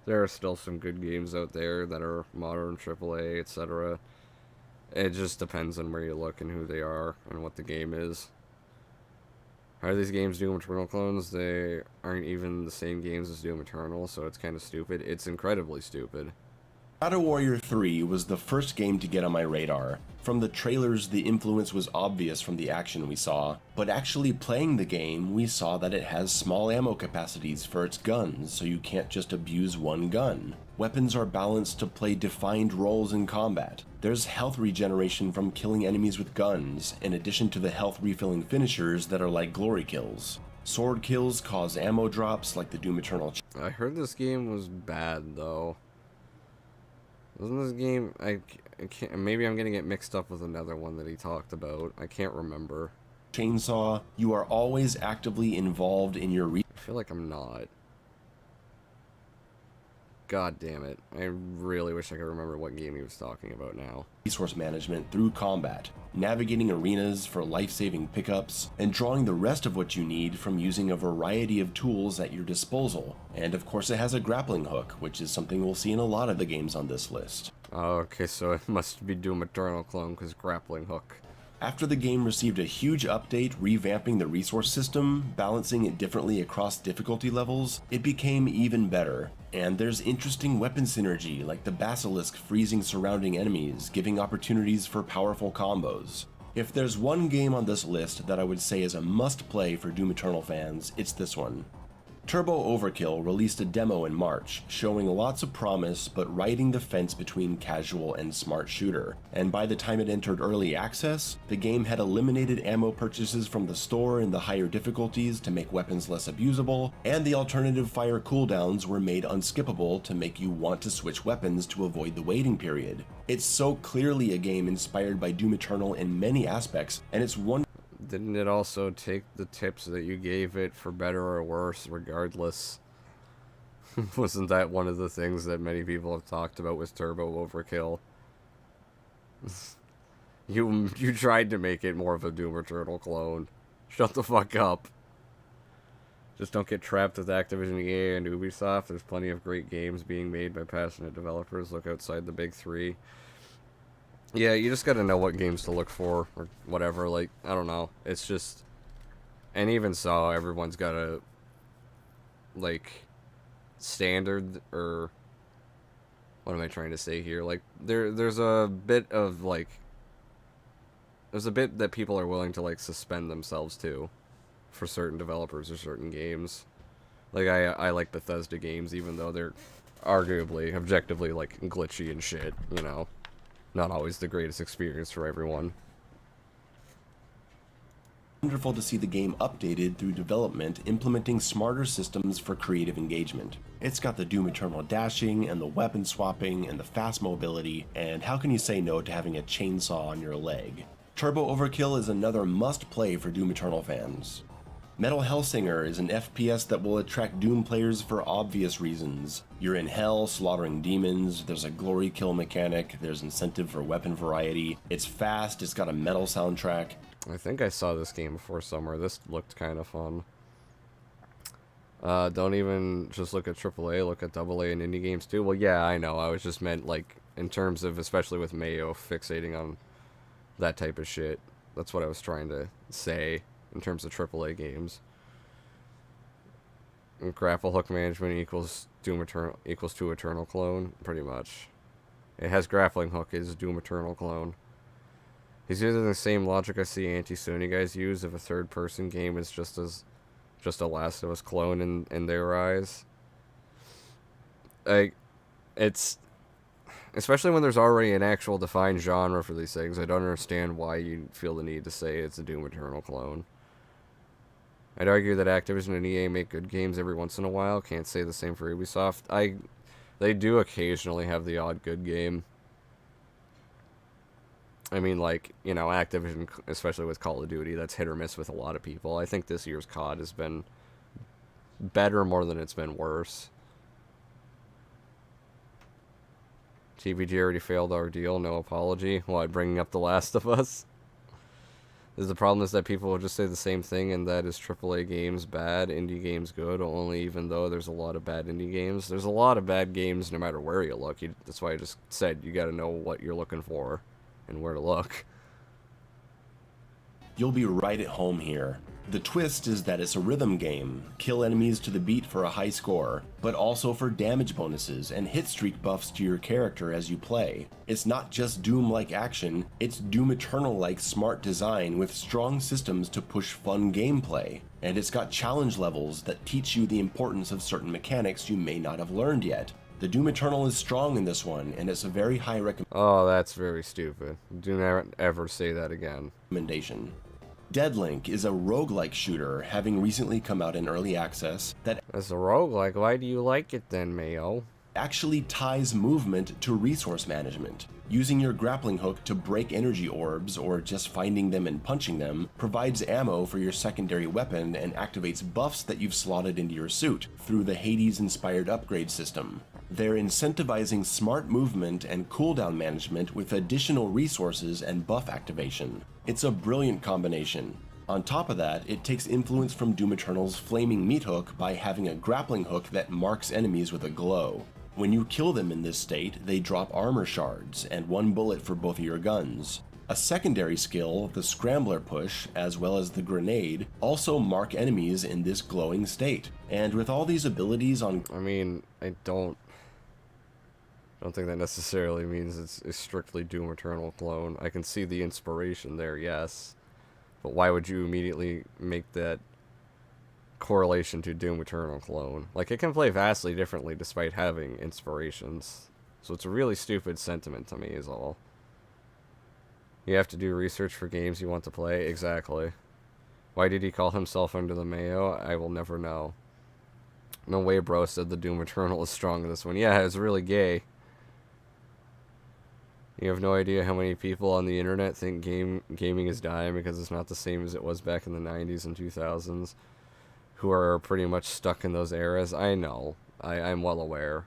There are still some good games out there that are modern AAA, etc. It just depends on where you look and who they are and what the game is. Are these games Doom Eternal clones? They aren't even the same games as Doom Eternal, so it's kind of stupid. It's incredibly stupid. Shadow Warrior 3 was the first game to get on my radar. From the trailers, the influence was obvious from the action we saw, but actually playing the game, we saw that it has small ammo capacities for its guns, so you can't just abuse one gun. Weapons are balanced to play defined roles in combat. There's health regeneration from killing enemies with guns, in addition to the health refilling finishers that are like glory kills. Sword kills cause ammo drops like the Doom Eternal. I heard this game was bad, though. Wasn't this game... I can't... Maybe I'm gonna get mixed up with another one that he talked about. I can't remember. Chainsaw, you are always actively involved in your I feel like I'm not. God damn it. I really wish I could remember what game he was talking about now. resource management through combat, navigating arenas for life-saving pickups, and drawing the rest of what you need from using a variety of tools at your disposal. And of course it has a grappling hook, which is something we'll see in a lot of the games on this list. Oh, okay, so it must be Doom Eternal clone, because grappling hook. After the game received a huge update revamping the resource system, balancing it differently across difficulty levels, it became even better. And there's interesting weapon synergy, like the Basilisk freezing surrounding enemies, giving opportunities for powerful combos. If there's one game on this list that I would say is a must-play for Doom Eternal fans, it's this one. Turbo Overkill released a demo in March, showing lots of promise but riding the fence between casual and smart shooter, and by the time it entered early access, the game had eliminated ammo purchases from the store in the higher difficulties to make weapons less abusable, and the alternative fire cooldowns were made unskippable to make you want to switch weapons to avoid the waiting period. It's so clearly a game inspired by Doom Eternal in many aspects, and it's one. Didn't it also take the tips that you gave it for better or worse regardless? Wasn't that one of the things that many people have talked about with Turbo Overkill? You tried to make it more of a Doom Eternal clone. Shut the fuck up. Just don't get trapped with Activision, EA, and Ubisoft. There's plenty of great games being made by passionate developers. Look outside the big three. Yeah, you just gotta know what games to look for, or whatever, like, I don't know, it's just, and even so, everyone's got a, like, standard, or, what am I trying to say here, like, there's a bit of, like, there's a bit that people are willing to, like, suspend themselves to, for certain developers or certain games. Like, I like Bethesda games, even though they're arguably, objectively, like, glitchy and shit, you know. Not always the greatest experience for everyone. Wonderful to see the game updated through development, implementing smarter systems for creative engagement. It's got the Doom Eternal dashing, and the weapon swapping, and the fast mobility, and how can you say no to having a chainsaw on your leg? Turbo Overkill is another must-play for Doom Eternal fans. Metal Hellsinger is an FPS that will attract Doom players for obvious reasons. You're in hell, slaughtering demons, there's a glory kill mechanic, there's incentive for weapon variety, it's fast, it's got a metal soundtrack. I think I saw this game before somewhere. This looked kind of fun. Don't even just look at AAA, look at AA and indie games too. Well, yeah, I know. I was just meant, like, in terms of, especially with Mayo, fixating on that type of shit. That's what I was trying to say in terms of AAA games. And grapple hook management equals Doom Eternal equals to Eternal Clone, pretty much. It has grappling hook is Doom Eternal Clone. He's using the same logic I see anti-Sony guys use if a third-person game is just a Last of Us clone in their eyes. Like, it's... Especially when there's already an actual defined genre for these things, I don't understand why you feel the need to say it's a Doom Eternal clone. I'd argue that Activision and EA make good games every once in a while. Can't say the same for Ubisoft. They do occasionally have the odd good game. I mean, like, you know, Activision, especially with Call of Duty, that's hit or miss with a lot of people. I think this year's COD has been better more than it's been worse. TVG already failed our deal, no apology. Why, bringing up The Last of Us? The problem is that people will just say the same thing, and that is AAA games bad, indie games good, only even though there's a lot of bad indie games. There's a lot of bad games no matter where you look. That's why I just said you gotta know what you're looking for and where to look. You'll be right at home here. The twist is that it's a rhythm game. Kill enemies to the beat for a high score, but also for damage bonuses and hit streak buffs to your character as you play. It's not just Doom-like action, it's Doom Eternal-like smart design with strong systems to push fun gameplay. And it's got challenge levels that teach you the importance of certain mechanics you may not have learned yet. The Doom Eternal is strong in this one, and it's a very high Oh, that's very stupid. Do not ever say that again. recommendation. Deadlink is a roguelike shooter, having recently come out in early access, that As a roguelike, why do you like it then, Mayo? actually ties movement to resource management. Using your grappling hook to break energy orbs or just finding them and punching them provides ammo for your secondary weapon and activates buffs that you've slotted into your suit through the Hades-inspired upgrade system. They're incentivizing smart movement and cooldown management with additional resources and buff activation. It's a brilliant combination. On top of that, it takes influence from Doom Eternal's flaming meat hook by having a grappling hook that marks enemies with a glow. When you kill them in this state, they drop armor shards and one bullet for both of your guns. A secondary skill, the Scrambler Push, as well as the Grenade, also mark enemies in this glowing state. And with all these abilities on... I mean, I don't think that necessarily means it's strictly Doom Eternal clone. I can see the inspiration there, yes. But why would you immediately make that correlation to Doom Eternal clone? Like, it can play vastly differently despite having inspirations. So it's a really stupid sentiment to me is all. You have to do research for games you want to play? Exactly. Why did he call himself Under the Mayo? I will never know. No way, bro said the Doom Eternal is strong in this one. Yeah, it's really gay. You have no idea how many people on the internet think gaming is dying because it's not the same as it was back in the 90s and 2000s, who are pretty much stuck in those eras. I know. I'm well aware.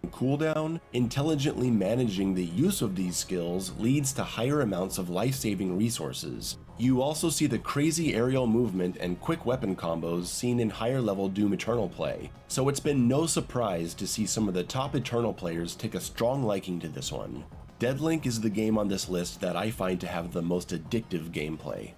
cooldown, intelligently managing the use of these skills leads to higher amounts of life-saving resources. You also see the crazy aerial movement and quick weapon combos seen in higher level Doom Eternal play, so it's been no surprise to see some of the top Eternal players take a strong liking to this one. Deadlink is the game on this list that I find to have the most addictive gameplay.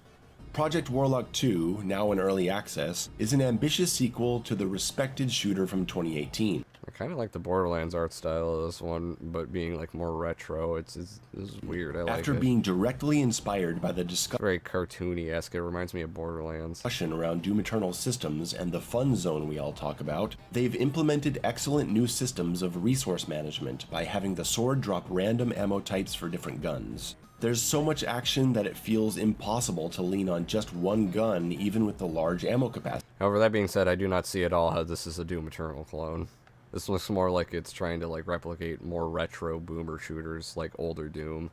Project Warlock 2, now in early access, is an ambitious sequel to the respected shooter from 2018. I kind of like the Borderlands art style of this one, but being like more retro. This is weird. I like it. After being directly inspired by the It's very cartoony-esque. It reminds me of Borderlands. discussion around Doom Eternal systems and the fun zone we all talk about, they've implemented excellent new systems of resource management by having the sword drop random ammo types for different guns. There's so much action that it feels impossible to lean on just one gun even with the large ammo capacity. However, that being said, I do not see at all how this is a Doom Eternal clone. This looks more like it's trying to like replicate more retro boomer shooters like older Doom.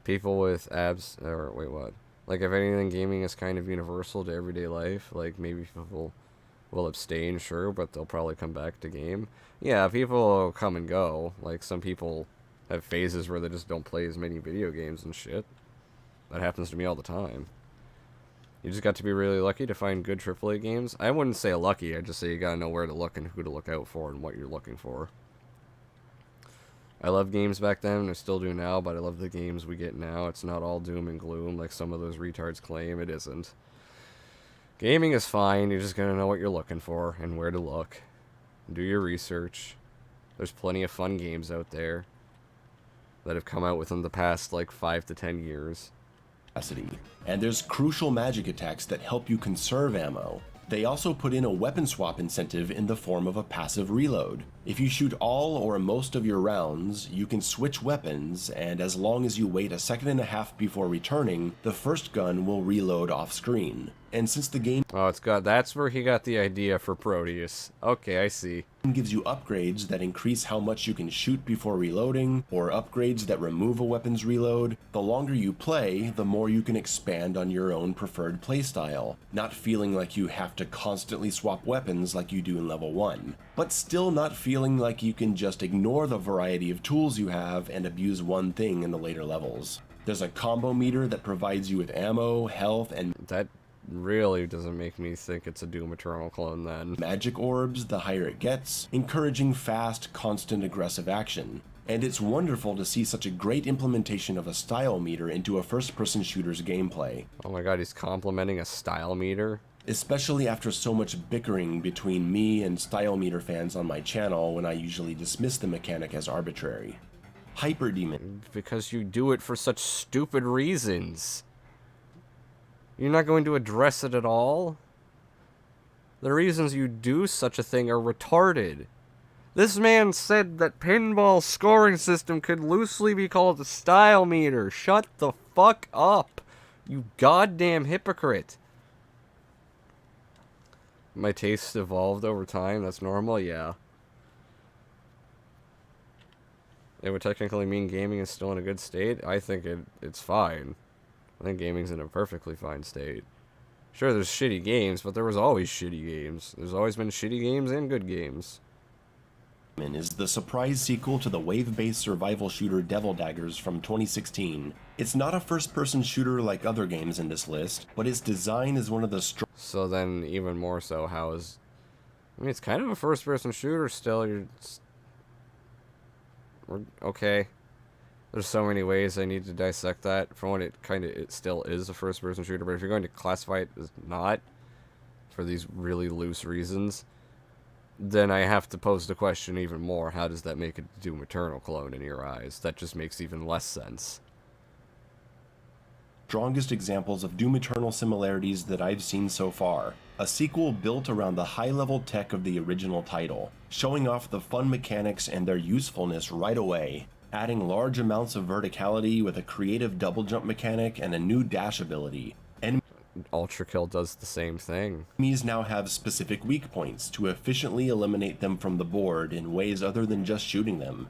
People with abs, or wait, what? Like, if anything, gaming is kind of universal to everyday life. Like, maybe people will abstain, sure, but they'll probably come back to game. Yeah, people come and go. Like, some people have phases where they just don't play as many video games and shit. That happens to me all the time. You just got to be really lucky to find good AAA games. I wouldn't say lucky, I'd just say you gotta know where to look and who to look out for and what you're looking for. I love games back then, and I still do now, but I love the games we get now. It's not all doom and gloom like some of those retards claim. It isn't. Gaming is fine, you just gotta know what you're looking for and where to look. Do your research. There's plenty of fun games out there that have come out within the past, like, 5 to 10 years. And there's crucial magic attacks that help you conserve ammo. They also put in a weapon swap incentive in the form of a passive reload. If you shoot all or most of your rounds, you can switch weapons, and as long as you wait a second and a half before returning, the first gun will reload off screen. And since the game That's where he got the idea for Proteus. Okay, I see. Gives you upgrades that increase how much you can shoot before reloading, or upgrades that remove a weapon's reload, the longer you play, the more you can expand on your own preferred playstyle, not feeling like you have to constantly swap weapons like you do in level 1, but still not feeling like you can just ignore the variety of tools you have and abuse one thing in the later levels. There's a combo meter that provides you with ammo, health, and That really doesn't make me think it's a Doom Eternal clone then. magic orbs the higher it gets, encouraging fast, constant aggressive action. And it's wonderful to see such a great implementation of a style meter into a first-person shooter's gameplay. Oh my god, he's complimenting a style meter? Especially after so much bickering between me and style meter fans on my channel when I usually dismiss the mechanic as arbitrary. Hyperdemon. Because you do it for such stupid reasons. You're not going to address it at all? The reasons you do such a thing are retarded. This man said that pinball scoring system could loosely be called a style meter. Shut the fuck up, you goddamn hypocrite. My tastes evolved over time, that's normal, yeah. It would technically mean gaming is still in a good state. I think it's fine. I think gaming's in a perfectly fine state. Sure, there's shitty games, but there was always shitty games. There's always been shitty games and good games. Is the surprise sequel to the wave-based survival shooter Devil Daggers from 2016. It's not a first-person shooter like other games in this list, but its design is one of the So then, even more so, how is... I mean, it's kind of a first-person shooter still. Okay. There's so many ways I need to dissect that. For one, it still is a first-person shooter, but if you're going to classify it as not, for these really loose reasons, then I have to pose the question even more, how does that make a Doom Eternal clone in your eyes? That just makes even less sense. strongest examples of Doom Eternal similarities that I've seen so far. A sequel built around the high-level tech of the original title, showing off the fun mechanics and their usefulness right away, adding large amounts of verticality with a creative double jump mechanic and a new dash ability. Ultra Kill does the same thing. Enemies now have specific weak points to efficiently eliminate them from the board in ways other than just shooting them.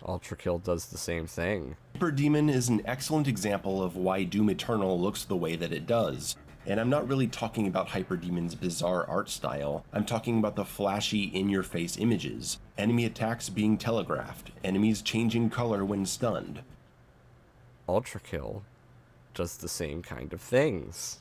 Ultra Kill does the same thing. Hyperdemon is an excellent example of why Doom Eternal looks the way that it does. And I'm not really talking about Hyperdemon's bizarre art style, I'm talking about the flashy in-your-face images, enemy attacks being telegraphed, enemies changing color when stunned. Ultra Kill does the same kind of things.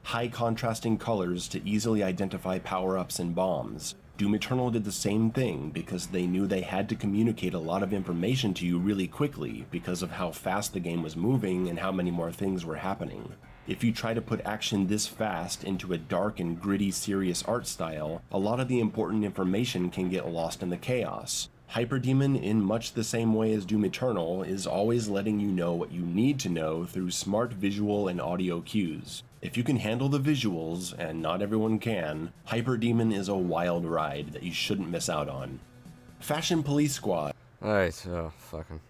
High contrasting colors to easily identify power-ups and bombs. Doom Eternal did the same thing because they knew they had to communicate a lot of information to you really quickly because of how fast the game was moving and how many more things were happening. If you try to put action this fast into a dark and gritty serious art style, a lot of the important information can get lost in the chaos. Hyperdemon, in much the same way as Doom Eternal, is always letting you know what you need to know through smart visual and audio cues. If you can handle the visuals, and not everyone can, Hyperdemon is a wild ride that you shouldn't miss out on. Fashion Police Squad. Alright, oh, fucking...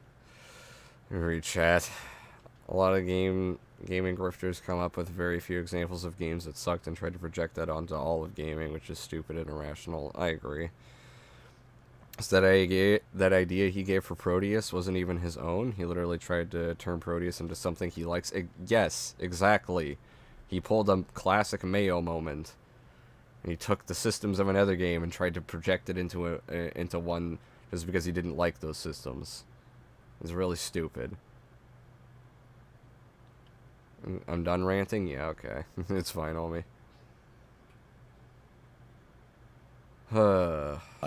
read chat. A lot of gaming grifters come up with very few examples of games that sucked and try to project that onto all of gaming, which is stupid and irrational. I agree. So that idea he gave for Proteus wasn't even his own. He literally tried to turn Proteus into something he likes. Yes, exactly. He pulled a classic Mayo moment. And he took the systems of another game and tried to project it into one just because he didn't like those systems. It's really stupid. I'm done ranting? Yeah, okay. It's fine on me.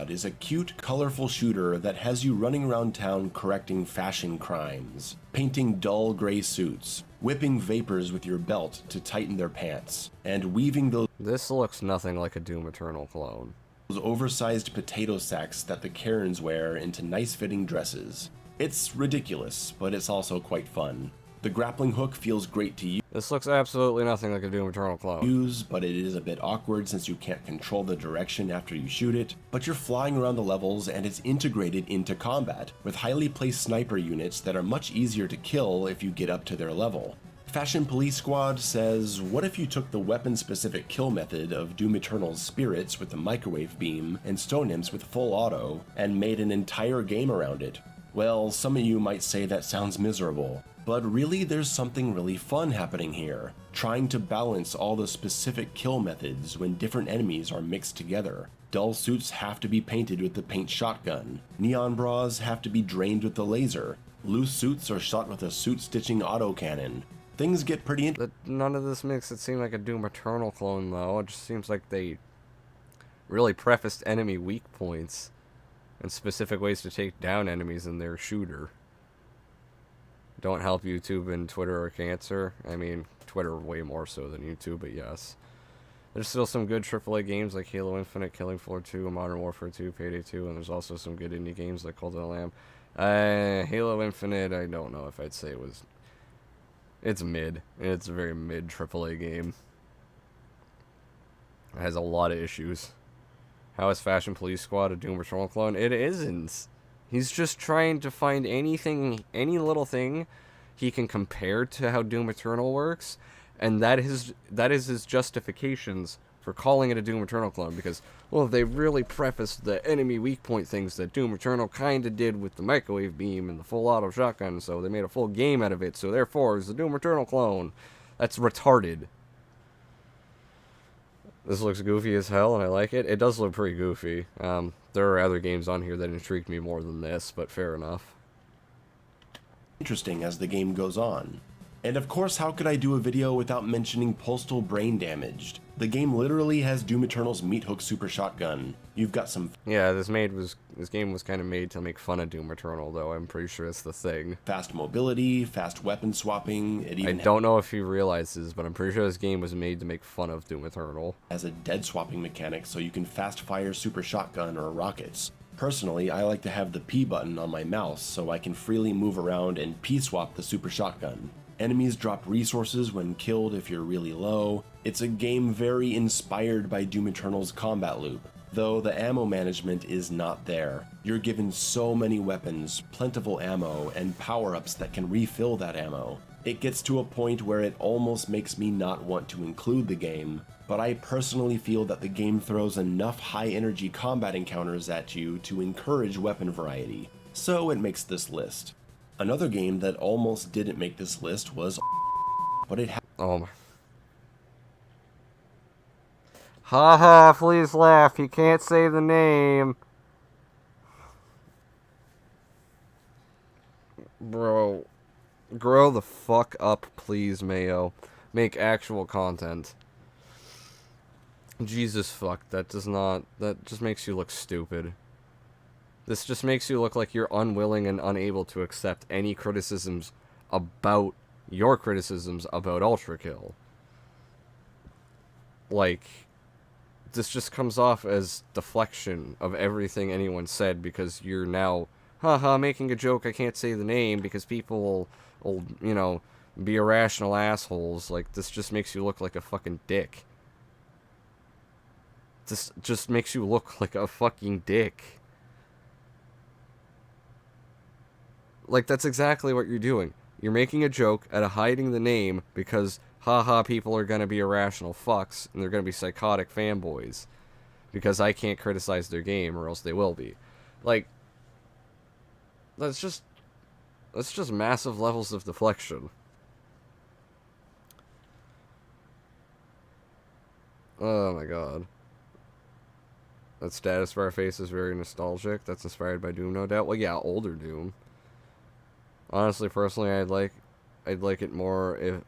Is a cute, colorful shooter that has you running around town correcting fashion crimes, painting dull gray suits, whipping vapors with your belt to tighten their pants, and weaving those This looks nothing like a Doom Eternal clone. oversized potato sacks that the Karens wear into nice-fitting dresses. It's ridiculous, but it's also quite fun. The grappling hook feels great to This looks absolutely nothing like a Doom Eternal clone. use, but it is a bit awkward since you can't control the direction after you shoot it, but you're flying around the levels and it's integrated into combat, with highly placed sniper units that are much easier to kill if you get up to their level. Fashion Police Squad says, what if you took the weapon-specific kill method of Doom Eternal's spirits with the microwave beam and stone imps with full auto, and made an entire game around it? Well, some of you might say that sounds miserable. But really, there's something really fun happening here, trying to balance all the specific kill methods when different enemies are mixed together. Dull suits have to be painted with the paint shotgun, neon bras have to be drained with the laser, loose suits are shot with a suit-stitching autocannon. Things get pretty None of this makes it seem like a Doom Eternal clone, though. It just seems like they really prefaced enemy weak points and specific ways to take down enemies in their shooter. Don't help YouTube and Twitter or cancer. I mean, Twitter way more so than YouTube, but yes. There's still some good AAA games like Halo Infinite, Killing Floor 2, Modern Warfare 2, Payday 2, and there's also some good indie games like Cult of the Lamb. Halo Infinite, I don't know if I'd say it was... It's mid. It's a very mid AAA game. It has a lot of issues. How is Fashion Police Squad a Doom Eternal clone? It isn't. He's just trying to find anything, any little thing he can compare to how Doom Eternal works, and that is his justifications for calling it a Doom Eternal clone, because, well, they really prefaced the enemy weak point things that Doom Eternal kinda did with the microwave beam and the full auto shotgun, so they made a full game out of it, so therefore it's a Doom Eternal clone. That's retarded. This looks goofy as hell, and I like it. It does look pretty goofy. There are other games on here that intrigued me more than this, but fair enough. interesting as the game goes on. And of course, how could I do a video without mentioning Postal Brain Damaged? The game literally has Doom Eternal's Meat Hook Super Shotgun. You've got some Yeah, this game was kind of made to make fun of Doom Eternal, though. I'm pretty sure it's the thing. fast mobility, fast weapon swapping. It I even don't know if he realizes, but I'm pretty sure this game was made to make fun of Doom Eternal. has a dead swapping mechanic so you can fast fire super shotgun or rockets. Personally, I like to have the P button on my mouse so I can freely move around and P-swap the super shotgun. Enemies drop resources when killed if you're really low. It's a game very inspired by Doom Eternal's combat loop, though the ammo management is not there. You're given so many weapons, plentiful ammo, and power-ups that can refill that ammo. It gets to a point where it almost makes me not want to include the game, but I personally feel that the game throws enough high-energy combat encounters at you to encourage weapon variety, so it makes this list. Another game that almost didn't make this list was but it Oh my. Haha, please laugh. You can't say the name. Bro. Grow the fuck up, please, Mayo. Make actual content. Jesus fuck, that just makes you look stupid. This just makes you look like you're unwilling and unable to accept any criticisms about your criticisms about Ultra Kill. Like, this just comes off as deflection of everything anyone said because you're now, haha, making a joke, I can't say the name because people will, you know, be irrational assholes. Like, this just makes you look like a fucking dick. This just makes you look like a fucking dick. Like, that's exactly what you're doing. You're making a joke out of hiding the name because, haha, people are gonna be irrational fucks, and they're gonna be psychotic fanboys. Because I can't criticize their game, or else they will be. Like, that's just massive levels of deflection. Oh my god. That status bar face is very nostalgic. That's inspired by Doom, no doubt. Well, yeah, older Doom. Honestly, personally, I'd like it more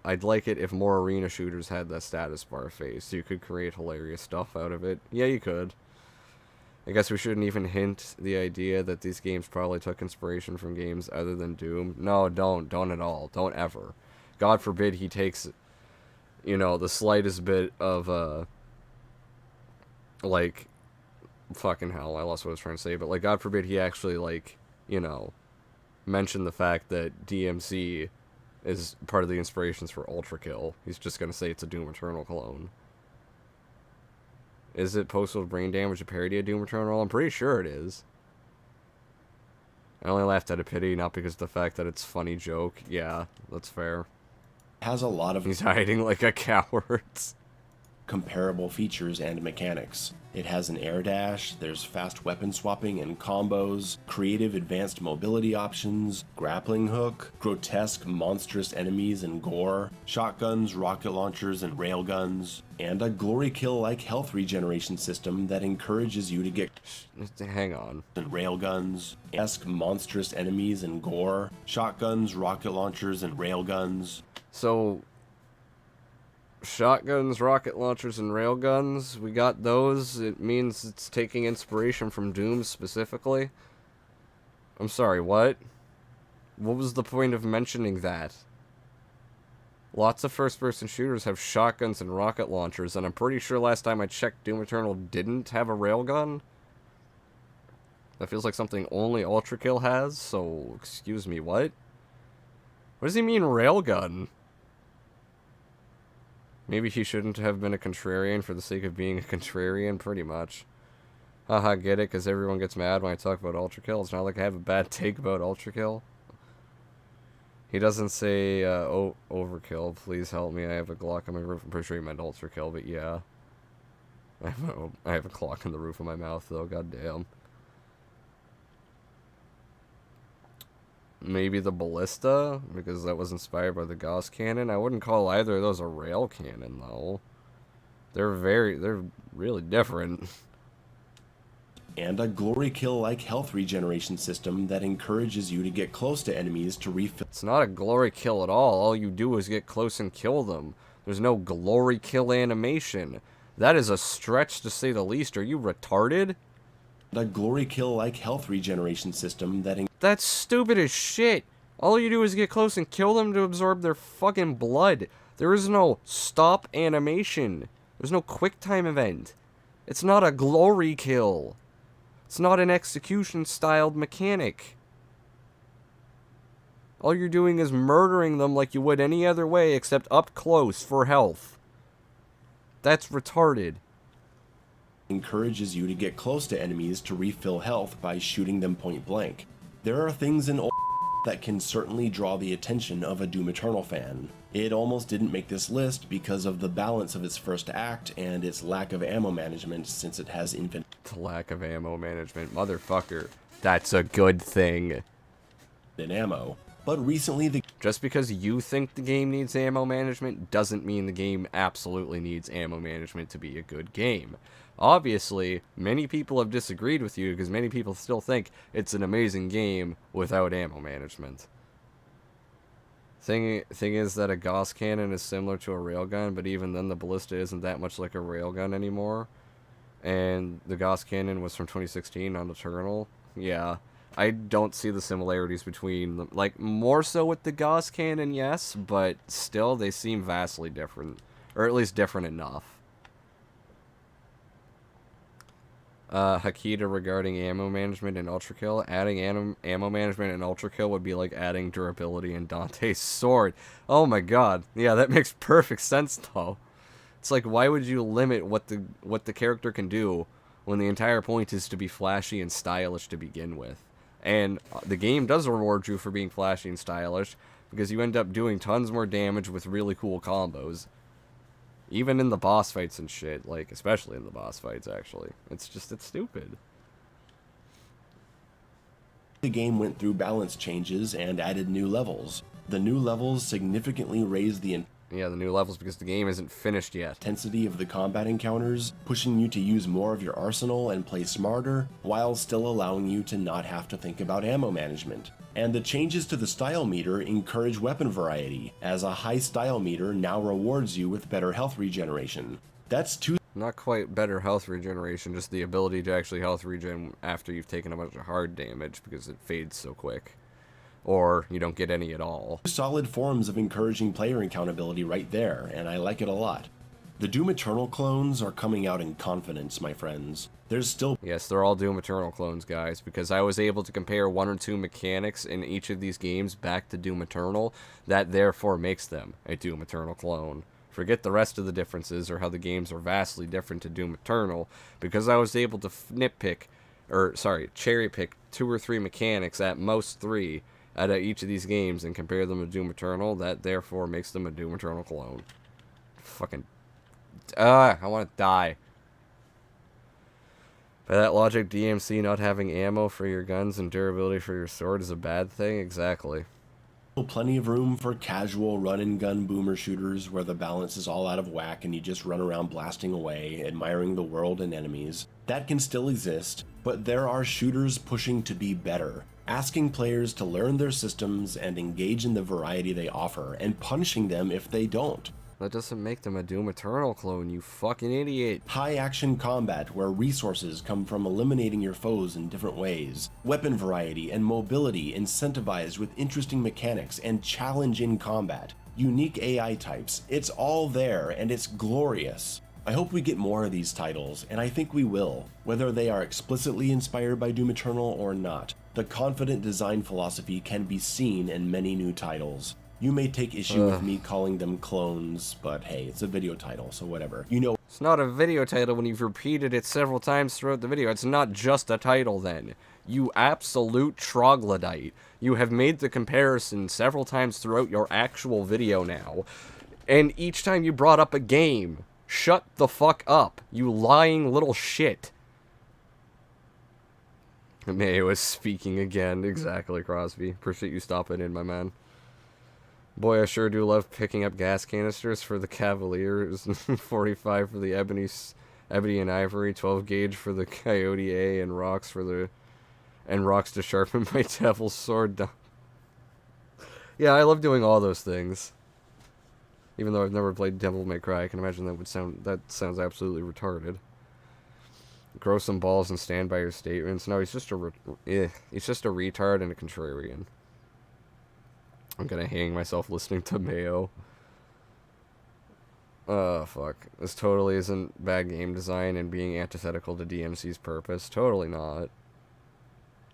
I'd like it if more arena shooters had that status bar phase, so you could create hilarious stuff out of it. Yeah, you could. I guess we shouldn't even hint the idea that these games probably took inspiration from games other than Doom. No, don't at all. Don't ever. God forbid he takes, you know, the slightest bit of, like, fucking hell, I lost what I was trying to say, but, like, God forbid he actually, like, you know, mention the fact that DMC is part of the inspirations for Ultra Kill. He's just gonna say it's a Doom Eternal clone. Is it Postal Brain Damage a parody of Doom Eternal? I'm pretty sure it is. I only laughed out of pity, not because of the fact that it's a funny joke. Yeah, that's fair. Has a lot of He's hiding like a coward. comparable features and mechanics. It has an air dash, there's fast weapon swapping and combos, creative advanced mobility options, grappling hook, grotesque monstrous enemies and gore, shotguns, rocket launchers, and railguns, and a glory kill-like health regeneration system that encourages you to get Hang on. and railguns, monstrous enemies and gore, shotguns, rocket launchers, and railguns. So, shotguns, rocket launchers, and railguns, we got those. It means it's taking inspiration from Doom specifically. I'm sorry, what? What was the point of mentioning that? Lots of first-person shooters have shotguns and rocket launchers, and I'm pretty sure last time I checked, Doom Eternal didn't have a railgun. That feels like something only Ultra Kill has, so, excuse me, what? What does he mean, railgun? Maybe he shouldn't have been a contrarian for the sake of being a contrarian, pretty much. Haha, get it? Because everyone gets mad when I talk about Ultra Kill. It's not like I have a bad take about Ultra Kill. He doesn't say, overkill. Please help me. I have a Glock on my roof. I'm pretty sure he meant Ultra Kill, but yeah. I have a clock in the roof of my mouth, though. Goddamn. Maybe the ballista, because that was inspired by the Gauss cannon. I wouldn't call either of those a rail cannon, though. They're really different. And a glory kill-like health regeneration system that encourages you to get close to enemies to refill. It's not a glory kill at all you do is get close and kill them. There's no glory kill animation. That is a stretch to say the least. Are you retarded? A glory kill-like health regeneration system that That's stupid as shit. All you do is get close and kill them to absorb their fucking blood. There is no stop animation. There's no quick time event. It's not a glory kill. It's not an execution-styled mechanic. All you're doing is murdering them like you would any other way except up close for health. That's retarded. encourages you to get close to enemies to refill health by shooting them point blank. There are things in that can certainly draw the attention of a Doom Eternal fan. It almost didn't make this list because of the balance of its first act and its lack of ammo management, since it has infinite The lack of ammo management, motherfucker. That's a good thing. ammo. But recently Just because you think the game needs ammo management doesn't mean the game absolutely needs ammo management to be a good game. Obviously, many people have disagreed with you because many people still think it's an amazing game without ammo management. Thing is that a Gauss cannon is similar to a railgun, but even then the ballista isn't that much like a railgun anymore. And the Gauss cannon was from 2016 on Eternal. Yeah, I don't see the similarities between them. Like, more so with the Gauss cannon, yes, but still they seem vastly different. Or at least different enough. Hakita regarding ammo management and Ultra Kill. Adding ammo management and Ultra Kill would be like adding durability in Dante's sword. Oh my god. Yeah, that makes perfect sense though. It's like, why would you limit what the character can do when the entire point is to be flashy and stylish to begin with? And the game does reward you for being flashy and stylish because you end up doing tons more damage with really cool combos. Even in the boss fights and shit, like, especially in the boss fights, actually. It's stupid. the game went through balance changes and added new levels. The new levels significantly raised the Yeah, the new levels because the game isn't finished yet. intensity of the combat encounters, pushing you to use more of your arsenal and play smarter, while still allowing you to not have to think about ammo management. And the changes to the style meter encourage weapon variety, as a high style meter now rewards you with better health regeneration. That's two. Not quite better health regeneration, just the ability to actually health regen after you've taken a bunch of hard damage because it fades so quick. Or you don't get any at all. Solid forms of encouraging player accountability right there, and I like it a lot. The Doom Eternal clones are coming out in confidence, my friends. There's still... Yes, they're all Doom Eternal clones, guys, because I was able to compare 1 or 2 mechanics in each of these games back to Doom Eternal. That therefore makes them a Doom Eternal clone. Forget the rest of the differences or how the games are vastly different to Doom Eternal, because I was able to cherry pick 2 or 3 mechanics, at most 3, out of each of these games and compare them to Doom Eternal. That therefore makes them a Doom Eternal clone. Fucking... I want to die. By that logic, DMC not having ammo for your guns and durability for your sword is a bad thing? Exactly. Plenty of room for casual run-and-gun boomer shooters where the balance is all out of whack and you just run around blasting away, admiring the world and enemies. That can still exist, but there are shooters pushing to be better, asking players to learn their systems and engage in the variety they offer, and punishing them if they don't. That doesn't make them a Doom Eternal clone, you fucking idiot. High-action combat where resources come from eliminating your foes in different ways. Weapon variety and mobility incentivized with interesting mechanics and challenge in combat. Unique AI types. It's all there, and it's glorious. I hope we get more of these titles, and I think we will, whether they are explicitly inspired by Doom Eternal or not. The confident design philosophy can be seen in many new titles. You may take issue with me calling them clones, but hey, it's a video title, so whatever. You know, it's not a video title when you've repeated it several times throughout the video. It's not just a title then. You absolute troglodyte. You have made the comparison several times throughout your actual video now. And each time you brought up a game, shut the fuck up, you lying little shit. Mayo is speaking again. Exactly, Crosby. Appreciate you stopping in, my man. Boy, I sure do love picking up gas canisters for the Cavaliers, 45 for the Ebony and Ivory, 12 gauge for the Coyote A, and rocks to sharpen my Devil's Sword. Yeah, I love doing all those things. Even though I've never played Devil May Cry, I can imagine that sounds absolutely retarded. Grow some balls and stand by your statements. No, he's just a retard and a contrarian. I'm gonna hang myself listening to Mayo. Oh, fuck. This totally isn't bad game design and being antithetical to DMC's purpose. Totally not.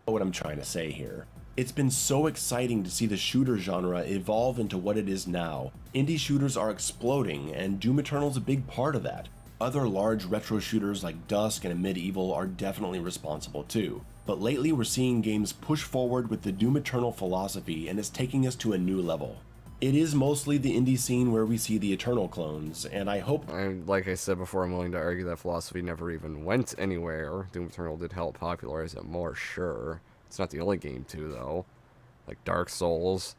What I'm trying to say here. It's been so exciting to see the shooter genre evolve into what it is now. Indie shooters are exploding, and Doom Eternal's a big part of that. Other large retro shooters like Dusk and Medieval are definitely responsible too. But lately we're seeing games push forward with the Doom Eternal philosophy, and it's taking us to a new level. It is mostly the indie scene where we see the Eternal clones, and I hope... Like I said before, I'm willing to argue that philosophy never even went anywhere. Doom Eternal did help popularize it more, sure. It's not the only game too, though. Like Dark Souls.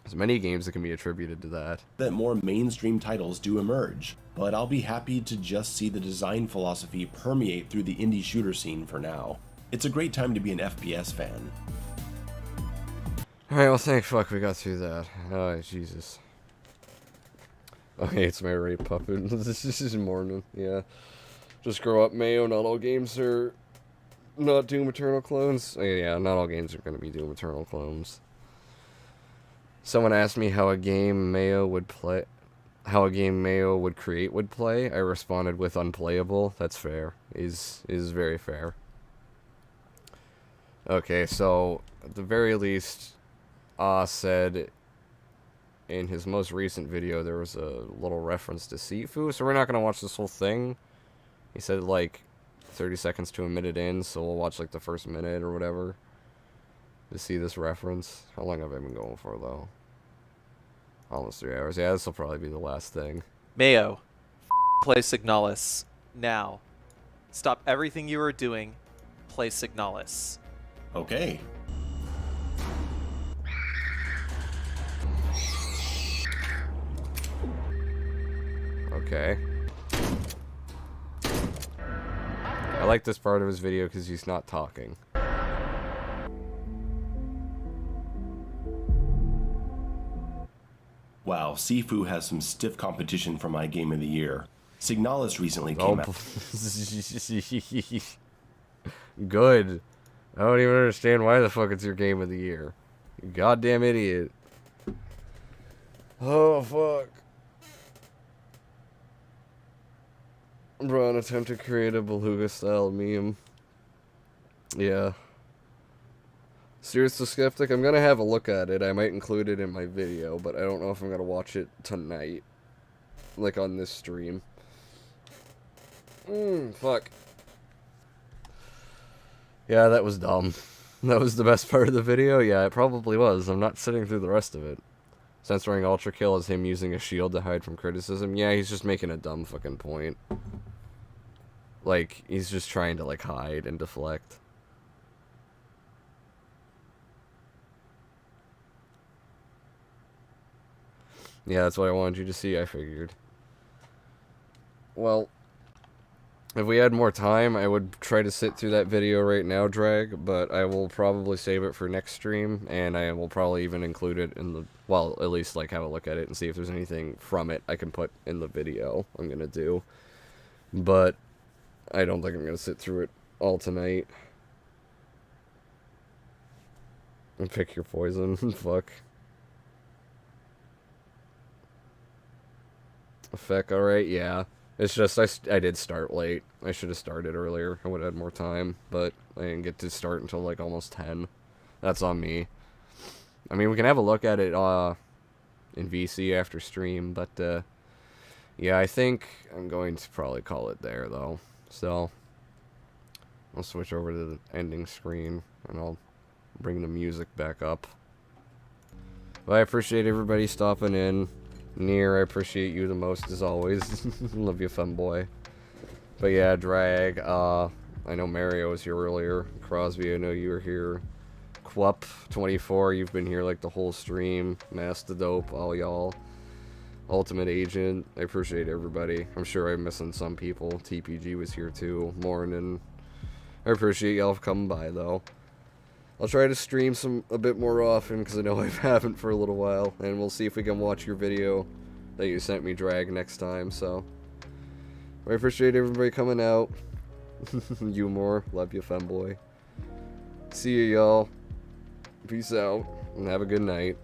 There's many games that can be attributed to that. That more mainstream titles do emerge, but I'll be happy to just see the design philosophy permeate through the indie shooter scene for now. It's a great time to be an FPS fan. Alright, well, thank fuck we got through that. Oh, Jesus. Okay, it's my rape puppet. This is morning, yeah. Just grow up, Mayo. Not all games are not Doom Eternal clones. Yeah, not all games are going to be Doom Eternal clones. Someone asked me how a game Mayo would create would play. I responded with unplayable. That's fair. Is very fair. Okay, so at the very least, said in his most recent video there was a little reference to Sifu, so we're not gonna watch this whole thing. He said like 30 seconds to a minute in, so we'll watch like the first minute or whatever to see this reference. How long have I been going for though? Almost 3 hours. Yeah, this will probably be the last thing. Mayo, play Signalis now. Stop everything you are doing. Play Signalis. Okay. Okay. I like this part of his video because he's not talking. Wow, Sifu has some stiff competition for my game of the year. Signalis recently came out. Good. I don't even understand why the fuck it's your game of the year. You goddamn idiot. Oh, fuck. Bro, an attempt to create a beluga-style meme. Yeah. Serious the Skeptic, I'm gonna have a look at it. I might include it in my video, but I don't know if I'm gonna watch it tonight. Like on this stream. Fuck. Yeah, that was dumb. That was the best part of the video? Yeah, it probably was. I'm not sitting through the rest of it. Censoring Ultra Kill is him using a shield to hide from criticism. Yeah, he's just making a dumb fucking point. Like, he's just trying to, like, hide and deflect. Yeah, that's what I wanted you to see, I figured. Well, if we had more time, I would try to sit through that video right now, Drag, but I will probably save it for next stream, and I will probably even include it in the, well, at least, like, have a look at it and see if there's anything from it I can put in the video I'm gonna do. But I don't think I'm gonna sit through it all tonight. And pick your poison. Fuck. Feck, alright, yeah. It's just, I did start late. I should have started earlier. I would have had more time, but I didn't get to start until, like, almost 10. That's on me. I mean, we can have a look at it, in VC after stream, but, yeah, I think I'm going to probably call it there, though. So, I'll switch over to the ending screen, and I'll bring the music back up. But I appreciate everybody stopping in. Nier, I appreciate you the most, as always. Love you, femboy. But yeah, Drag, I know Mario was here earlier. Crosby, I know you were here. Quup24, you've been here like the whole stream. Master Dope, all y'all. Ultimate Agent, I appreciate everybody. I'm sure I'm missing some people. TPG was here too. Morning. I appreciate y'all for coming by, though. I'll try to stream a bit more often, because I know I haven't for a little while, and we'll see if we can watch your video that you sent me, Drag, next time, so. I appreciate everybody coming out. You more. Love you, femboy. See you, y'all. Peace out, and have a good night.